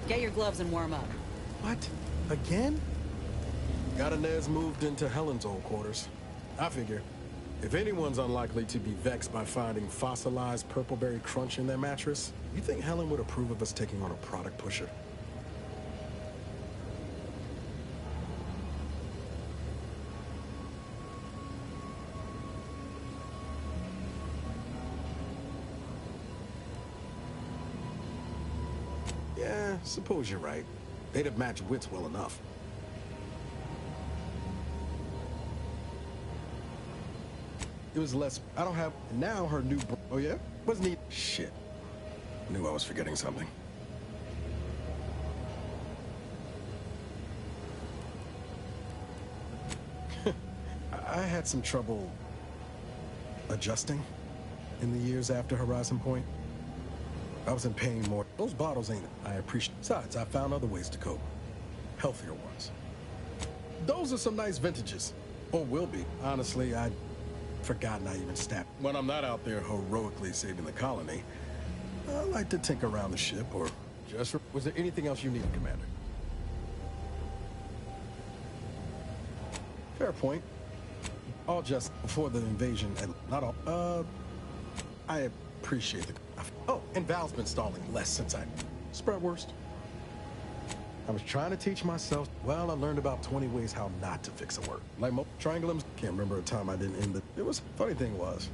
Get your gloves and warm up. What? Again? Got Inez moved into Helen's old quarters. I figure, if anyone's unlikely to be vexed by finding fossilized purpleberry crunch in their mattress, you think Helen would approve of us taking on a product pusher? Yeah, suppose you're right. They'd have matched wits well enough. It was less. I don't have. Now her new. Oh yeah? Wasn't he? Shit. Knew I was forgetting something. I had some trouble adjusting in the years after Horizon Point. I was in pain more. Those bottles ain't it. I appreciate. Besides, I found other ways to cope. Healthier ones. Those are some nice vintages. Or will be. Honestly, I'd forgotten I even snapped. When I'm not out there heroically saving the colony, I like to tinker around the ship or just... Was there anything else you needed, Commander? Fair point. All just before the invasion and not all. I appreciate the... Oh, and Val's been stalling less since I... Spread worst. I was trying to teach myself... Well, I learned about 20 ways how not to fix a word. Like triangulums, can't remember a time I didn't end it. It was... Funny thing was...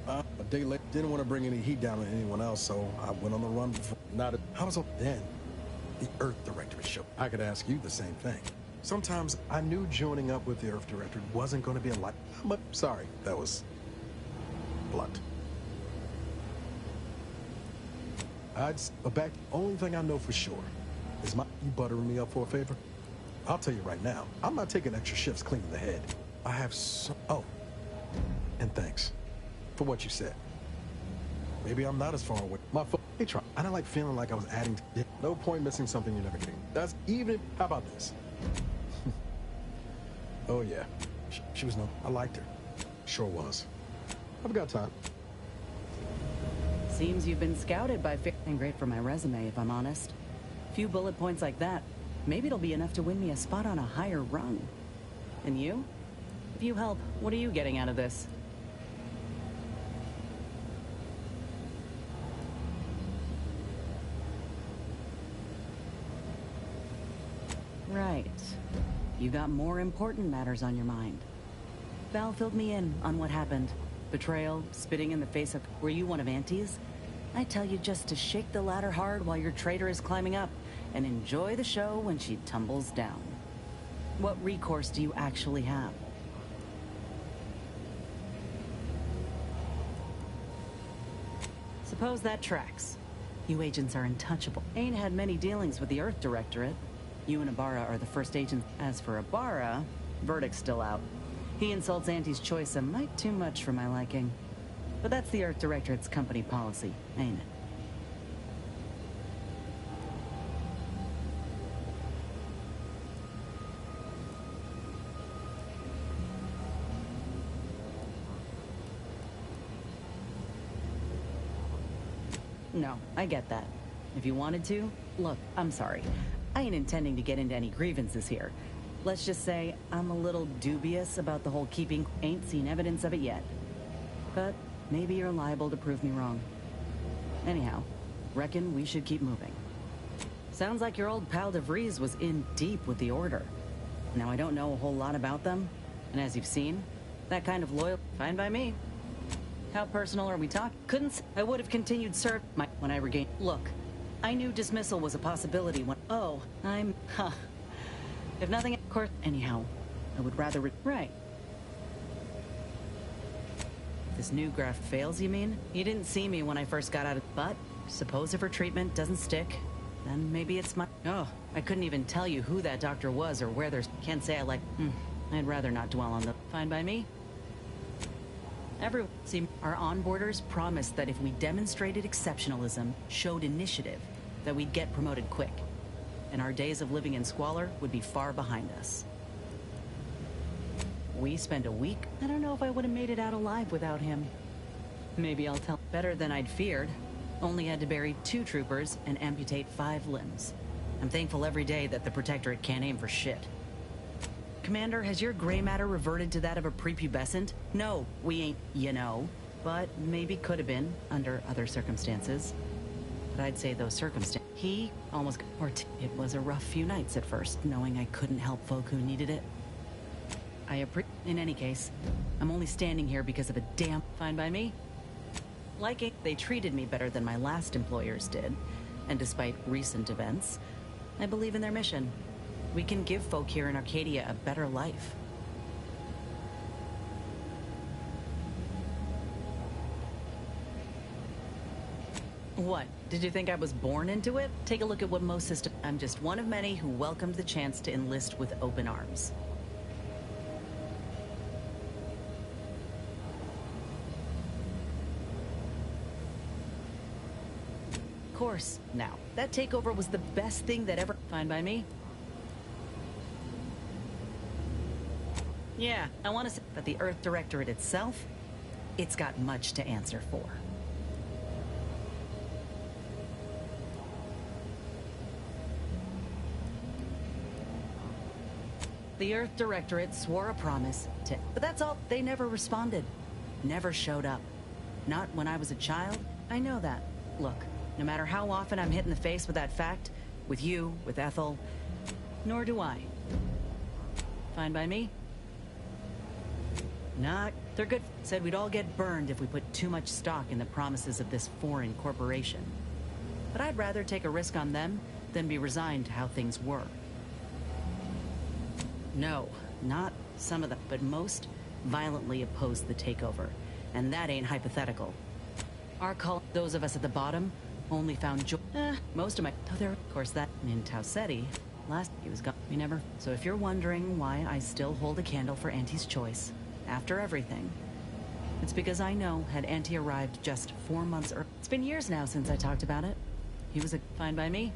a day later, didn't want to bring any heat down on anyone else, so I went on the run before... I was... Then, the Earth Directorate showed. I could ask you the same thing. Sometimes I knew joining up with the Earth Directorate wasn't going to be a lot... But, sorry, that was... blunt. But back, only thing I know for sure is you buttering me up for a favor? I'll tell you right now, I'm not taking extra shifts cleaning the head. I have so... Oh. And thanks for what you said. Maybe I'm not as far away. My foot... Hey, try. I don't like feeling like I was adding to... No point missing something you're never getting. That's even... How about this? Oh, yeah. She was no... I liked her. Sure was. I've got time. Seems you've been scouted by... And great for my resume, if I'm honest. Few bullet points like that. Maybe it'll be enough to win me a spot on a higher rung. And you? If you help, what are you getting out of this? Right. You got more important matters on your mind. Val filled me in on what happened. Betrayal, spitting in the face of... Were you one of Auntie's? I tell you just to shake the ladder hard while your traitor is climbing up, and enjoy the show when she tumbles down. What recourse do you actually have? Suppose that tracks. You agents are untouchable. Ain't had many dealings with the Earth Directorate. You and Ibarra are the first agents. As for Ibarra, verdict's still out. He insults Auntie's choice a mite too much for my liking. But that's the Earth Directorate's company policy, ain't it? No, I get that. If you wanted to, look, I'm sorry. I ain't intending to get into any grievances here. Let's just say I'm a little dubious about the whole keeping. Ain't seen evidence of it yet. But maybe you're liable to prove me wrong. Anyhow, reckon we should keep moving. Sounds like your old pal DeVries was in deep with the Order. Now, I don't know a whole lot about them, and as you've seen, that kind of loyal, fine by me. How personal are we talking? I would have continued when I regained... Look, I knew dismissal was a possibility when... Oh, If nothing, of course... Anyhow, I would rather... Right. This new graft fails, you mean? You didn't see me when I first got out of... But, suppose if her treatment doesn't stick, then maybe it's my... Oh, I couldn't even tell you who that doctor was or where there's... Can't say I like... I'd rather not dwell on the... Fine by me? Everyone... See, our onboarders promised that if we demonstrated exceptionalism, showed initiative, that we'd get promoted quick. And our days of living in squalor would be far behind us. We spent a week. I don't know if I would have made it out alive without him. Maybe I'll tell. Better than I'd feared. Only had to bury 2 troopers and amputate 5 limbs. I'm thankful every day that the Protectorate can't aim for shit. Commander, has your gray matter reverted to that of a prepubescent? No, we ain't, you know. But maybe could have been, under other circumstances. But I'd say those circumstances... He almost... It was a rough few nights at first, knowing I couldn't help folk who needed it. In any case, I'm only standing here because of a damn... Fine by me? Like it, they treated me better than my last employers did. And despite recent events, I believe in their mission. We can give folk here in Arcadia a better life. What? Did you think I was born into it? Take a look at what most systems... I'm just one of many who welcomed the chance to enlist with open arms. course. Now, that takeover was the best thing that ever... Fine by me. Yeah, I want to say that the Earth Directorate itself, it's got much to answer for. The Earth Directorate swore a promise to... But that's all. They never responded. Never showed up. Not when I was a child. I know that. Look, no matter how often I'm hit in the face with that fact, with you, with Ethel, nor do I. Fine by me? Not. They're good. Said we'd all get burned if we put too much stock in the promises of this foreign corporation. But I'd rather take a risk on them than be resigned to how things were. No, not some of them, but most violently opposed the takeover. And that ain't hypothetical. Our call, those of us at the bottom, only found joy. Most of my... Oh, there, of course, that in Tau Ceti, last he was gone. We never... So if you're wondering why I still hold a candle for Auntie's choice, after everything, it's because I know had Auntie arrived just 4 months early. It's been years now since I talked about it. He was a... Fine by me.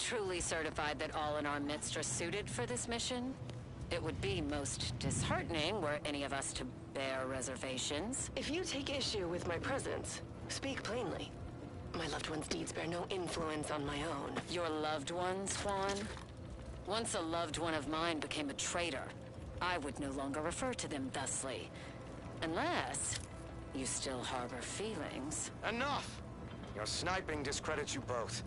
truly certified that all in our midst are suited for this mission? It would be most disheartening were any of us to bear reservations. If you take issue with my presence, speak plainly. My loved one's deeds bear no influence on my own. Your loved ones, Juan? Once a loved one of mine became a traitor, I would no longer refer to them thusly. Unless you still harbor feelings. Enough! Your sniping discredits you both.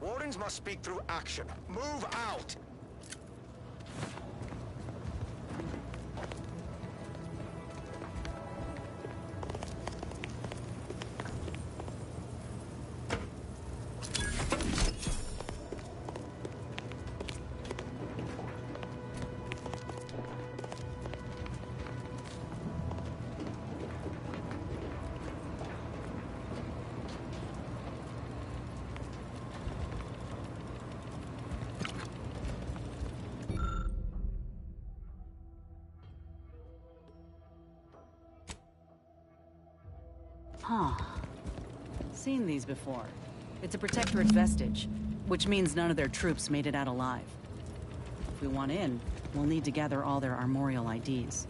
Wardens must speak through action. Move out! Huh. Seen these before. It's a Protectorate vestige, which means none of their troops made it out alive. If we want in, we'll need to gather all their armorial IDs.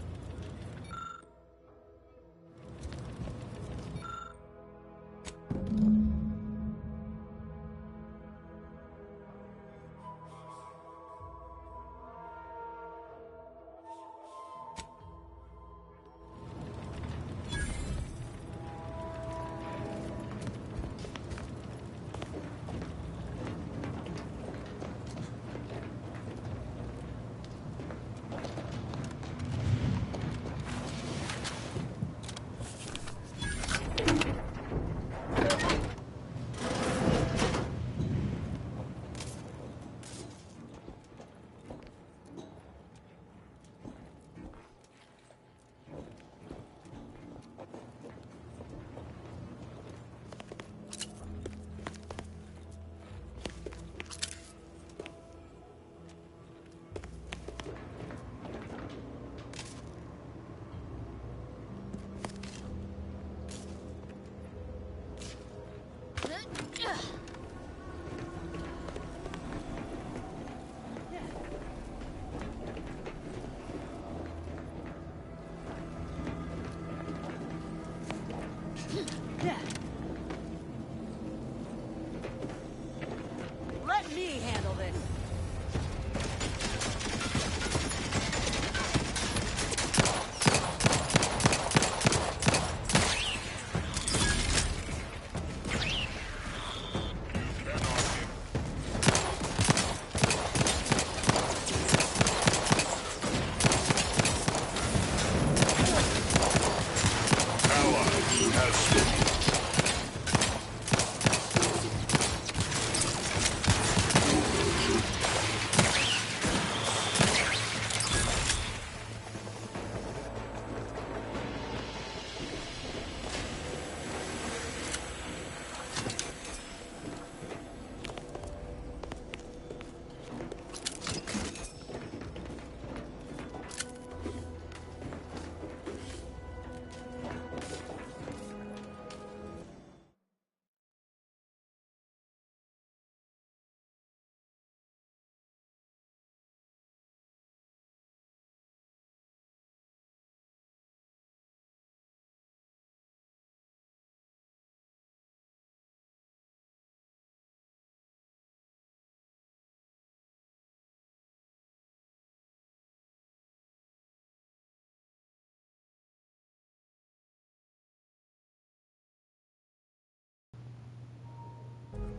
Let me handle this.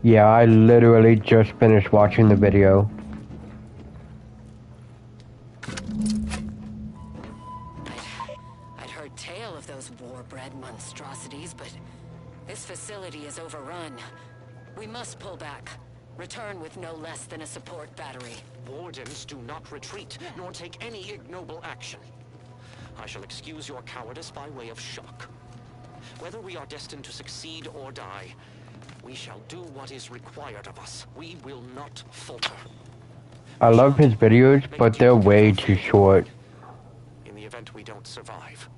Yeah, I literally just finished watching the video. I'd heard tale of those war-bred monstrosities, but this facility is overrun. We must pull back. Return with no less than a support battery. Wardens do not retreat, nor take any ignoble action. I shall excuse your cowardice by way of shock. Whether we are destined to succeed or die, we shall do what is required of us. We will not falter. I love his videos, but they're way too short. In the event we don't survive.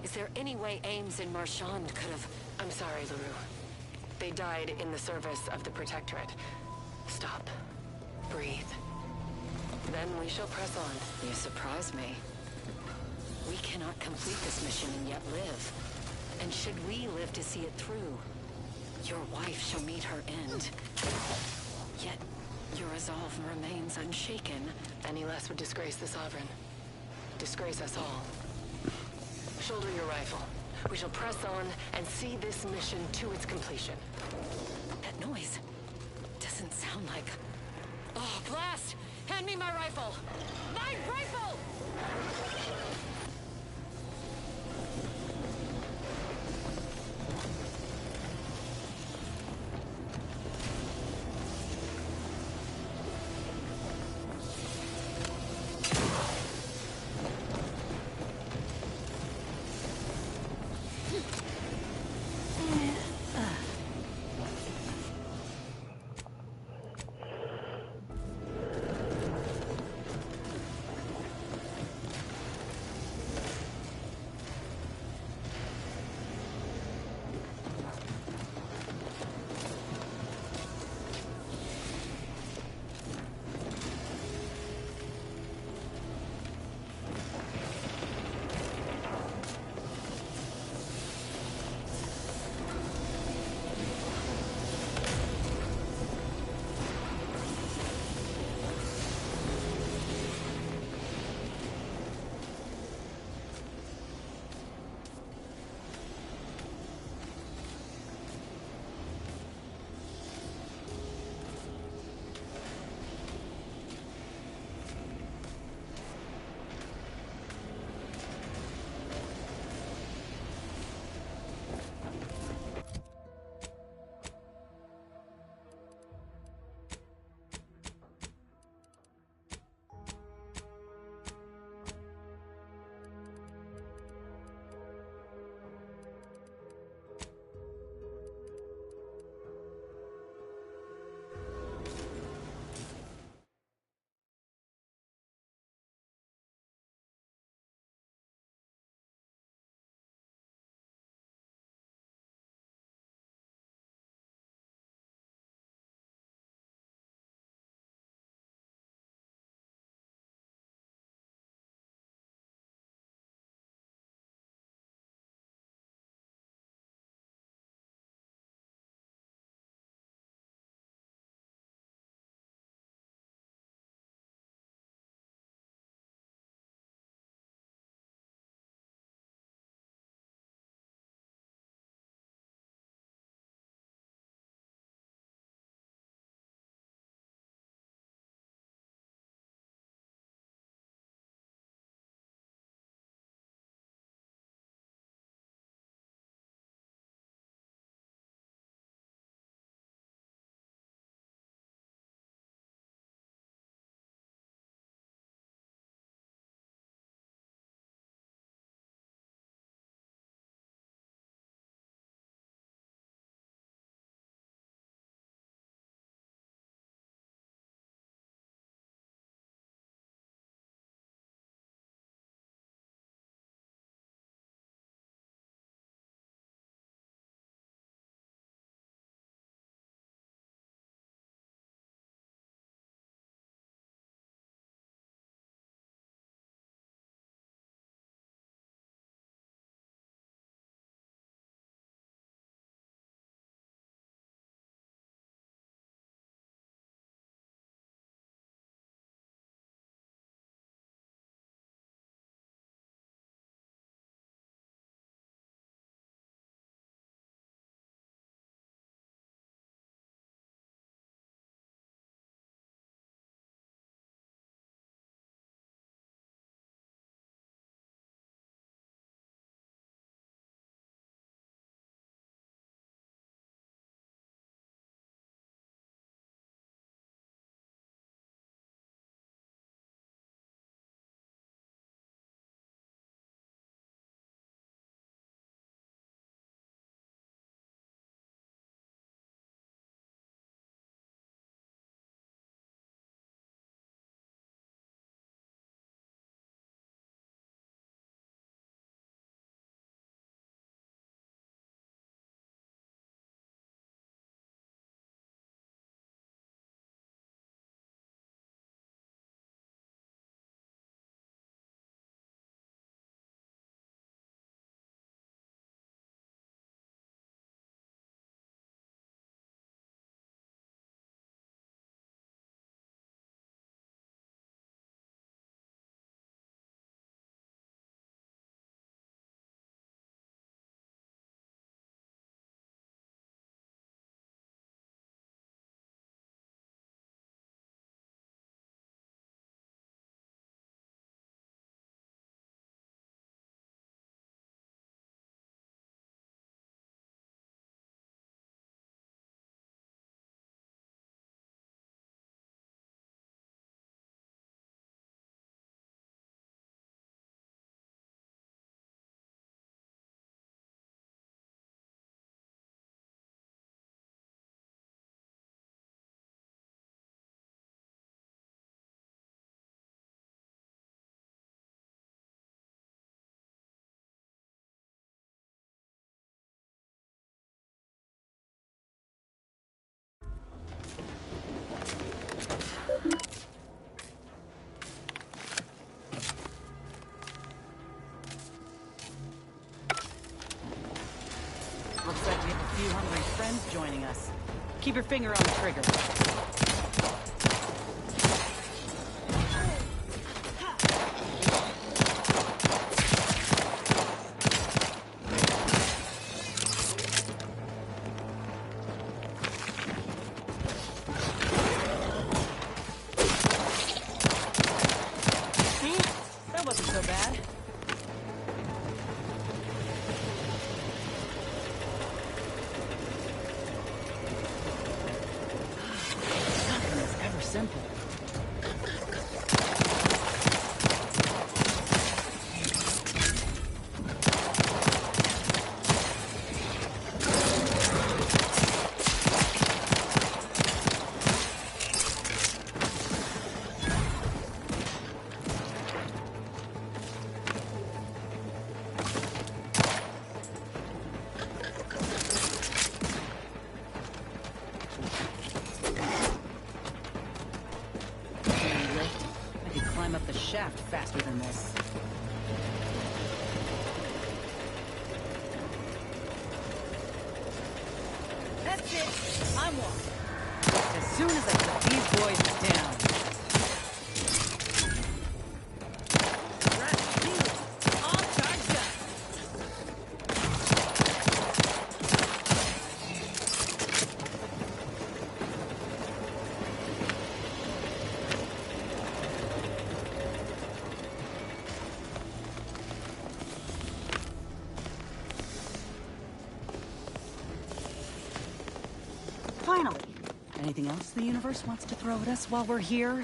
Is there any way Ames and Marchand could have... I'm sorry, LaRue. They died in the service of the Protectorate. Stop. Breathe. Then we shall press on. You surprise me. We cannot complete this mission and yet live. And should we live to see it through, your wife shall meet her end. Yet, your resolve remains unshaken. Any less would disgrace the Sovereign. Disgrace us all. Shoulder your rifle. We shall press on and see this mission to its completion. That noise doesn't sound like... Oh, blast! Hand me my rifle! My rifle! Looks like we have a few hungry friends joining us. Keep your finger on the trigger. That wasn't so bad. Nothing is ever simple. I could climb up the shaft faster than this. That's it. I'm walking. As soon as I put these boys down. All charged up. Finally. Anything else the universe wants to throw at us while we're here?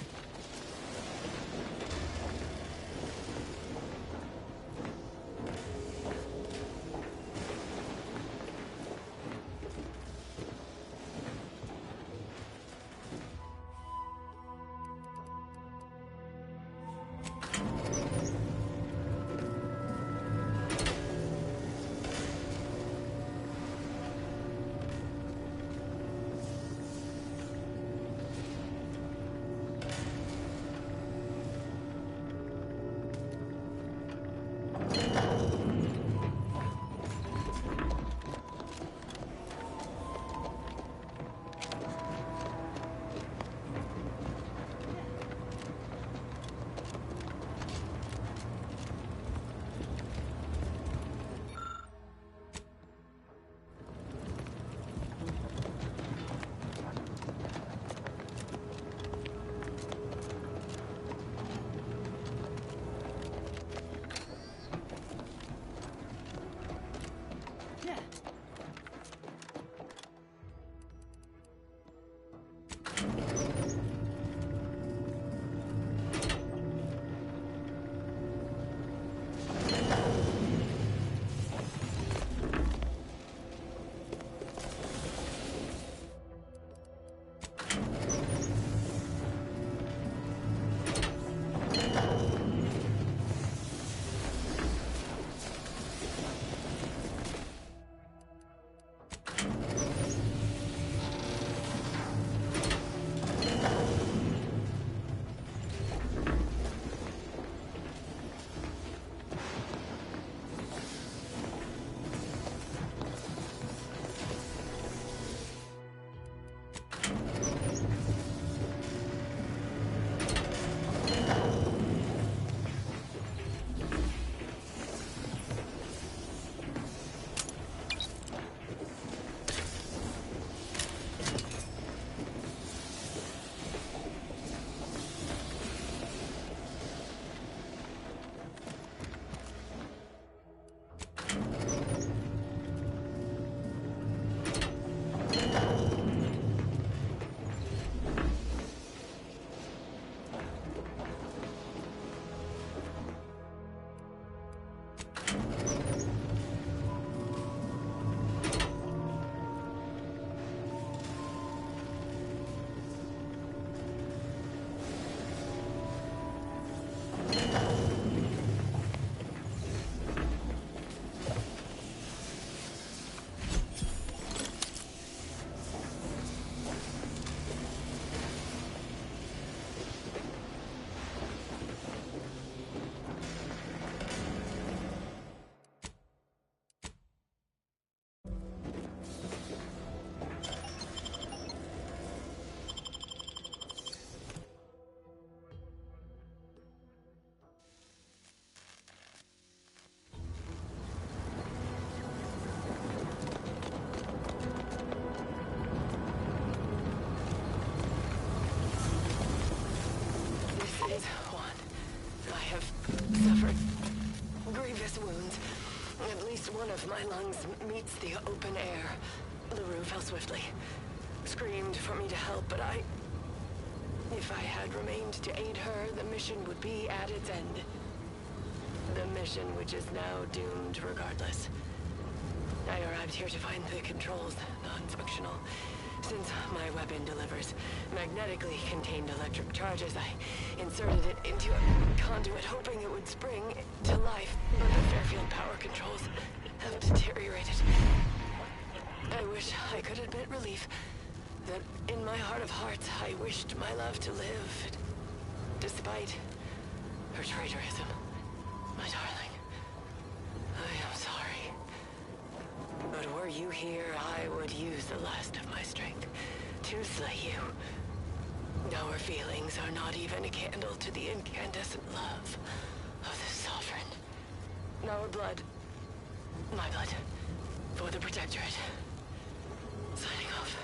of my lungs meets the open air, LaRue fell swiftly. Screamed for me to help, but if I had remained to aid her, the mission would be at its end. The mission which is now doomed regardless. I arrived here to find the controls non-functional. Since my weapon delivers magnetically contained electric charges, I inserted it into a conduit hoping it would spring to life, but the Fairfield power controls have deteriorated. I wish I could admit relief that in my heart of hearts I wished my love to live, despite her traitorism. My darling, I am sorry. But were you here, I would use the last of my strength to slay you. Our feelings are not even a candle to the incandescent love of the Sovereign. Our blood, my blood, for the Protectorate. Signing off.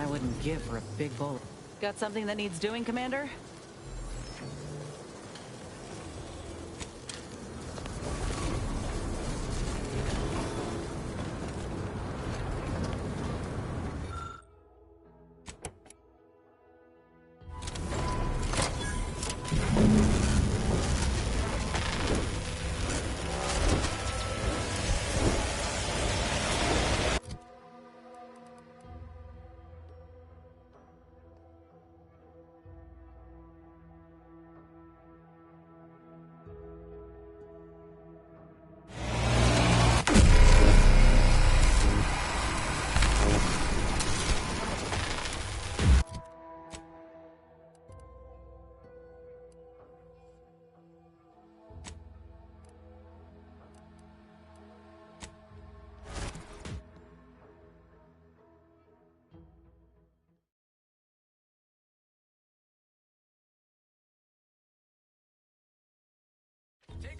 Wouldn't give for a big bullet. Got something that needs doing, Commander?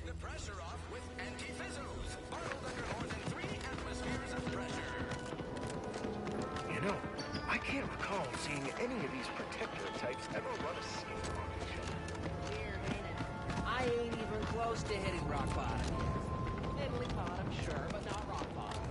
the pressure off with anti-fizzos, bottled under more than 3 atmospheres of pressure. You know, I can't recall seeing any of these protectorate types ever run a scheme on each other. Here, ain't it? I ain't even close to hitting rock bottom. Middling bottom, sure, but not rock bottom.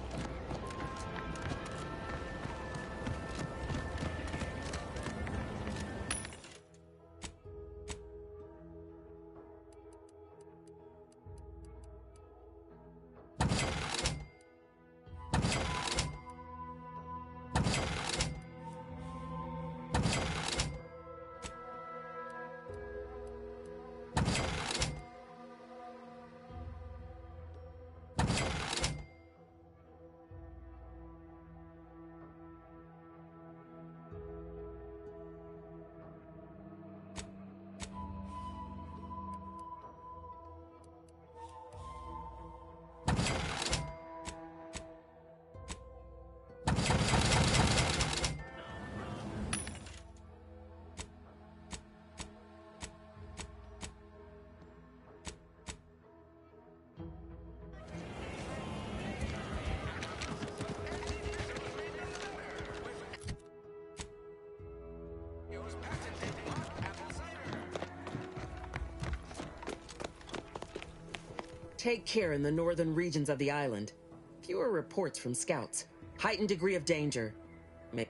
Take care in the northern regions of the island. Fewer reports from scouts. Heightened degree of danger.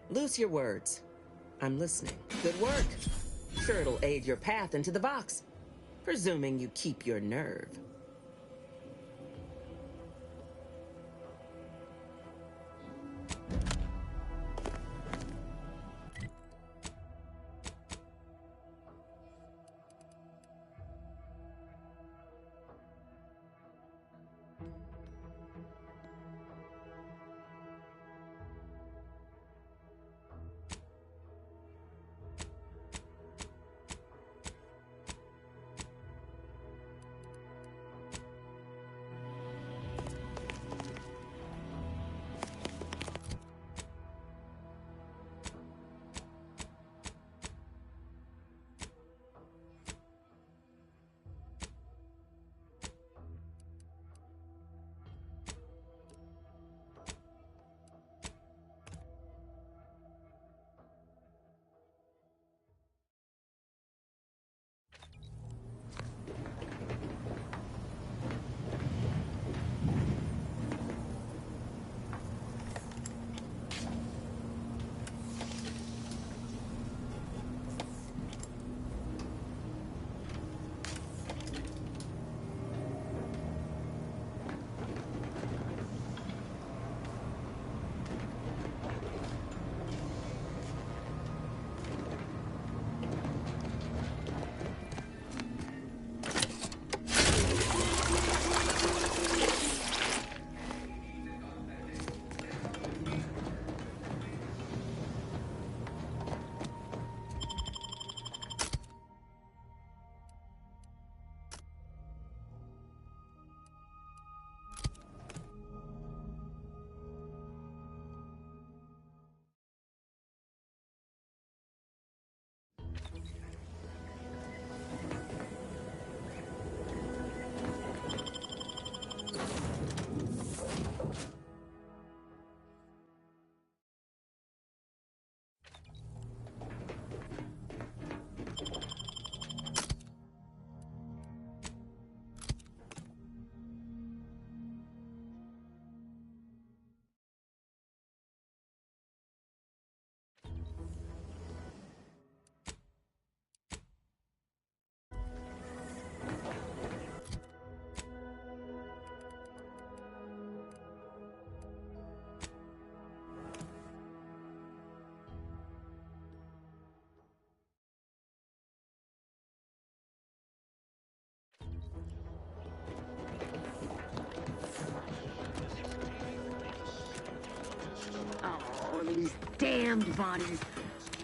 Loose your words. I'm listening. Good work. Sure it'll aid your path into the Vox. Presuming you keep your nerve. Oh, these damned bodies.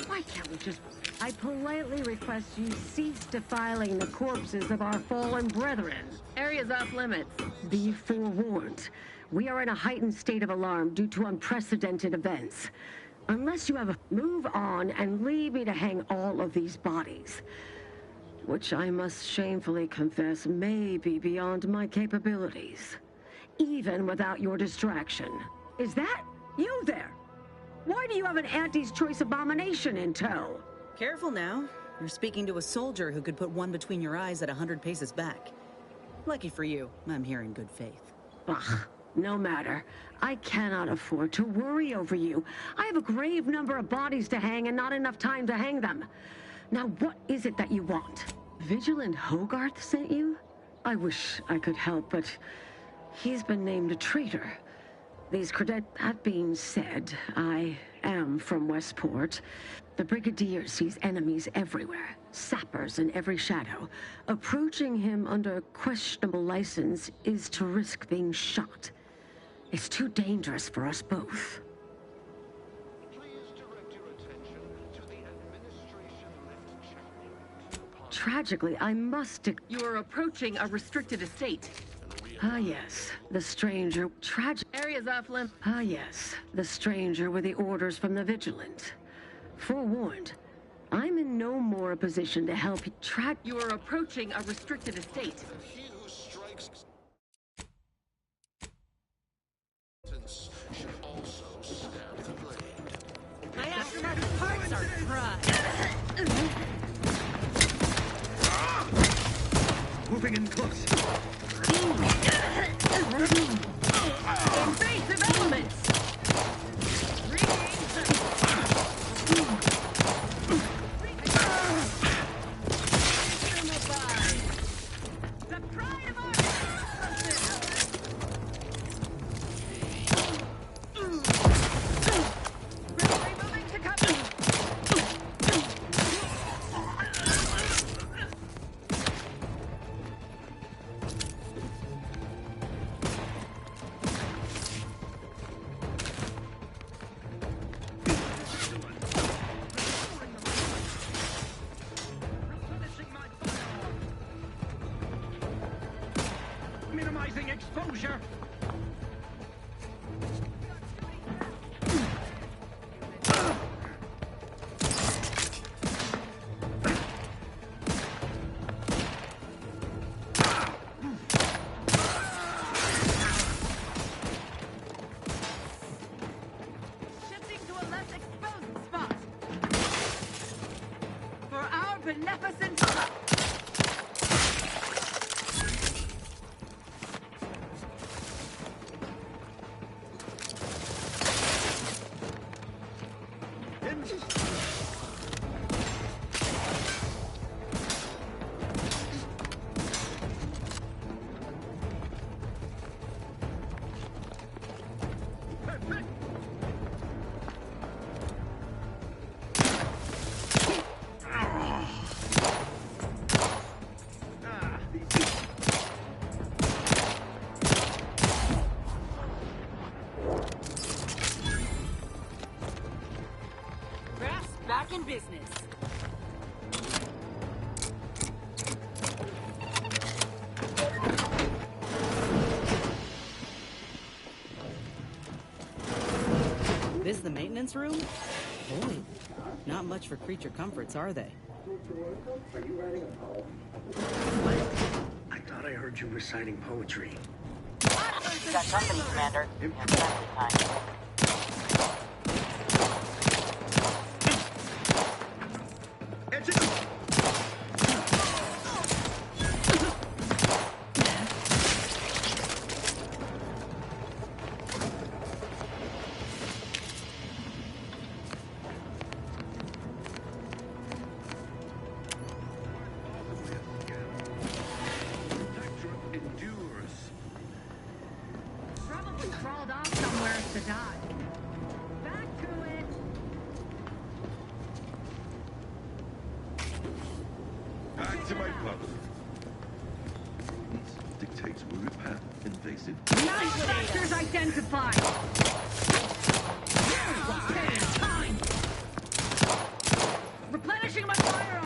Why can't we just... I politely request you cease defiling the corpses of our fallen brethren. Area's off limits. Be forewarned. We are in a heightened state of alarm due to unprecedented events. Unless you have a... Move on and leave me to hang all of these bodies. which I must shamefully confess may be beyond my capabilities, even without your distraction. Is that you there? Why do you have an Auntie's Choice abomination in tow? Careful now. You're speaking to a soldier who could put one between your eyes at 100 paces back. Lucky for you, I'm here in good faith. Ugh, no matter. I cannot afford to worry over you. I have a grave number of bodies to hang and not enough time to hang them. Now, what is it that you want? Vigilant Hogarth sent you? I wish I could help, but he's been named a traitor. These credit. That being said, I am from Westport. The Brigadier sees enemies everywhere, sappers in every shadow. Approaching him under questionable license is to risk being shot. It's too dangerous for us both. Tragically, I must. You are approaching a restricted estate. Ah, yes. The stranger. Tragic. Area's off limit. Ah, yes. The stranger with the orders from the Vigilant. Forewarned, I'm in no more a position to help you. You are approaching a restricted estate. My aftermarket parts are fried. Moving in close. Invasive elements! Minimizing exposure. Shifting to a less exposed spot. For our beneficent... Back in business. This the maintenance room? Boy, not much for creature comforts, are they? I thought I heard you reciting poetry. Got company, Commander. Probably crawled off somewhere to die. Back to it. Back to my post. Dictates route path, invasive. Factors identified. Time. Replenishing my firearm.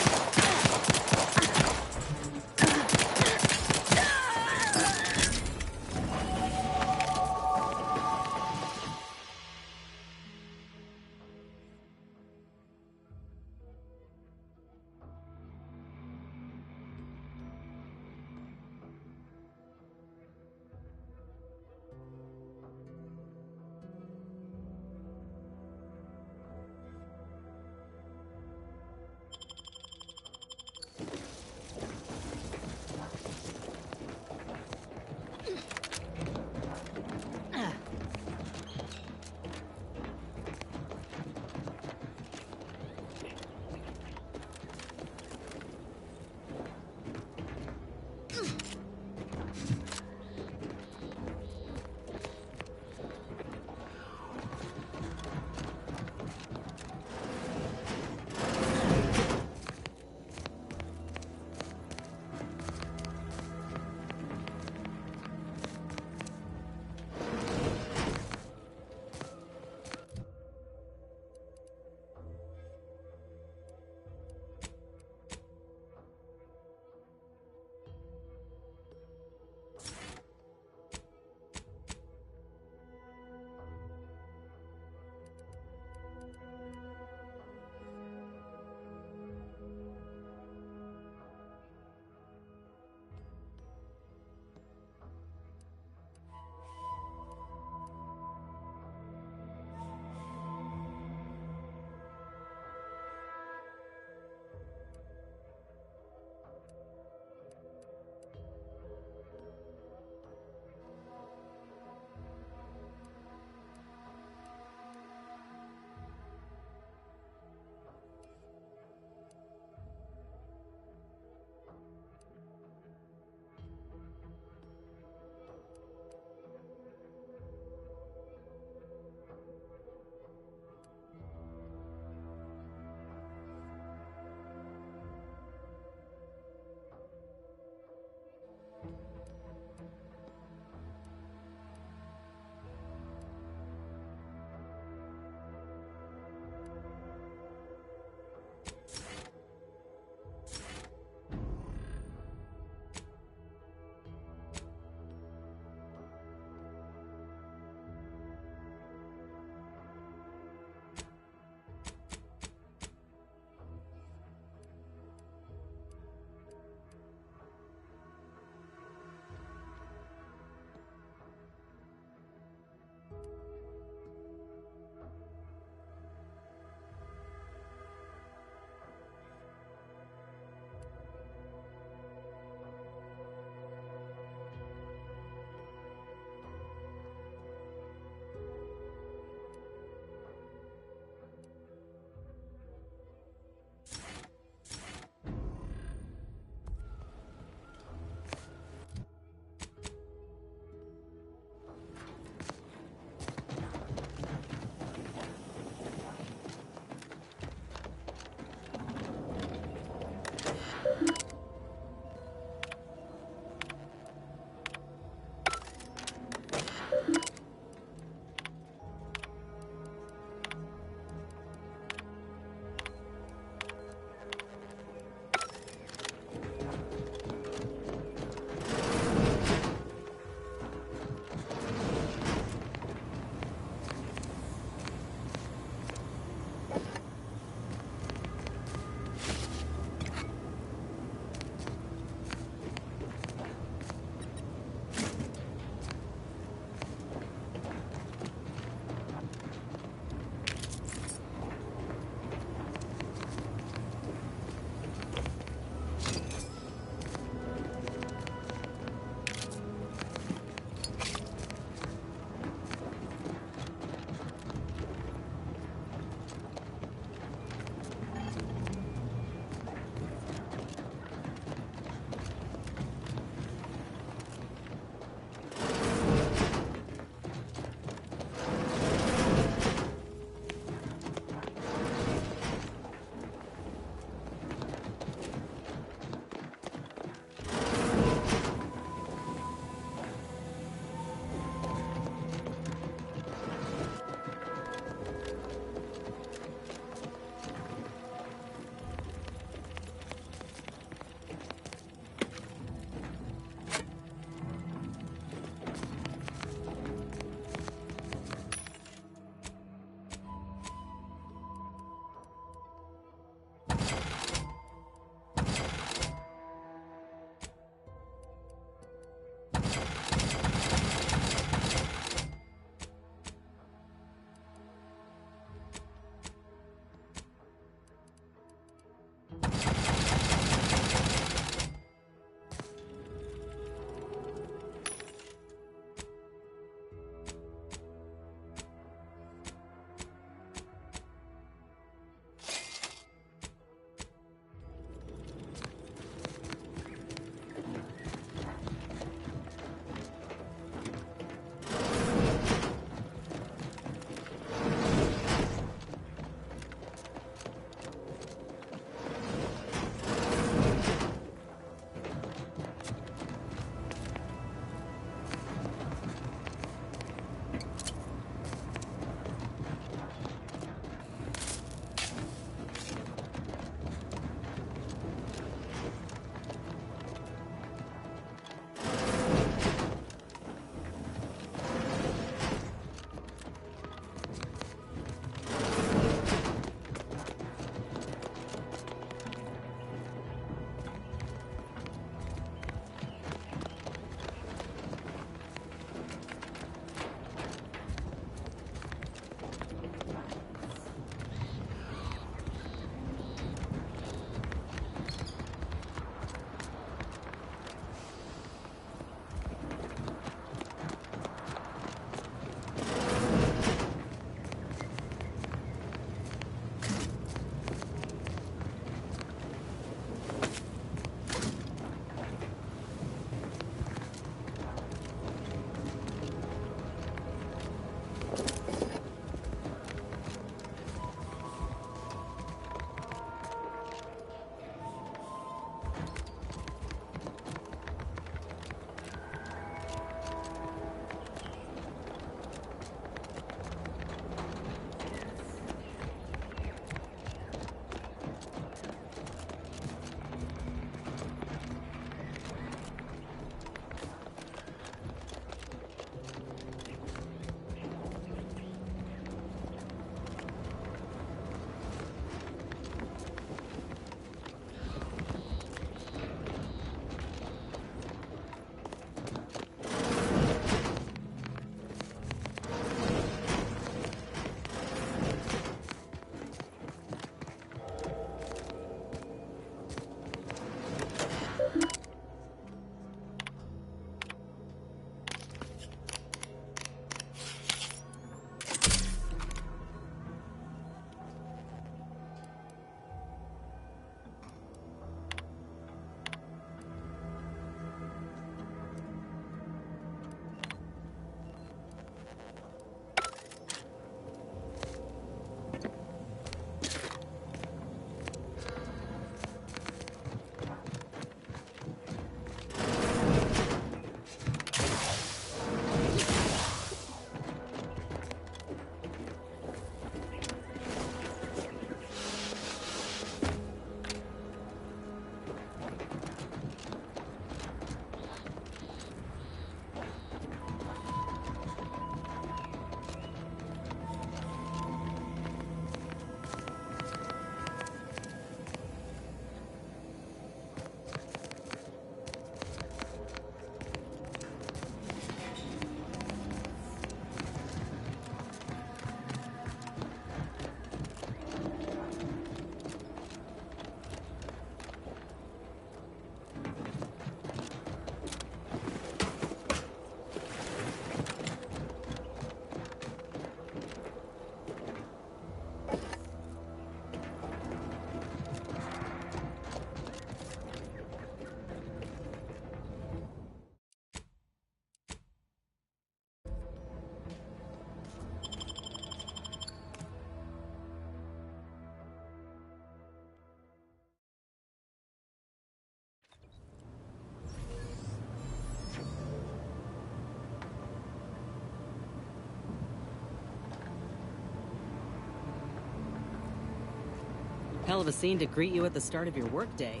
Hell of a scene to greet you at the start of your workday.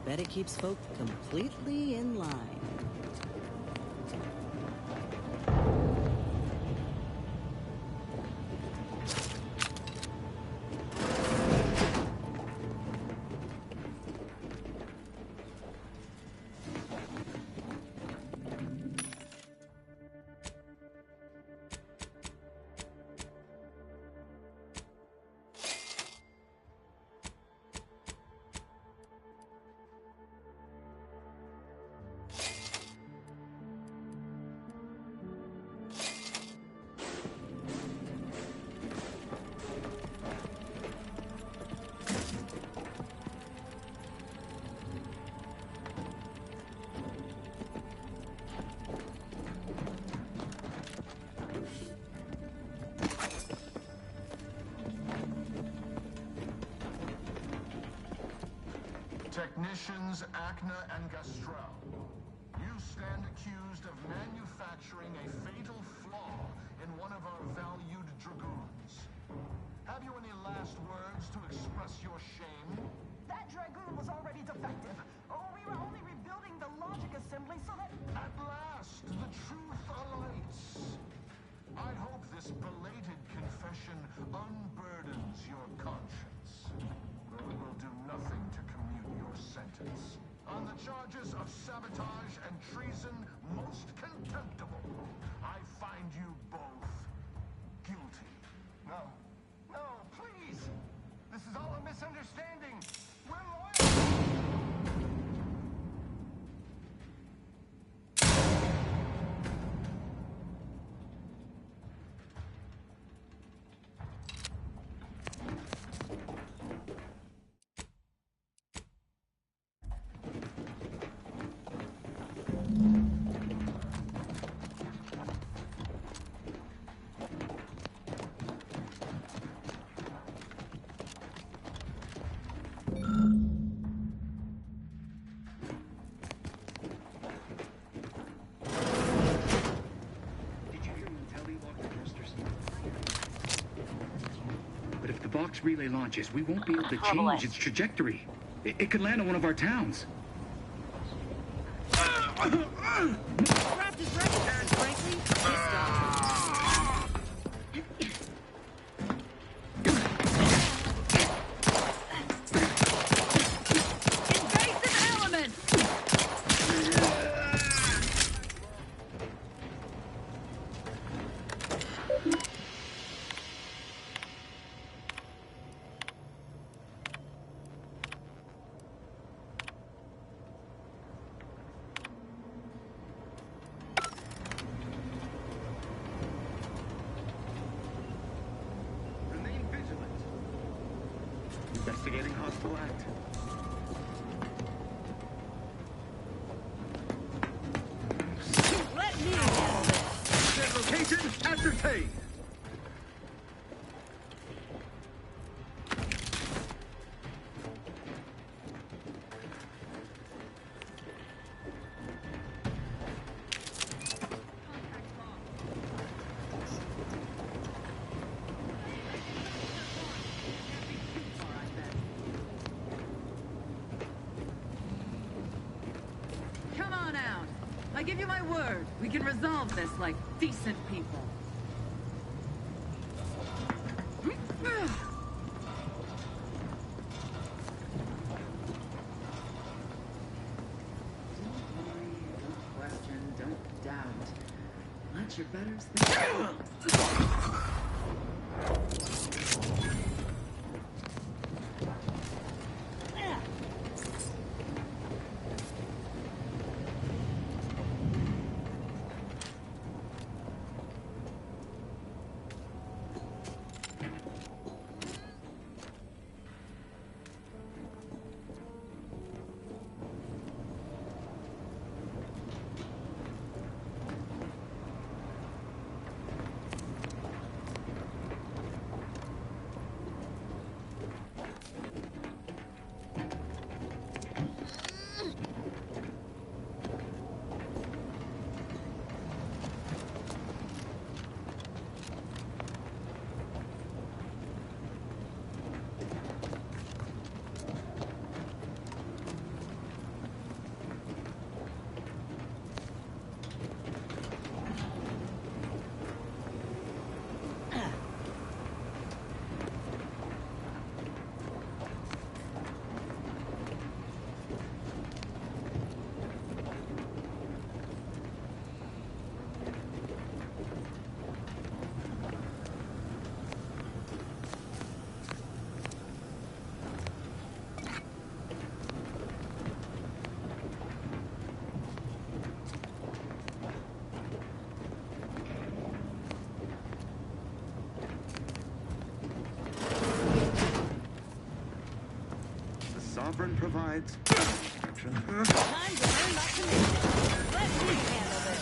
Bet it keeps folk completely in line. Technicians Acna and Gastrell, you stand accused of manufacturing a fatal flaw in one of our valued dragoons. Have you any last words to express your shame? That dragoon was already defective. Oh, we were only rebuilding the logic assembly so that... At last, the truth alights. I hope this belated confession unburdens your conscience. Though it will do nothing to commute your sentence. On the charges of sabotage and treason most contemptible, I find you both guilty. No. No, please! This is all a misunderstanding! We're loyal! Box relay launches, we won't be able to change its trajectory. It could land on one of our towns. Craft is ready, Baron Franklin. Invasive elements! Investigating hostile act. Let me handle this. Their location ascertained. Come on out. I give you my word. We can resolve this like decent people. Don't question, don't doubt. Let your betters think. Sovereign provides protection. Time to learn my commander. Let me handle this.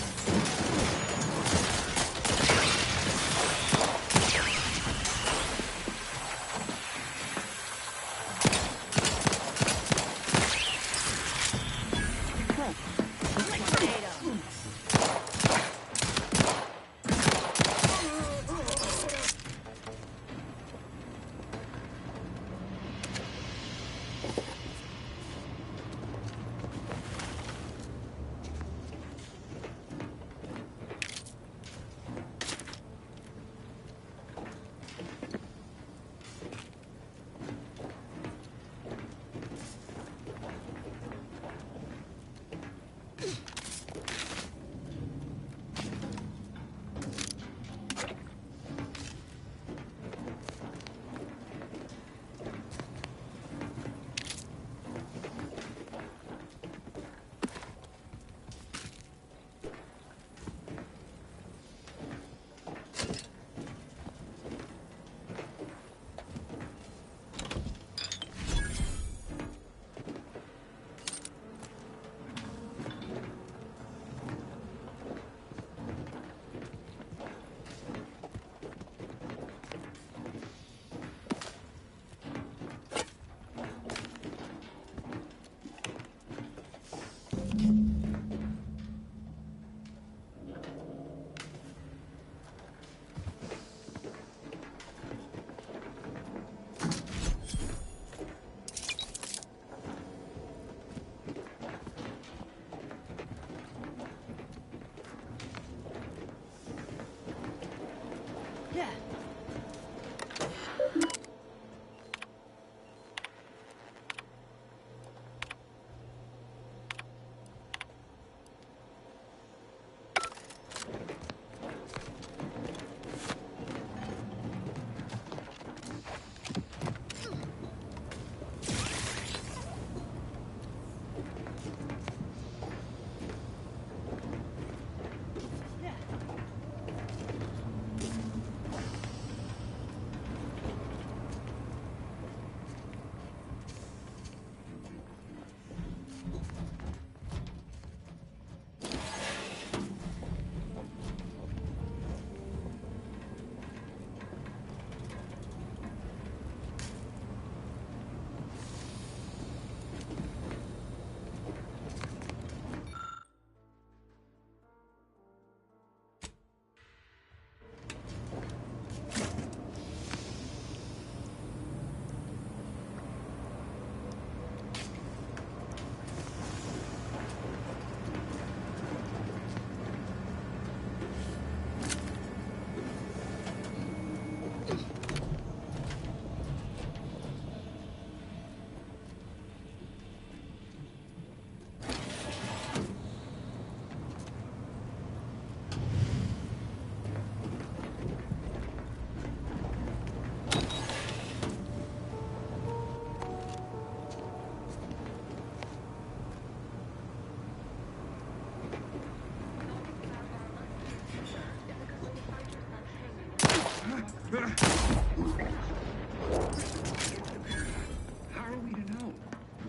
How are we to know?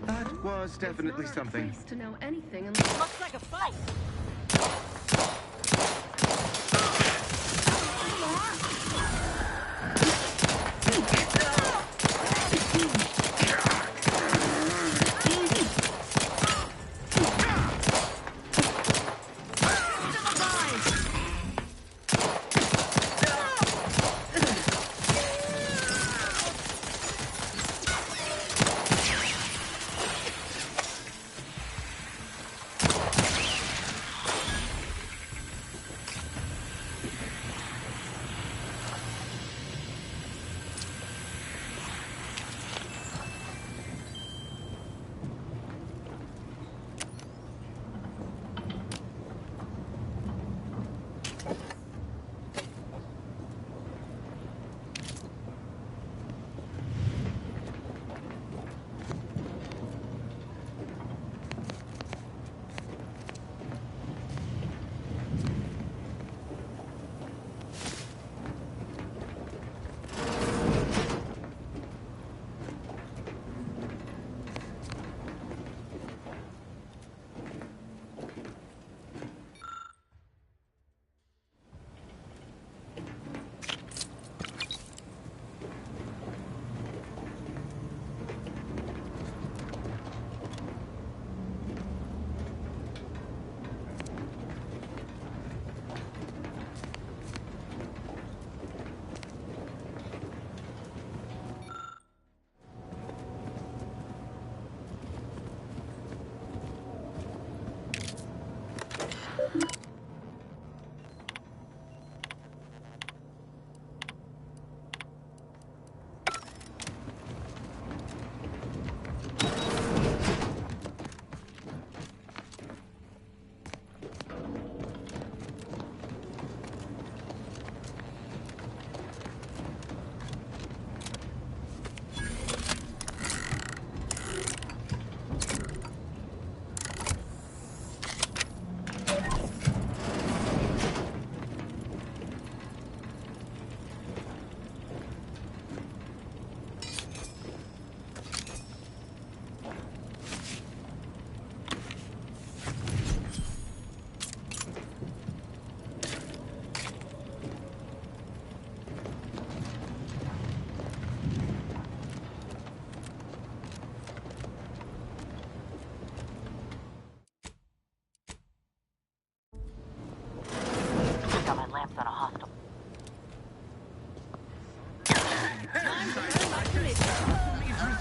That was definitely something. To know anything unless... Looks like a fight.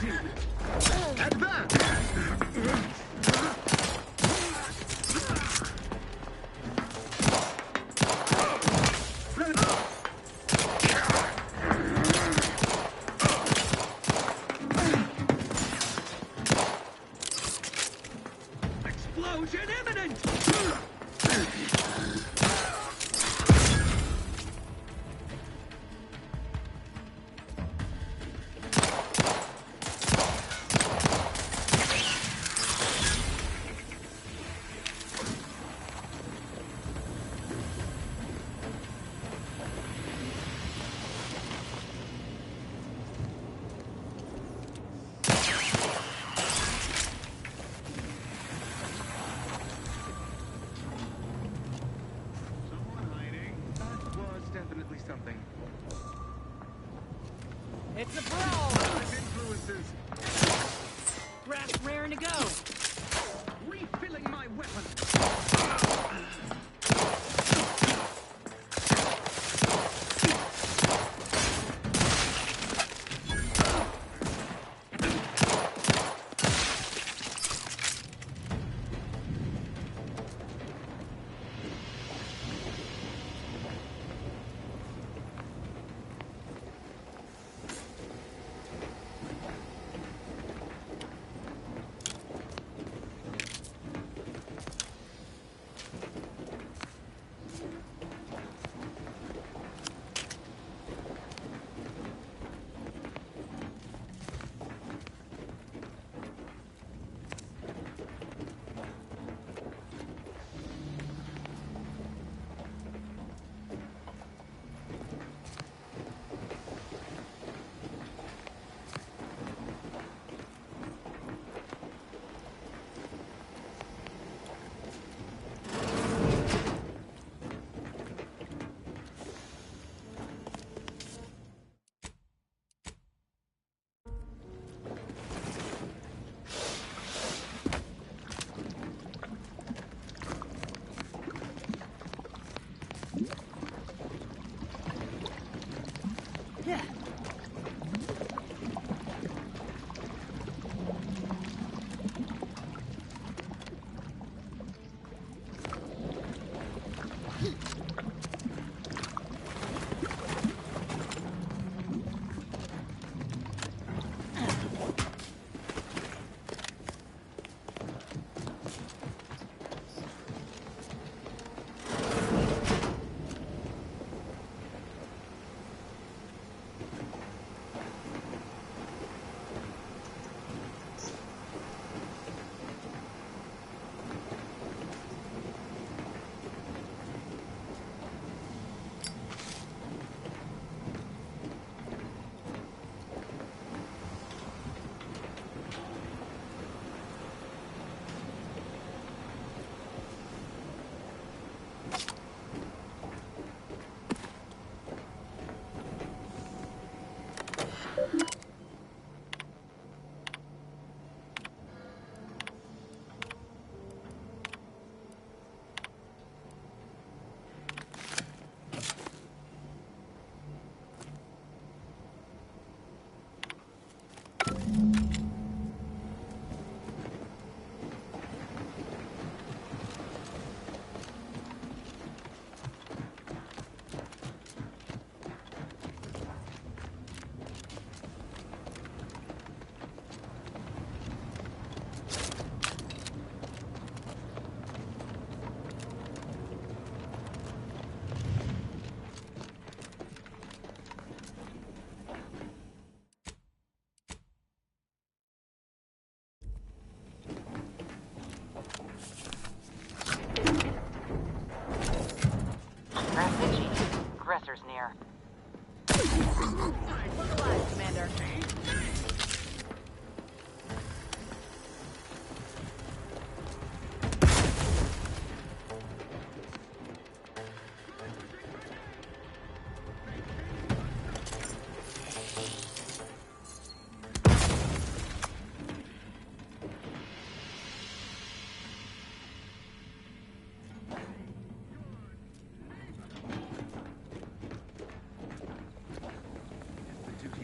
easy. Advance. Explosion imminent! Something. It's a brawl! Influences. Brass raring to go! Refilling my weapon.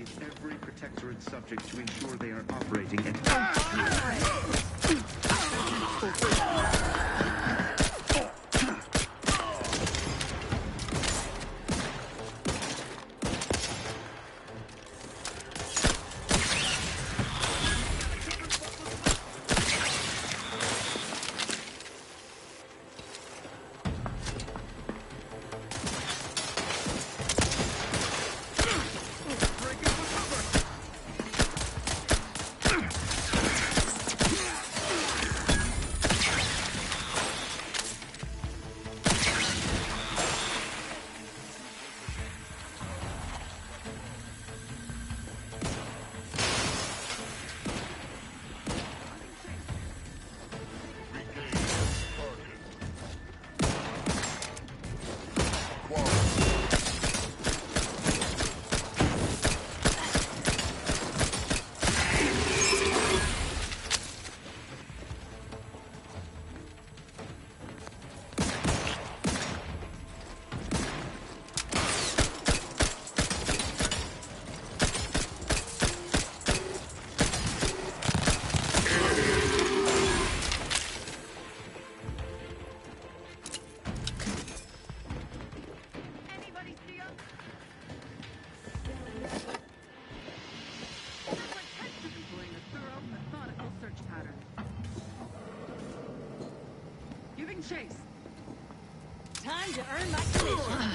interrogate every Protectorate subject to ensure they are operating at... Chase. Time to earn my commission.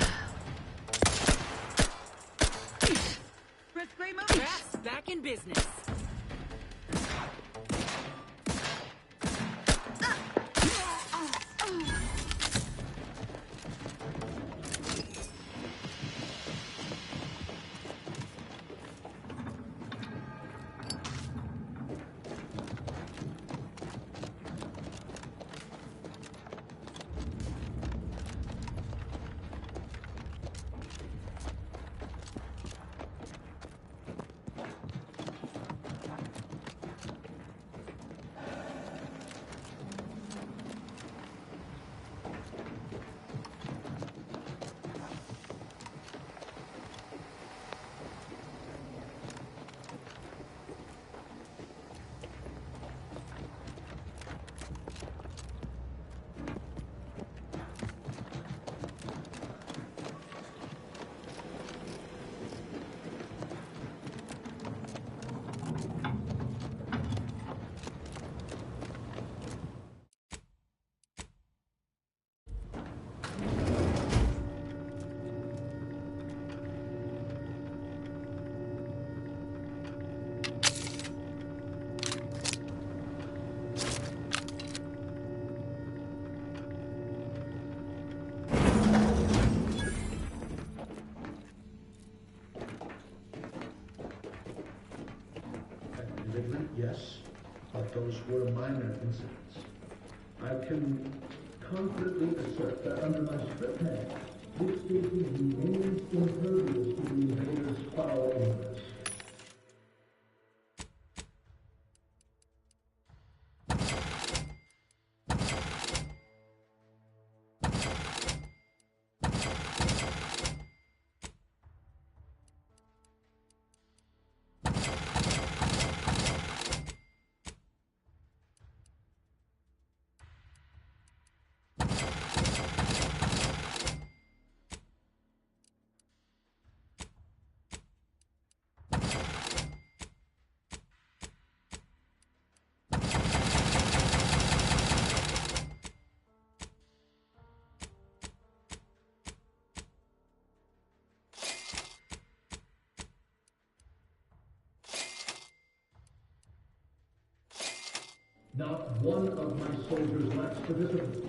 Chris Gray move. Rats back in business. Yes, but those were minor incidents. I can confidently assert that under my strip tag, this station remains impervious to the invaders' foul ingress. Not one of my soldiers lacks the discipline.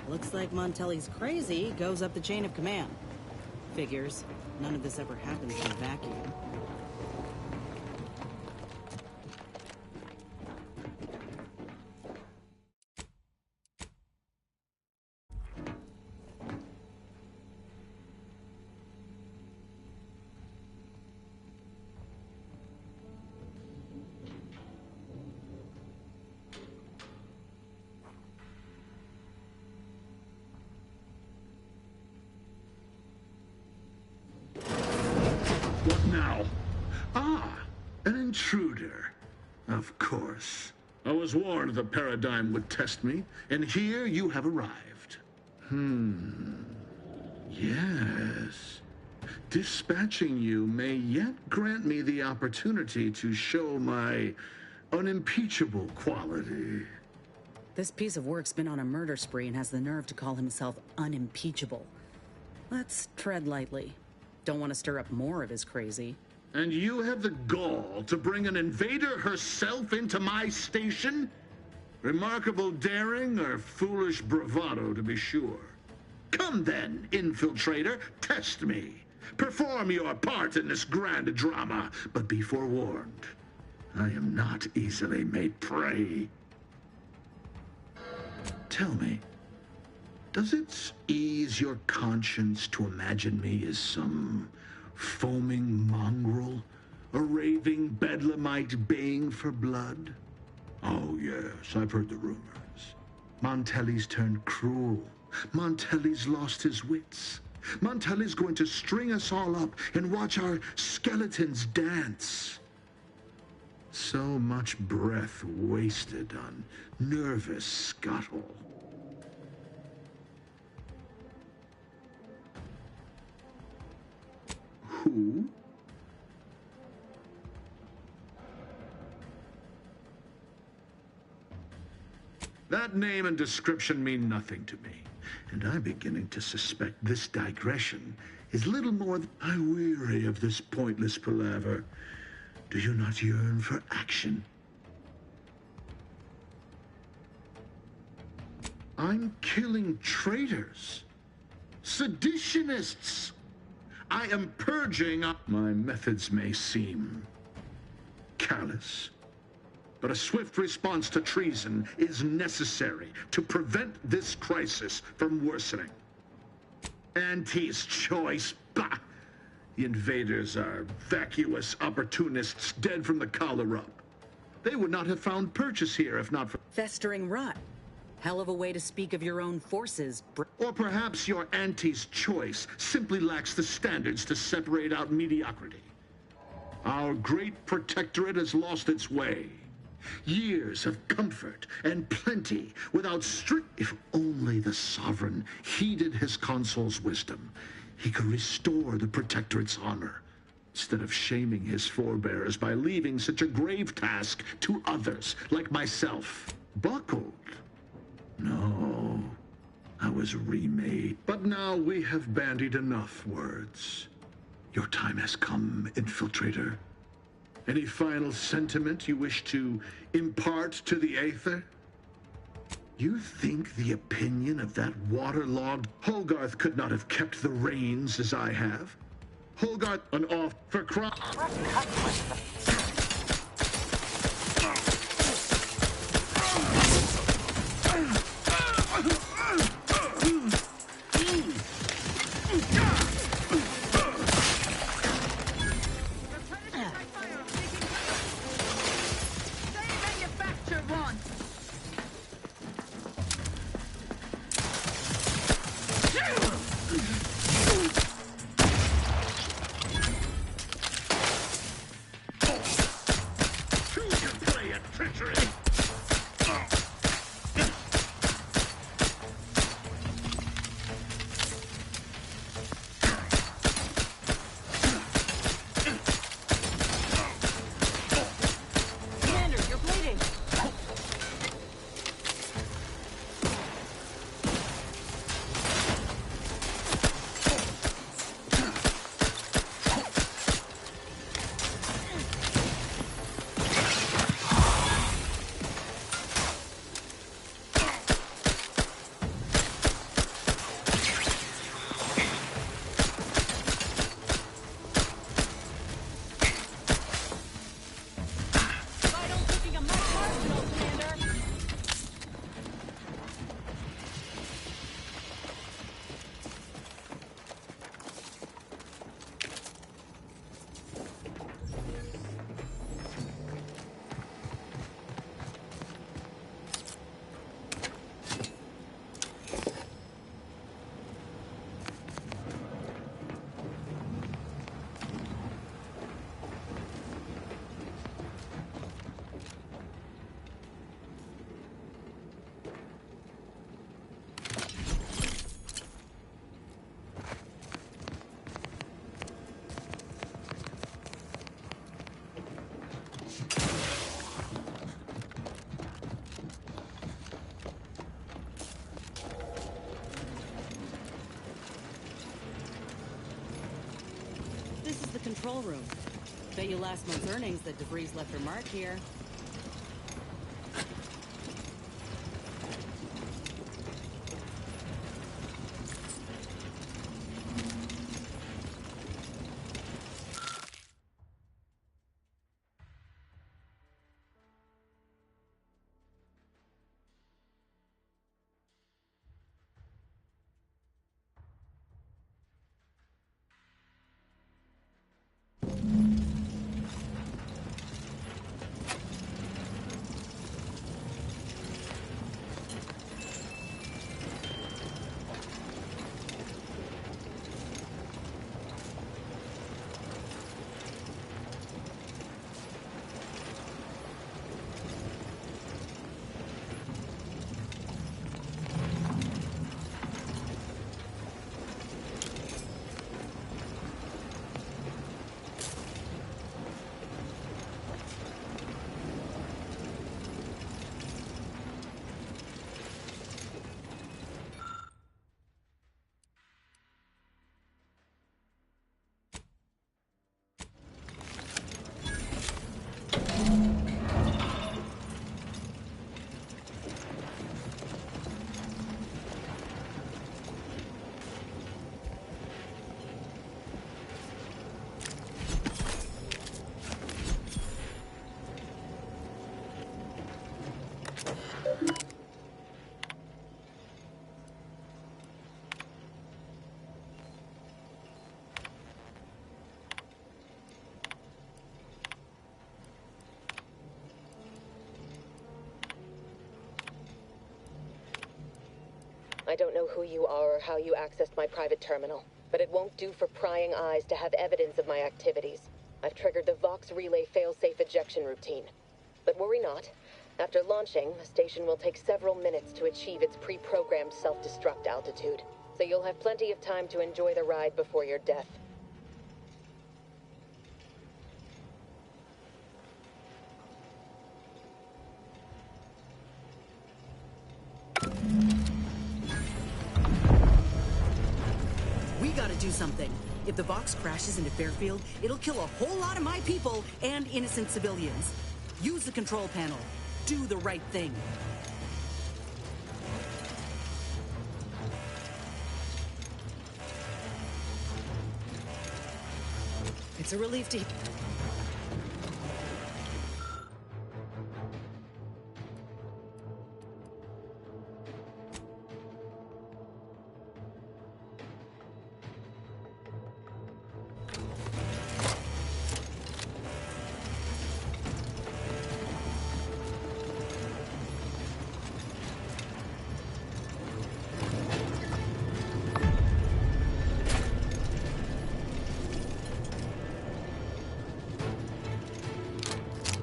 Looks like Montelli's crazy goes up the chain of command. Figures. None of this ever happens in a vacuum. What now? Ah, an intruder. Of course. I was warned the paradigm would test me, and here you have arrived. Yes. Dispatching you may yet grant me the opportunity to show my unimpeachable quality. This piece of work's been on a murder spree and has the nerve to call himself unimpeachable. Let's tread lightly. Don't want to stir up more of his crazy. And you have the gall to bring an invader herself into my station? Remarkable daring or foolish bravado, to be sure. Come then, infiltrator, test me. Perform your part in this grand drama, but be forewarned. I am not easily made prey. Tell me, does it ease your conscience to imagine me as some foaming mongrel, a raving bedlamite baying for blood? Oh, yes, I've heard the rumors. Montelli's turned cruel. Montelli's lost his wits. Montelli's going to string us all up and watch our skeletons dance. So much breath wasted on nervous scuttle. Who? That name and description mean nothing to me, and I'm beginning to suspect this digression is little more than... I weary of this pointless palaver. Do you not yearn for action? I'm killing traitors, seditionists. I am purging. My methods may seem callous, but a swift response to treason is necessary to prevent this crisis from worsening. Auntie's choice, bah! The invaders are vacuous opportunists dead from the collar up. They would not have found purchase here if not for festering rot. Hell of a way to speak of your own forces. Or perhaps your auntie's choice simply lacks the standards to separate out mediocrity. Our great protectorate has lost its way. Years of comfort and plenty without strict... If only the sovereign heeded his consul's wisdom, he could restore the protectorate's honor, instead of shaming his forebears by leaving such a grave task to others, like myself. Buckled? No, I was remade. But now we have bandied enough words. Your time has come, infiltrator. Any final sentiment you wish to impart to the Aether? You think the opinion of that waterlogged Hogarth could not have kept the reins as I have? Hogarth, an off for crime. control room. Bet you last month's earnings that debris left her mark here. I don't know who you are or how you accessed my private terminal, but it won't do for prying eyes to have evidence of my activities. I've triggered the Vox Relay failsafe ejection routine. But worry not. After launching, the station will take several minutes to achieve its pre-programmed self-destruct altitude, so you'll have plenty of time to enjoy the ride before your death. We gotta do something. If the Vox crashes into Fairfield, it'll kill a whole lot of my people and innocent civilians. Use the control panel. Do the right thing. It's a relief to...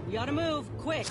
We ought to move, quick!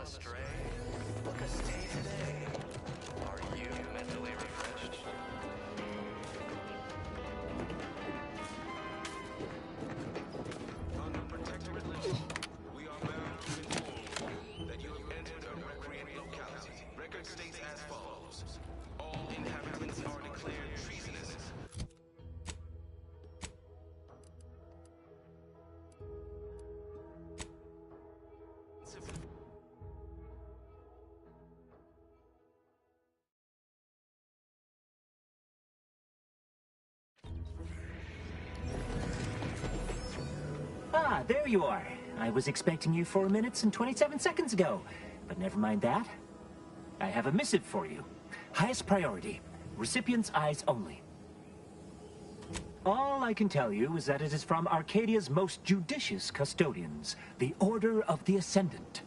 astray? Look a stay today. Are you mentally refreshed? Under protectorate legend, we are bound to inform you that you have entered a recreant locality. Record states as follows. All inhabitants are declared treasonous. Ah, there you are. I was expecting you 4 minutes and 27 seconds ago. But never mind that. I have a missive for you. Highest priority. Recipient's eyes only. All I can tell you is that it is from Arcadia's most judicious custodians, the Order of the Ascendant.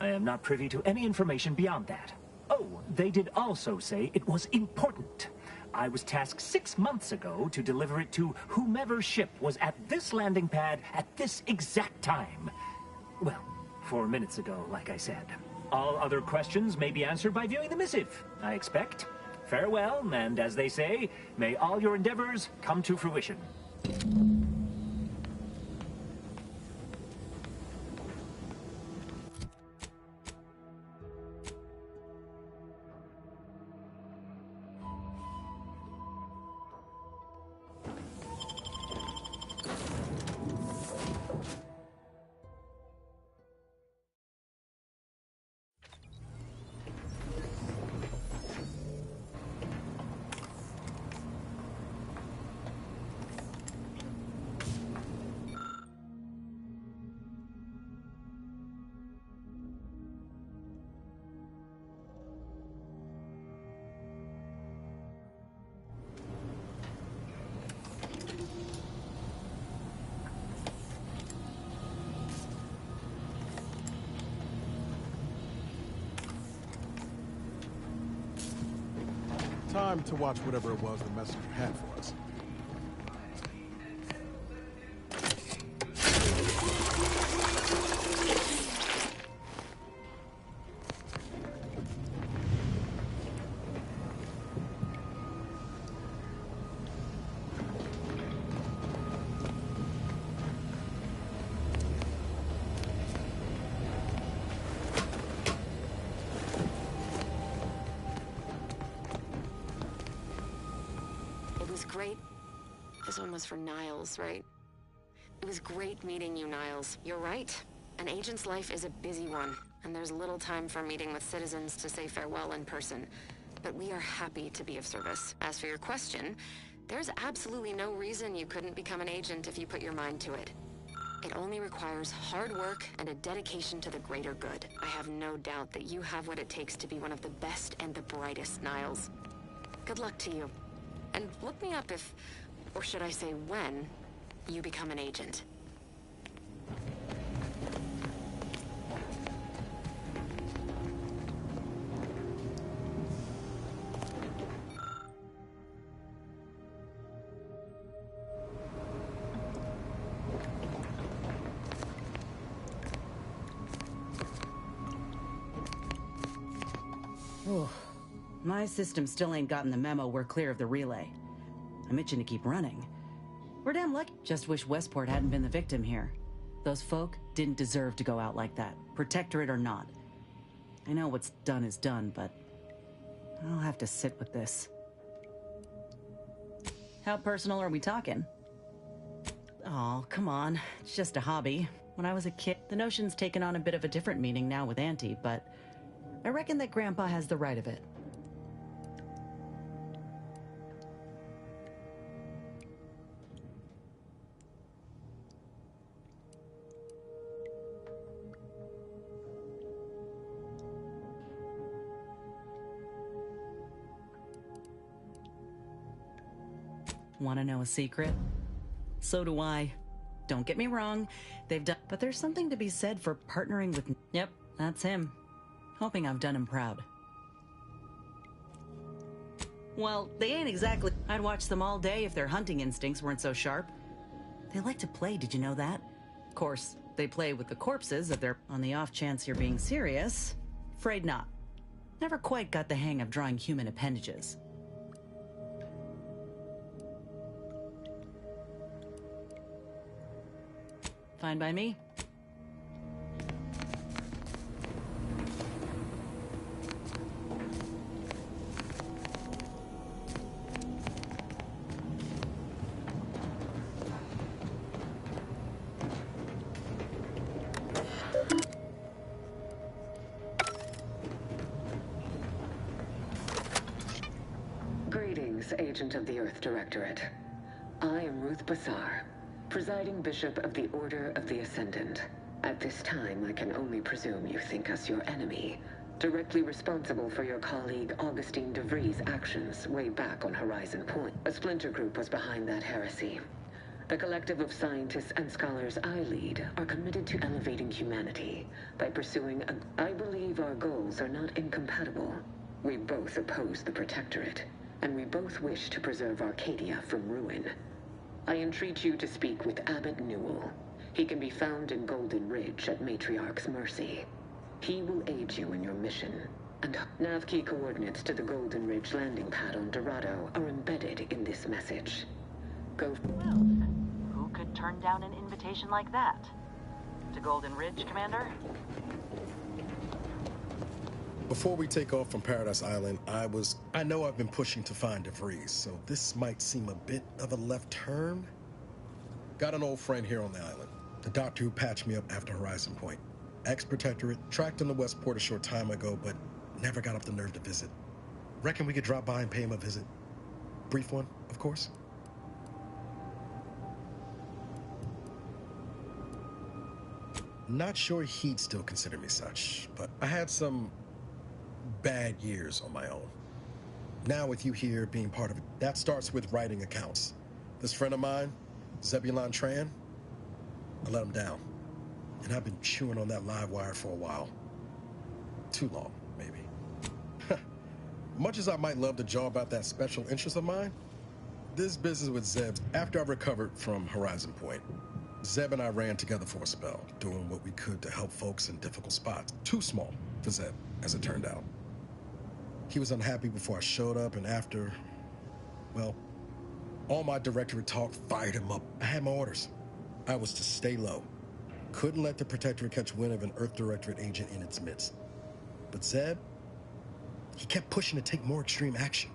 I am not privy to any information beyond that. Oh, they did also say it was important. I was tasked 6 months ago to deliver it to whomever ship was at this landing pad at this exact time. Well, 4 minutes ago, like I said. All other questions may be answered by viewing the missive, I expect. Farewell, and as they say, may all your endeavors come to fruition. Time to watch whatever it was the messenger had for us. Great. This one was for Niles, right? It was great meeting you, Niles. You're right. An agent's life is a busy one, and there's little time for meeting with citizens to say farewell in person. But we are happy to be of service. As for your question, there's absolutely no reason you couldn't become an agent if you put your mind to it. It only requires hard work and a dedication to the greater good. I have no doubt that you have what it takes to be one of the best and the brightest, Niles. Good luck to you. And look me up if, or should I say when, you become an agent. Oh, my system still ain't gotten the memo we're clear of the relay. I'm itching to keep running. We're damn lucky. Just wish Westport hadn't been the victim here. Those folk didn't deserve to go out like that, Protectorate or not. I know what's done is done, but I'll have to sit with this. How personal are we talking? Oh, come on. It's just a hobby. When I was a kid, the notion's taken on a bit of a different meaning now with Auntie, but I reckon that Grandpa has the right of it. Want to know a secret? So do I. Don't get me wrong, they've done... But there's something to be said for partnering with... Yep, that's him. Hoping I've done him proud. Well, they ain't exactly... I'd watch them all day if their hunting instincts weren't so sharp. They like to play, did you know that? Of course, They play with the corpses of their... On the off chance you're being serious, afraid not. Never quite got the hang of drawing human appendages. Fine by me. Greetings, Agent of the Earth Directorate. I am Ruth Bassar, presiding Bishop of the Order of the Ascendant. At this time, I can only presume you think us your enemy, directly responsible for your colleague Augustine DeVries' actions way back on Horizon Point. A splinter group was behind that heresy. The collective of scientists and scholars I lead are committed to elevating humanity by pursuing I believe our goals are not incompatible. We both oppose the Protectorate, and we both wish to preserve Arcadia from ruin. I entreat you to speak with Abbot Newell. He can be found in Golden Ridge at Matriarch's mercy. He will aid you in your mission, and nav key coordinates to the Golden Ridge landing pad on Dorado are embedded in this message. Go. Well, who could turn down an invitation like that? To Golden Ridge, Commander? Before we take off from Paradise Island, I know I've been pushing to find DeVries, so this might seem a bit of a left turn. Got an old friend here on the island, the doctor who patched me up after Horizon Point. Ex-Protectorate, tracked in the Westport a short time ago, but never got up the nerve to visit. Reckon we could drop by and pay him a visit. Brief one, of course. Not sure he'd still consider me such, but I had some bad years on my own. Now with you here being part of it, that starts with writing accounts. This friend of mine, Zebulon Tran, I let him down. And I've been chewing on that live wire for a while. Too long, maybe. Much as I might love to jaw about that special interest of mine, this business with Zeb, after I recovered from Horizon Point, Zeb and I ran together for a spell, doing what we could to help folks in difficult spots. Too small for Zeb, as it turned out. He was unhappy before I showed up, and after, well, all my directorate talk fired him up. I had my orders. I was to stay low. Couldn't let the Protectorate catch wind of an Earth Directorate agent in its midst. But Zeb, he kept pushing to take more extreme action.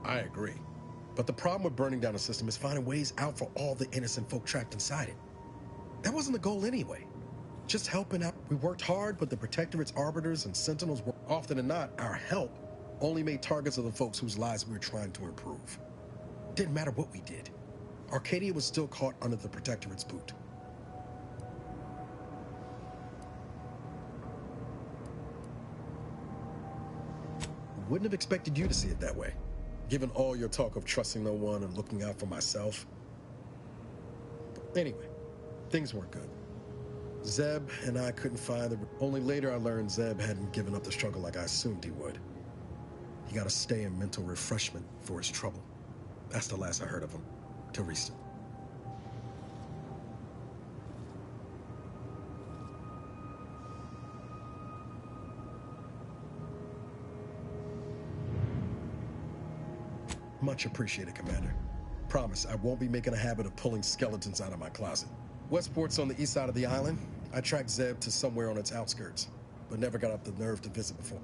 I agree. But the problem with burning down a system is finding ways out for all the innocent folk trapped inside it. That wasn't the goal anyway. Just helping out. We worked hard, but the Protectorate's arbiters and sentinels were often than not, our help only made targets of the folks whose lives we were trying to improve. Didn't matter what we did. Arcadia was still caught under the Protectorate's boot. Wouldn't have expected you to see it that way, given all your talk of trusting no one and looking out for myself. But anyway, things weren't good. Zeb and I couldn't find the... Only later I learned Zeb hadn't given up the struggle like I assumed he would. He got to stay in mental refreshment for his trouble. That's the last I heard of him, till recent. Much appreciated, Commander. Promise, I won't be making a habit of pulling skeletons out of my closet. Westport's on the east side of the island. I tracked Zeb to somewhere on its outskirts, but never got up the nerve to visit before.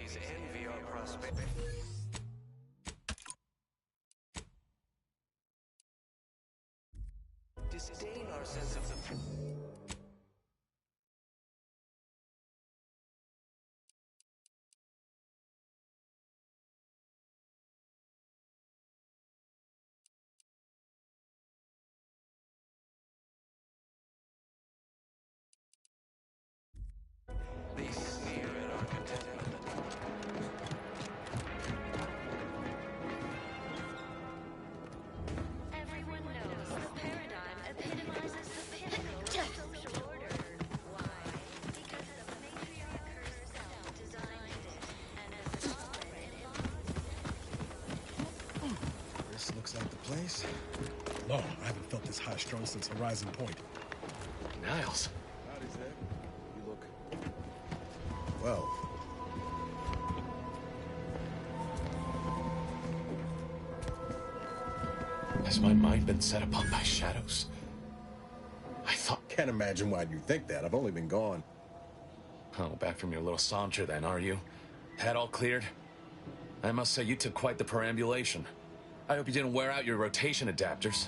enemies envy our prosperity. Disdain our sense of the... They sneer at our contentment. Everyone knows the paradigm epitomizes the pinnacle of social order. Why? Because the matriarch herself designed it, and as solid and This looks like the place. No, I haven't felt this high-strung since Horizon Point. Niles. Howdy, Zed. You look... well. Has my mind been set upon by shadows? I thought... Can't imagine why you think that. I've only been gone. Oh, back from your little saunter then, are you? Head all cleared? I must say, you took quite the perambulation. I hope you didn't wear out your rotation adapters.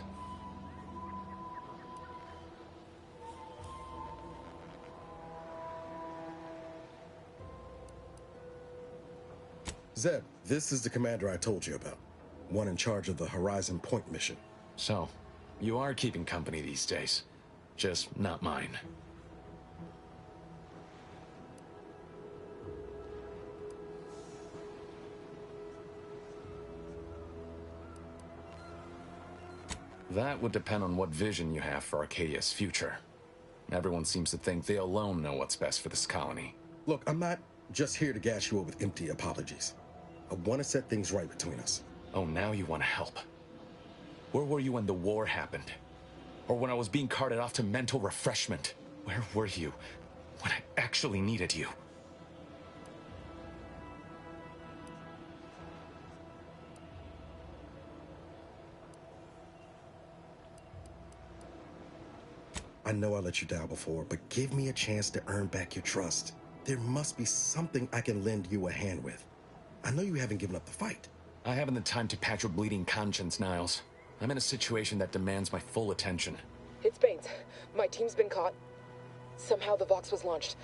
Zed, this is the commander I told you about. One in charge of the Horizon Point mission. So, you are keeping company these days. Just not mine. That would depend on what vision you have for Arcadia's future. Everyone seems to think they alone know what's best for this colony. Look, I'm not just here to gas you up with empty apologies. I want to set things right between us. Oh, now you want to help. Where were you when the war happened? Or when I was being carted off to mental refreshment? Where were you when I actually needed you? I know I let you down before, but give me a chance to earn back your trust. There must be something I can lend you a hand with. I know you haven't given up the fight. I haven't the time to patch your bleeding conscience, Niles. I'm in a situation that demands my full attention. It's Baines. My team's been caught. Somehow the Vox was launched.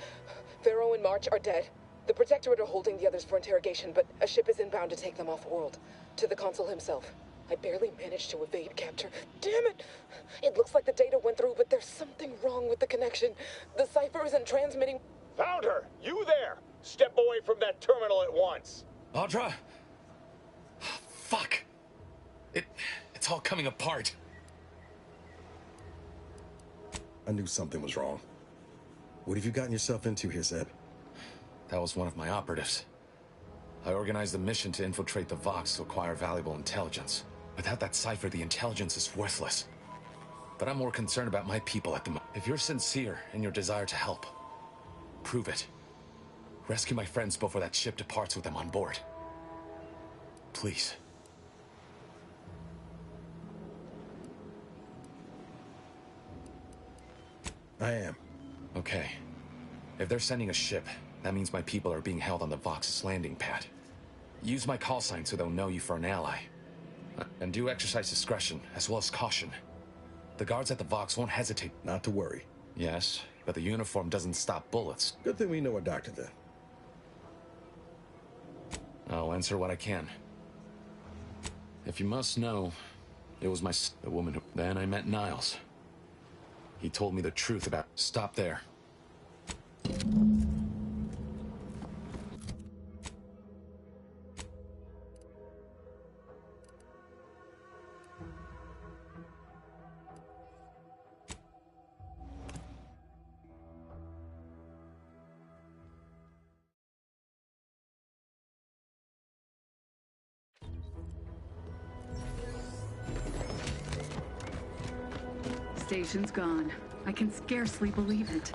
Pharaoh and March are dead. The Protectorate are holding the others for interrogation, but a ship is inbound to take them off-world. To the Consul himself. I barely managed to evade capture. Damn it! It looks like the data went through, but there's something wrong with the connection. The cipher isn't transmitting... Found her! You there! Step away from that terminal at once! Audra? Fuck! It's all coming apart. I knew something was wrong. What have you gotten yourself into here, Zeb? That was one of my operatives. I organized a mission to infiltrate the Vox to acquire valuable intelligence. Without that cipher, the intelligence is worthless. But I'm more concerned about my people at the moment. If you're sincere in your desire to help, prove it. Rescue my friends before that ship departs with them on board. Please. I am. Okay. If they're sending a ship, that means my people are being held on the Vox's landing pad. Use my call sign so they'll know you for an ally. And do exercise discretion, as well as caution. The guards at the Vox won't hesitate. Not to worry. Yes, but the uniform doesn't stop bullets. Good thing we know a doctor then. I'll answer what I can. If you must know, it was the woman who... Then I met Niles. He told me the truth about... Stop there. Station's gone. I can scarcely believe it.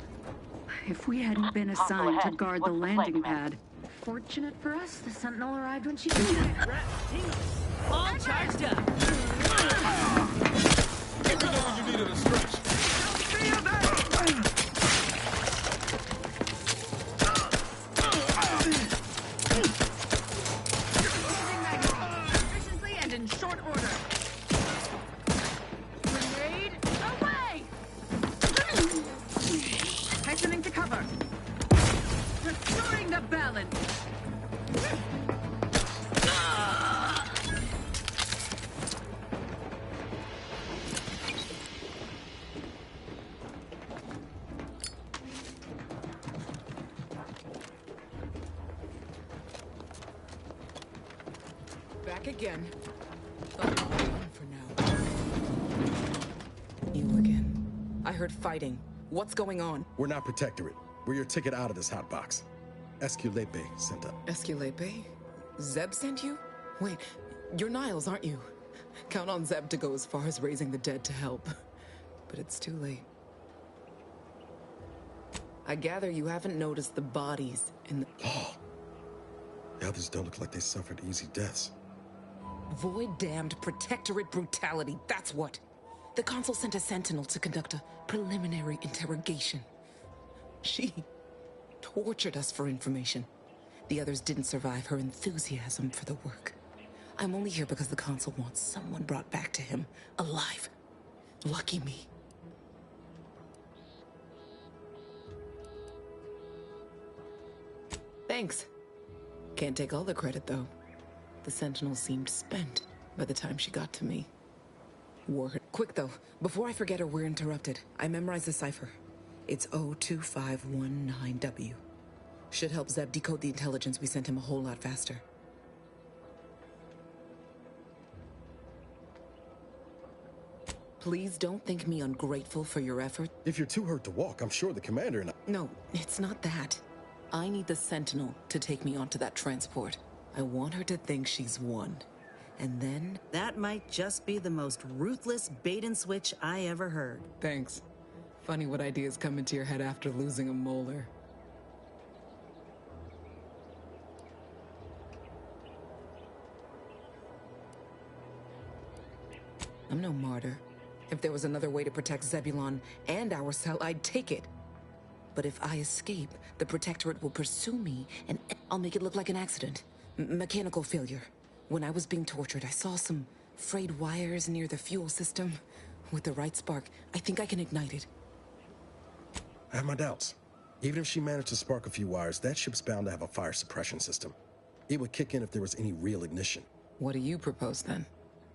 If we hadn't been assigned to guard the landing pad... Fortunate for us, the Sentinel arrived when she did. all charged up. Everything you needed a stretch. Back again. Oh, for now. You again. I heard fighting. What's going on? We're not Protectorate. We're your ticket out of this hotbox. Esculepe sent up. Esculepe? Zeb sent you? Wait, you're Niles, aren't you? Count on Zeb to go as far as raising the dead to help. But it's too late. I gather you haven't noticed the bodies in the... Oh. The others don't look like they suffered easy deaths. Void-damned Protectorate brutality, that's what. The Consul sent a sentinel to conduct a preliminary interrogation. She tortured us for information. The others didn't survive her enthusiasm for the work. I'm only here because the Consul wants someone brought back to him, alive. Lucky me. Thanks. Can't take all the credit, though. The Sentinel seemed spent by the time she got to me. Quick, though. Before I forget or we're interrupted, I memorized the cipher. It's 02519W. Should help Zeb decode the intelligence we sent him a whole lot faster. Please don't think me ungrateful for your effort. If you're too hurt to walk, I'm sure the commander and I... No, it's not that. I need the Sentinel to take me onto that transport. I want her to think she's won. And then... That might just be the most ruthless bait and switch I ever heard. Thanks. Funny what ideas come into your head after losing a molar. I'm no martyr. If there was another way to protect Zebulon and our cell, I'd take it. But if I escape, the Protectorate will pursue me, and I'll make it look like an accident. Mechanical failure. When I was being tortured, I saw some frayed wires near the fuel system. With the right spark, I think I can ignite it. I have my doubts. Even if she managed to spark a few wires, that ship's bound to have a fire suppression system. It would kick in if there was any real ignition. What do you propose, then?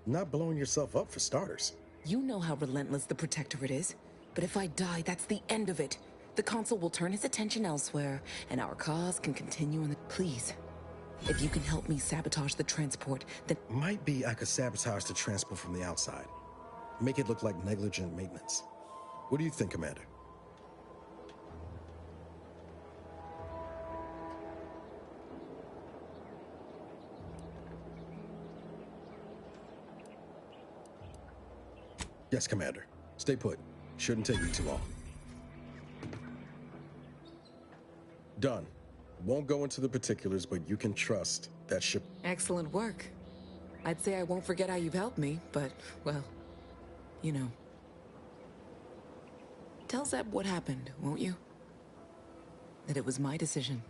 Not blowing yourself up, for starters. You know how relentless the Protectorate is. But if I die, that's the end of it. The Consul will turn his attention elsewhere, and our cause can continue in the... Please, if you can help me sabotage the transport, then... Might be I could sabotage the transport from the outside. Make it look like negligent maintenance. What do you think, Commander? Yes, Commander. Stay put. Shouldn't take you too long. Done. Won't go into the particulars, but you can trust that ship... Excellent work. I'd say I won't forget how you've helped me, but, well, you know. Tell Zeb what happened, won't you? That it was my decision.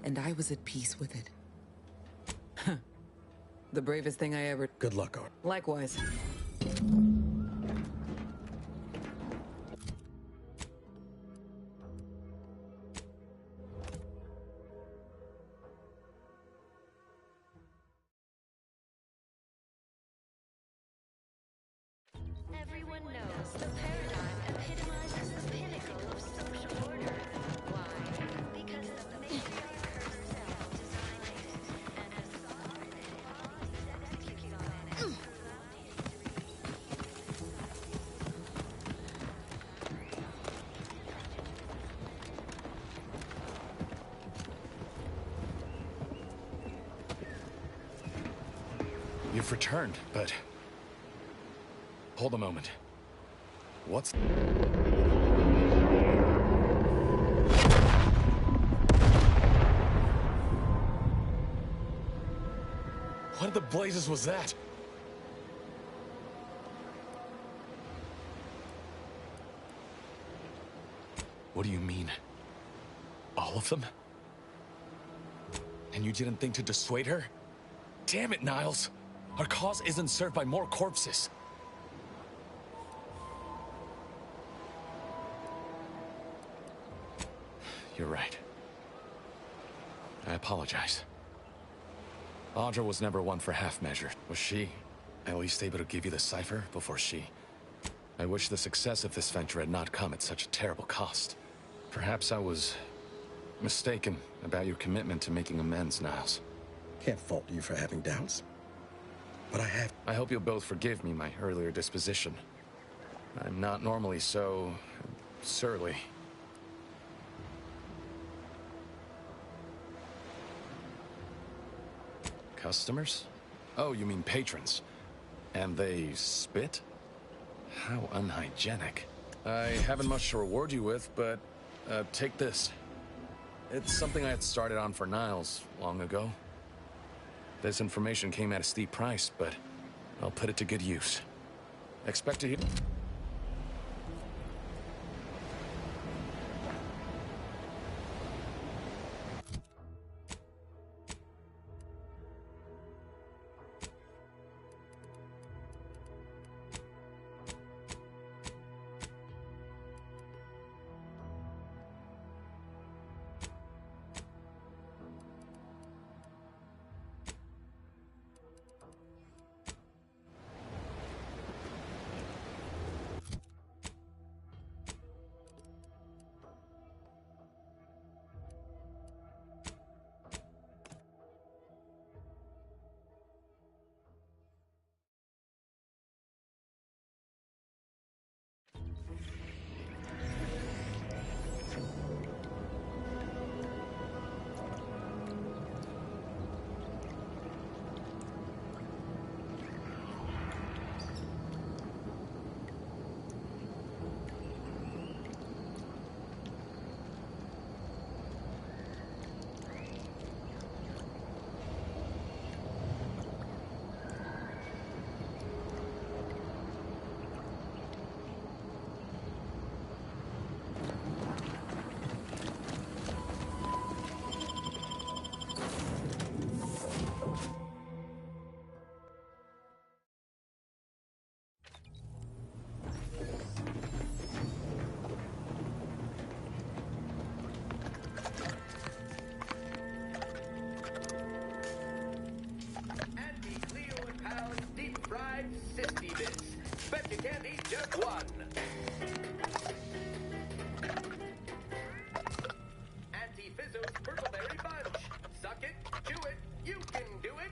And I was at peace with it. The bravest thing I ever... Good luck, Art. Likewise. Everyone knows the paradigm epitomizes the pinnacle of social order. Why? Because the matriarch herself designed it and has thought that it execute on it throughout history. You've returned, but... Hold a moment. What's... What the blazes was that? What do you mean? All of them? And you didn't think to dissuade her? Damn it, Niles! Our cause isn't served by more corpses. You're right. I apologize. Audra was never one for half measures. Was she at least able to give you the cipher before she... I wish the success of this venture had not come at such a terrible cost. Perhaps I was mistaken about your commitment to making amends, Niles. Can't fault you for having doubts. But I hope you'll both forgive me my earlier disposition. I'm not normally so surly. Customers? Oh, you mean patrons. And they spit? How unhygienic. I haven't much to reward you with, but take this. It's something I had started on for Niles long ago. This information came at a steep price, but I'll put it to good use. Expect to hear... Bet you can't eat just one. Auntie Fizzo's Purpleberry Bunch. Suck it, chew it, you can do it.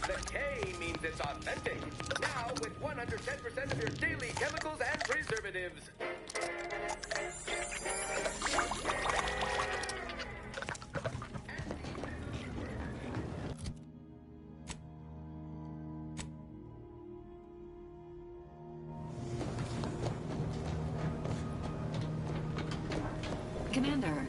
The K means it's authentic. Now with 110% of your daily chemicals and preservatives. Commander,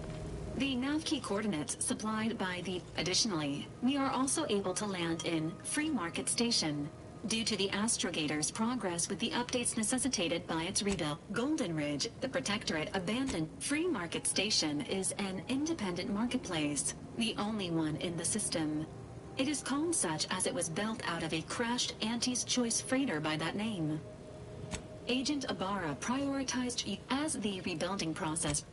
the nav key coordinates supplied by the... Additionally, we are also able to land in Free Market Station. Due to the Astrogator's progress with the updates necessitated by its rebuild, Golden Ridge, the Protectorate abandoned Free Market Station, is an independent marketplace, the only one in the system. It is called such as it was built out of a crashed Auntie's Choice freighter by that name. Agent Ibarra prioritized as the rebuilding process.